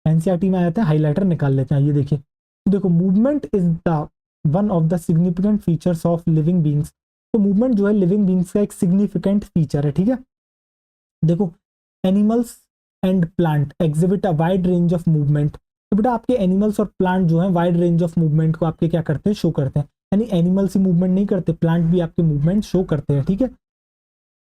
एनसीईआरटी में आ जाते हैं, हाइलाइटर निकाल लेते हैं, आइए देखिए। तो देखो, movement is the one of the significant features of living beings. तो मूवमेंट जो है लिविंग बींग्स का एक सिग्निफिकेंट फीचर है, ठीक है। देखो, animals and plant exhibit a wide range of movement. तो बेटा आपके एनिमल्स और प्लांट जो है वाइड रेंज ऑफ मूवमेंट को आपके क्या करते हैं, शो करते हैं। यानी एनिमल्स ही मूवमेंट नहीं करते, प्लांट भी आपके मूवमेंट शो करते हैं, ठीक है।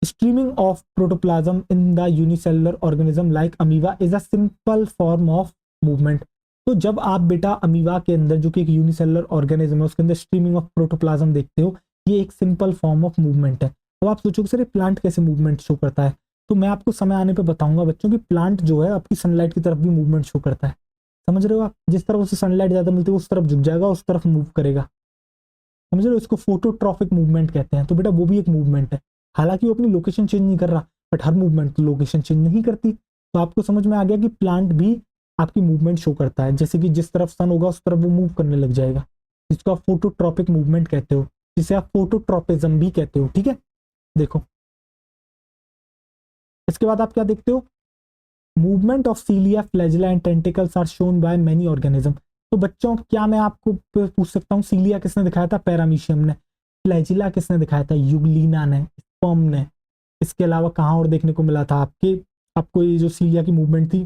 Streaming of protoplasm in the unicellular organism like amoeba is a simple form of movement. तो जब आप बेटा अमीबा के अंदर, जो कि एक यूनिसेलुलर ऑर्गेनिज्म है, उसके अंदर स्ट्रीमिंग ऑफ प्रोटोप्लाज्म देखते हो, ये एक सिंपल फॉर्म ऑफ मूवमेंट है। अब आप सोचोगे सर प्लांट कैसे मूवमेंट शो करता है, तो मैं आपको समय आने पे बताऊंगा बच्चों कि प्लांट जो है आपकी सनलाइट की तरफ भी मूवमेंट शो करता है। समझ रहे हो आप? जिस तरफ उसे सनलाइट ज्यादा मिलती है उस तरफ झुक जाएगा, उस तरफ मूव करेगा। समझ रहे हो? इसको फोटोट्रॉपिक मूवमेंट कहते हैं। तो बेटा वो भी एक मूवमेंट है, हालांकि वो अपनी लोकेशन चेंज नहीं कर रहा, but her movement location change नहीं करती। तो आपको समझ में आ गया कि प्लांट भी आपकी मूवमेंट शो करता है, जैसे कि जिस तरफ सन होगा उस तरफ वो मूव करने लग जाएगा, जिसको आप फोटोट्रॉपिक मूवमेंट कहते हो, जिसे आप फोटोट्रॉपिज्म भी कहते हो, ठीक है। देखो, इसके बाद आप क्या देखते हो, movement of cilia, flagella and tentacles are shown by many organism. तो बच्चों क्या मैं आपको पूछ सकता हूँ, सीलिया किसने दिखाया था, पैरामीशियम ने। फ्लैजिला किसने दिखाया था, यूग्लिना ने, स्पर्म ने। इसके अलावा कहाँ और देखने को मिला था आपके, आपको ये जो सीलिया की मूवमेंट थी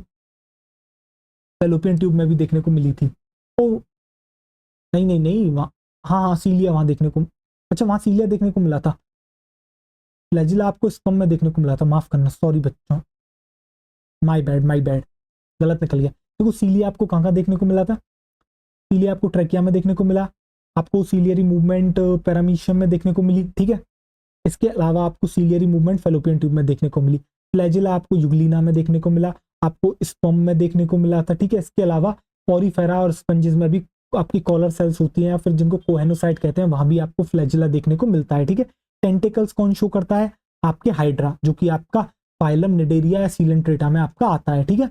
फैलोपियन ट्यूब में भी देखने को मिली थी। तो नहीं नहीं नहीं, वहाँ, हाँ हाँ सीलिया वहाँ देखने को, अच्छा वहाँ सीलिया देखने को मिला था, फ्लैजिला आपको स्पर्म में देखने को मिला था, माफ करना, सॉरी बच्चों, माई बैड माई बैड, गलत निकल गया। देखो सीलिया आपको कहाँ कहाँ देखने को मिला था, सीलिया आपको ट्रैकिया में देखने को मिला, आपको सीलियरी मूवमेंट पैरामीशियम में देखने को मिली, ठीक है। इसके अलावा आपको सीलियरी मूवमेंट फैलोपियन ट्यूब में देखने को मिली, फ्लैजिला आपको युग्लिना में देखने को मिला, आपको स्पर्म में देखने को मिला था, ठीक है। इसके अलावा पॉरीफेरा और स्पंजेस में भी आपकी कॉलर सेल्स होती हैं, या फिर जिनको कोहेनोसाइट कहते हैं, वहां भी आपको फ्लैजिला देखने को मिलता है, ठीक है। टेंटिकल्स कौन शो करता है, आपके हाइड्रा, जो कि आपका फाइलम निडेरिया या सीलेंट्रेटा में आपका आता है, ठीक है।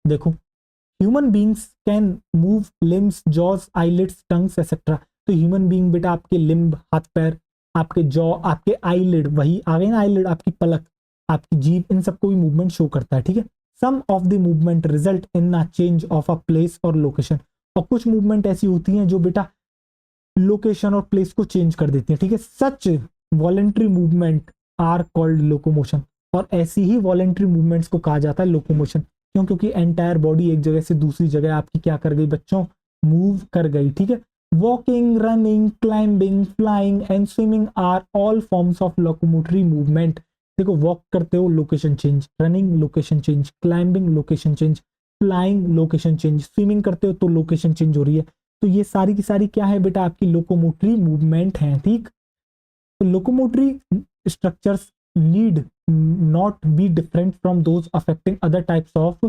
देखो, human beings can move limbs, jaws, eyelids, tongues etcetera. तो ह्यूमन बींग बेटा आपके लिम्ब, हाथ पैर, आपके जॉ, आपके आईलिड, वही आ गए ना आईलिड, आपकी पलक, आपकी जीभ, इन सबको भी मूवमेंट शो करता है, ठीक है। Some of the movement result in a change of a place और लोकेशन। और कुछ मूवमेंट ऐसी होती हैं जो बेटा लोकेशन और प्लेस को चेंज कर देती है, ठीक है। Such voluntary movement are called locomotion. और ऐसी ही वॉलेंट्री मूवमेंट्स को कहा जाता है लोकोमोशन। क्यों? क्योंकि एंटायर बॉडी एक जगह से दूसरी जगह आपकी क्या कर गई बच्चों, मूव कर गई, ठीक है। Walking, running, climbing, flying and swimming are all forms of locomotory movement. देखो, वॉक करते हो location change, running location change, climbing location change, flying location change, swimming करते हो तो लोकेशन चेंज हो रही है। तो ये सारी की सारी क्या है बेटा, आपकी लोकोमोटरी मूवमेंट है, ठीक। तो locomotory structures need not be different from those affecting other types of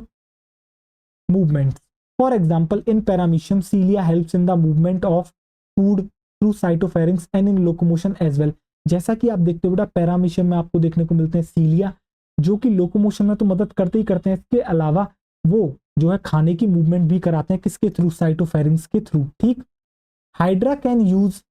movements. For example, in paramecium, cilia helps in the movement of food through cytopharynx and in locomotion as well. जैसा कि आप देखते हो बेटा paramecium में आपको देखने को मिलते हैं सीलिया, जो कि लोकोमोशन में तो मदद करते ही करते हैं, इसके अलावा वो जो है खाने की मूवमेंट भी कराते हैं, किसके थ्रू, साइटोफेरिंक्स के थ्रू, ठीक। Hydra can use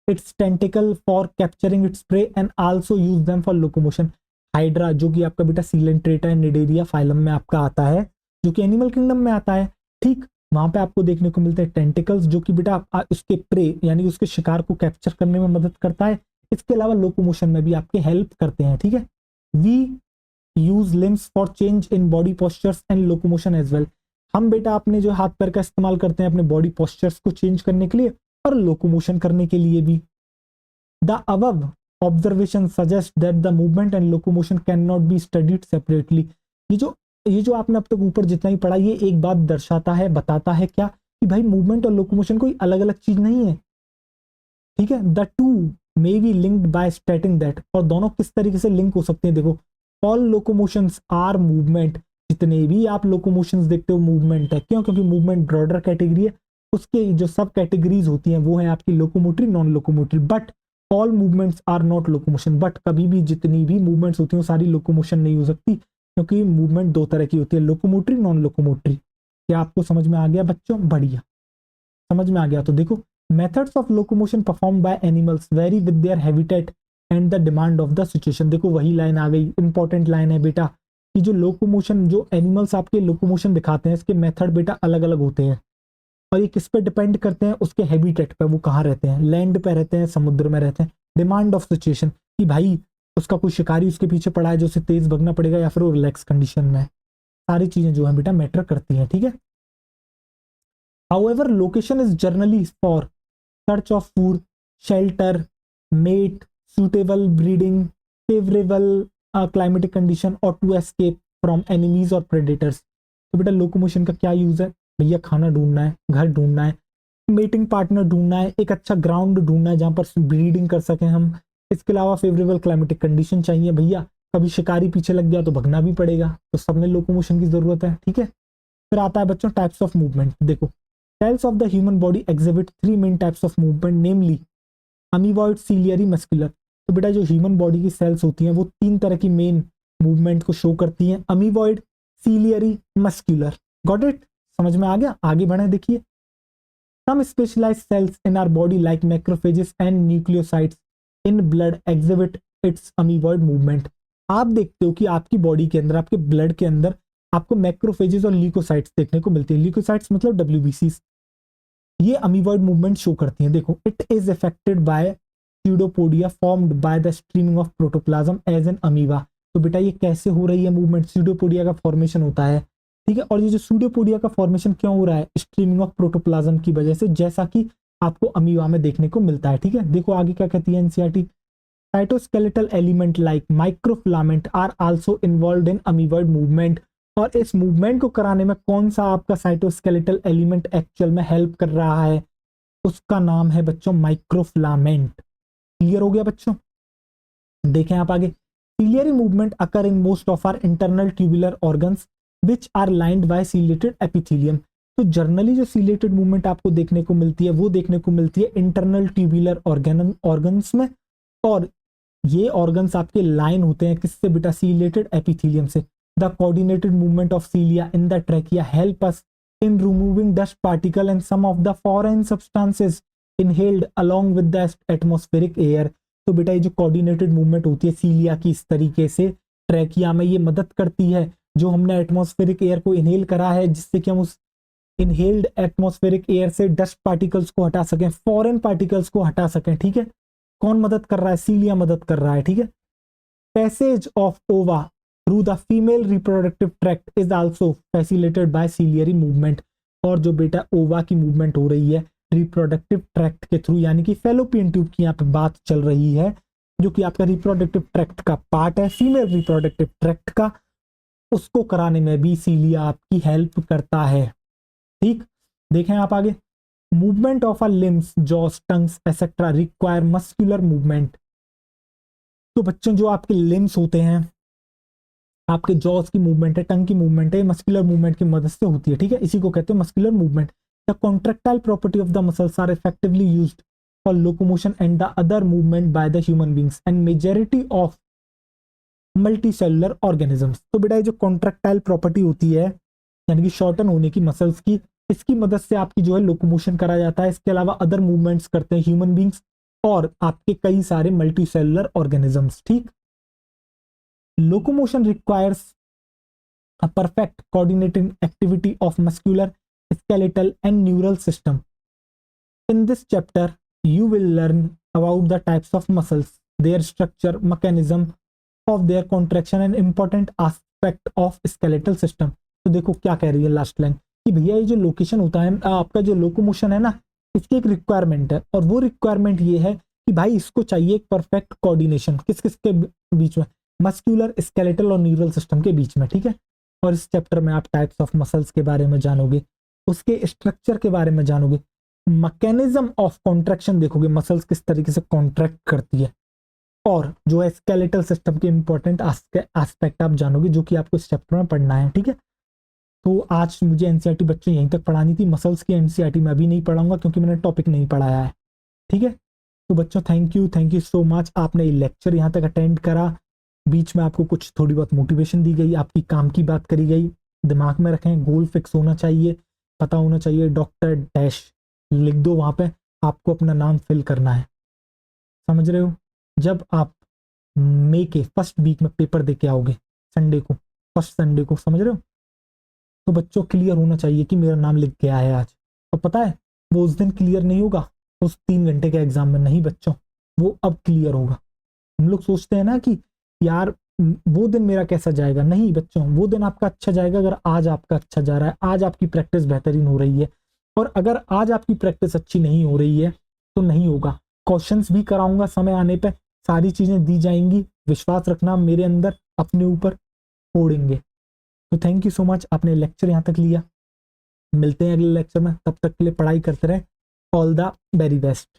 it's tentacle for capturing its prey and also use them for locomotion. Hydra जो कि आपका बेटा सीलेंट्रेटा निडेरिया फाइलम में आपका आता है, जो कि एनिमल किंगडम में आता है, ठीक। वहां पे आपको देखने को मिलते हैं टेंटिकल्स, जो कि बेटा उसके प्रे यानी उसके शिकार को कैप्चर करने में मदद करता है। इसके अलावा लोकोमोशन में भी आपके हेल्प करते हैं, ठीक है। We use limbs for change in body postures and locomotion as well. हम बेटा अपने जो हाथ पैर का इस्तेमाल करते हैं अपने बॉडी पोस्चर्स को चेंज करने के लिए और लोकोमोशन करने के लिए भी। The above observation suggest that the movement and locomotion can not be studied separately. ये जो आपने अब तक ऊपर जितना ही पढ़ा, ये एक बात दर्शाता है, बताता है क्या, कि भाई मूवमेंट और लोकोमोशन कोई अलग अलग चीज नहीं है, ठीक है। The two may be linked by stating that, और दोनों किस तरीके से लिंक हो सकते हैं, देखो ऑल लोकोमोशंस आर मूवमेंट। जितने भी आप लोकोमोशंस देखते हो मूवमेंट है, क्यों? क्योंकि मूवमेंट ब्रॉडर कैटेगरी है, उसके जो सब कैटेगरीज होती हैं वो है आपकी locomotory, non locomotory. But all movements are not locomotion. But कभी भी जितनी भी मूवमेंट्स होती हैं वो सारी लोकोमोशन नहीं हो सकती, क्योंकि मूवमेंट दो तरह की होती है, लोकोमोटरी, नॉन लोकोमोटरी। क्या आपको समझ में आ गया बच्चों? बढ़िया, समझ में आ गया। तो देखो, methods of locomotion perform by animals very with their habitat and the demand of the situation. देखो वही लाइन आ गई, इंपॉर्टेंट लाइन है बेटा, कि जो लोकोमोशन, जो एनिमल्स आपके लोकोमोशन दिखाते हैं, इसके मेथड बेटा अलग अलग होते हैं, और ये किस पे डिपेंड करते हैं? उसके हैबिटेट पे, वो कहाँ रहते हैं, लैंड पे रहते हैं, समुद्र में रहते हैं। डिमांड ऑफ सिचुएशन, कि भाई उसका कोई शिकारी उसके पीछे पड़ा है जो उसे तेज भगना पड़ेगा, या फिर वो रिलैक्स कंडीशन में है। सारी चीजें जो है बेटा मैटर करती हैं, ठीक है। However location is generally for search of food, shelter, mate, suitable breeding, favourable climatic condition, और टू एस्केप फ्रॉम एनिमीज और प्रेडेटर्स। तो बेटा लोकोमोशन का क्या यूज है? भैया खाना ढूंढना है, घर ढूंढना है, मेटिंग पार्टनर ढूंढना है, एक अच्छा ग्राउंड ढूंढना है जहां पर ब्रीडिंग कर सकें हम। इसके अलावा फेवरेबल क्लाइमेटिक कंडीशन चाहिए भैया, कभी शिकारी पीछे लग गया तो भगना भी पड़ेगा, तो सब में लोकोमोशन की जरूरत है, ठीक है। फिर आता है बच्चों टाइप्स ऑफ मूवमेंट। देखो, cells of the human body exhibit three main types of movement, namely amoeboid, ciliary, muscular. तो बेटा जो ह्यूमन बॉडी की सेल्स होती हैं वो तीन तरह की मेन मूवमेंट को शो करती हैं, amoeboid, ciliary, muscular. Got it? समझ में आ गया? आगे बढ़े, देखिए। Some specialized cells in our body like macrophages and nucleocytes in blood exhibit its amoeboid movement। आप देखते हो कि आपकी बॉडी के अंदर, आपके ब्लड के अंदर आपको मैक्रोफेजेस और ल्यूकोसाइट्स देखने को मिलती है। ल्यूकोसाइट्स मतलब डब्ल्यूबीसीज, ये अमीबॉइड मूवमेंट शो करती हैं। देखो, it is affected by pseudopodia formed by the streaming of protoplasm as an amoeba. तो बेटा ये कैसे हो रही है मूवमेंट? स्यूडोपोडिया का फॉर्मेशन होता है, ठीक है। और ये जो स्यूडोपोडिया का फॉर्मेशन क्यों हो रहा है? स्ट्रीमिंग ऑफ प्रोटोप्लाज्म की वजह से, जैसा कि आपको अमीबा में देखने को मिलता है, ठीक है। देखो आगे क्या कहती है NCERT, cytoskeletal element like microfilament are also involved in amoeboid movement. और इस मूवमेंट को कराने में कौन सा आपका साइटोस्केलेटल एलिमेंट एक्चुअल में हेल्प कर रहा है? उसका नाम है बच्चों माइक्रोफिलामेंट। क्लियर हो गया बच्चों? देखें आप आगे, ciliary movement occur in most of our internal tubular organs which are lined by ciliated epithelium. तो जर्नली जो सीलेटेड मूवमेंट आपको देखने को मिलती है वो देखने को मिलती है इंटरनल ट्यूबुलर ऑर्गन्स में, और ये ऑर्गन्स आपके लाइन होते हैं किससे बेटा? सीलेटेड एपिथेलियम से। The coordinated movement of सीलिया in the trachea help us in removing dust particle and some of the foreign substances inhaled along with the atmospheric air। तो बेटा ये जो कोऑर्डिनेटेड मूवमेंट होती है सीलिया की, इस तरीके से ट्रैकिया में ये मदद करती है, जो हमने एटमॉस्फेरिक एयर को इनहेल करा है, जिससे कि हम उस इनहेल्ड एटमॉस्फेरिक एयर से डस्ट पार्टिकल्स को हटा सकें, फॉरेन पार्टिकल्स को हटा सकें, ठीक है। कौन मदद कर रहा है? सीलिया मदद कर रहा है, ठीक है। पैसेज ऑफ ओवा through the female reproductive tract is also facilitated bye ciliary movement. और जो बेटा ओवा की मूवमेंट हो रही है रिप्रोडक्टिव ट्रैक्ट के थ्रू, यानी कि फेलोपियन ट्यूब की यहाँ पे बात चल रही है, जो कि आपका रिप्रोडक्टिव ट्रैक्ट का पार्ट है, फीमेल रिप्रोडक्टिव ट्रैक्ट का, उसको कराने में भी सीलिया आपकी हेल्प करता है, ठीक। देखें आप आगे, movement of a limbs, jaws, tongues etcetera require muscular movement. तो बच्चों जो आपके लिम्स होते हैं, आपके जॉस की मूवमेंट है, टंग की मूवमेंट है, मस्कुलर मूवमेंट की मदद से होती है, ठीक है। इसी को कहते हैं muscular movement. The contractile property of the muscles are effectively used for locomotion and the other movement by the human beings and majority of multicellular organisms. तो बेटा ये जो कॉन्ट्रेक्टाइल प्रॉपर्टी होती है, यानी कि शॉर्टन होने की मसल्स की, इसकी मदद से आपकी जो है लोकोमोशन करा जाता है। इसके अलावा अदर मूवमेंट्स करते हैं ह्यूमन बींग्स और आपके कई सारे मल्टीसेलुलर ऑर्गेनिजम्स। ठीक, locomotion requires a perfect coordinating activity of muscular, skeletal, and neural system. In this chapter, you will learn about the types of muscles, their structure, mechanism of their contraction, and important aspect of skeletal system. तो देखो क्या कह रही है last line कि भैया ये जो लोकेशन होता है आपका जो लोकोमोशन है ना, इसकी एक रिक्वायरमेंट है, और वो रिक्वायरमेंट ये है कि भाई इसको चाहिए एक परफेक्ट कोऑर्डिनेशन किस किस के बीच में, मस्क्यूलर, स्केलेटल और न्यूरल सिस्टम के बीच में। ठीक है, और इस चैप्टर में आप टाइप्स ऑफ मसल्स के बारे में जानोगे, उसके स्ट्रक्चर के बारे में जानोगे, मैकेनिज्म ऑफ कॉन्ट्रैक्शन देखोगे, मसल्स किस तरीके से कॉन्ट्रैक्ट करती है, और जो है स्केलेटल सिस्टम के इंपॉर्टेंट एस्पेक्ट आप जानोगे जो कि आपको इस चैप्टर में पढ़ना है। ठीक है, तो आज मुझे एनसीईआरटी बच्चों यहीं तक पढ़ानी थी, मसल्स की एनसीईआरटी मैं अभी नहीं पढ़ाऊंगा क्योंकि मैंने टॉपिक नहीं पढ़ाया है। ठीक है, तो बच्चों थैंक यू सो मच, आपने लेक्चर यहाँ तक अटेंड करा, बीच में आपको कुछ थोड़ी बहुत मोटिवेशन दी गई, आपकी काम की बात करी गई। दिमाग में रखें, गोल फिक्स होना चाहिए, पता होना चाहिए, डॉक्टर डैश लिख दो वहां पे, आपको अपना नाम फिल करना है, समझ रहे हो। जब आप मई के फर्स्ट वीक में पेपर दे के आओगे संडे को, फर्स्ट संडे को, समझ रहे हो, तो बच्चों क्लियर होना चाहिए कि मेरा नाम लिख गया है आज। और पता है वो उस दिन क्लियर नहीं होगा उस 3 घंटे के एग्जाम में, नहीं बच्चों, वो अब क्लियर होगा। हम लोग सोचते हैं ना कि यार वो दिन मेरा कैसा जाएगा, नहीं बच्चों, वो दिन आपका अच्छा जाएगा अगर आज आपका अच्छा जा रहा है, आज आपकी प्रैक्टिस बेहतरीन हो रही है। और अगर आज आपकी प्रैक्टिस अच्छी नहीं हो रही है तो नहीं होगा। क्वेश्चंस भी कराऊंगा समय आने पे, सारी चीजें दी जाएंगी, विश्वास रखना मेरे अंदर, अपने ऊपर फोड़ेंगे। तो थैंक यू सो मच, आपने लेक्चर यहाँ तक लिया, मिलते हैं अगले लेक्चर में, तब तक के लिए पढ़ाई करते रहे, ऑल द वेरी बेस्ट।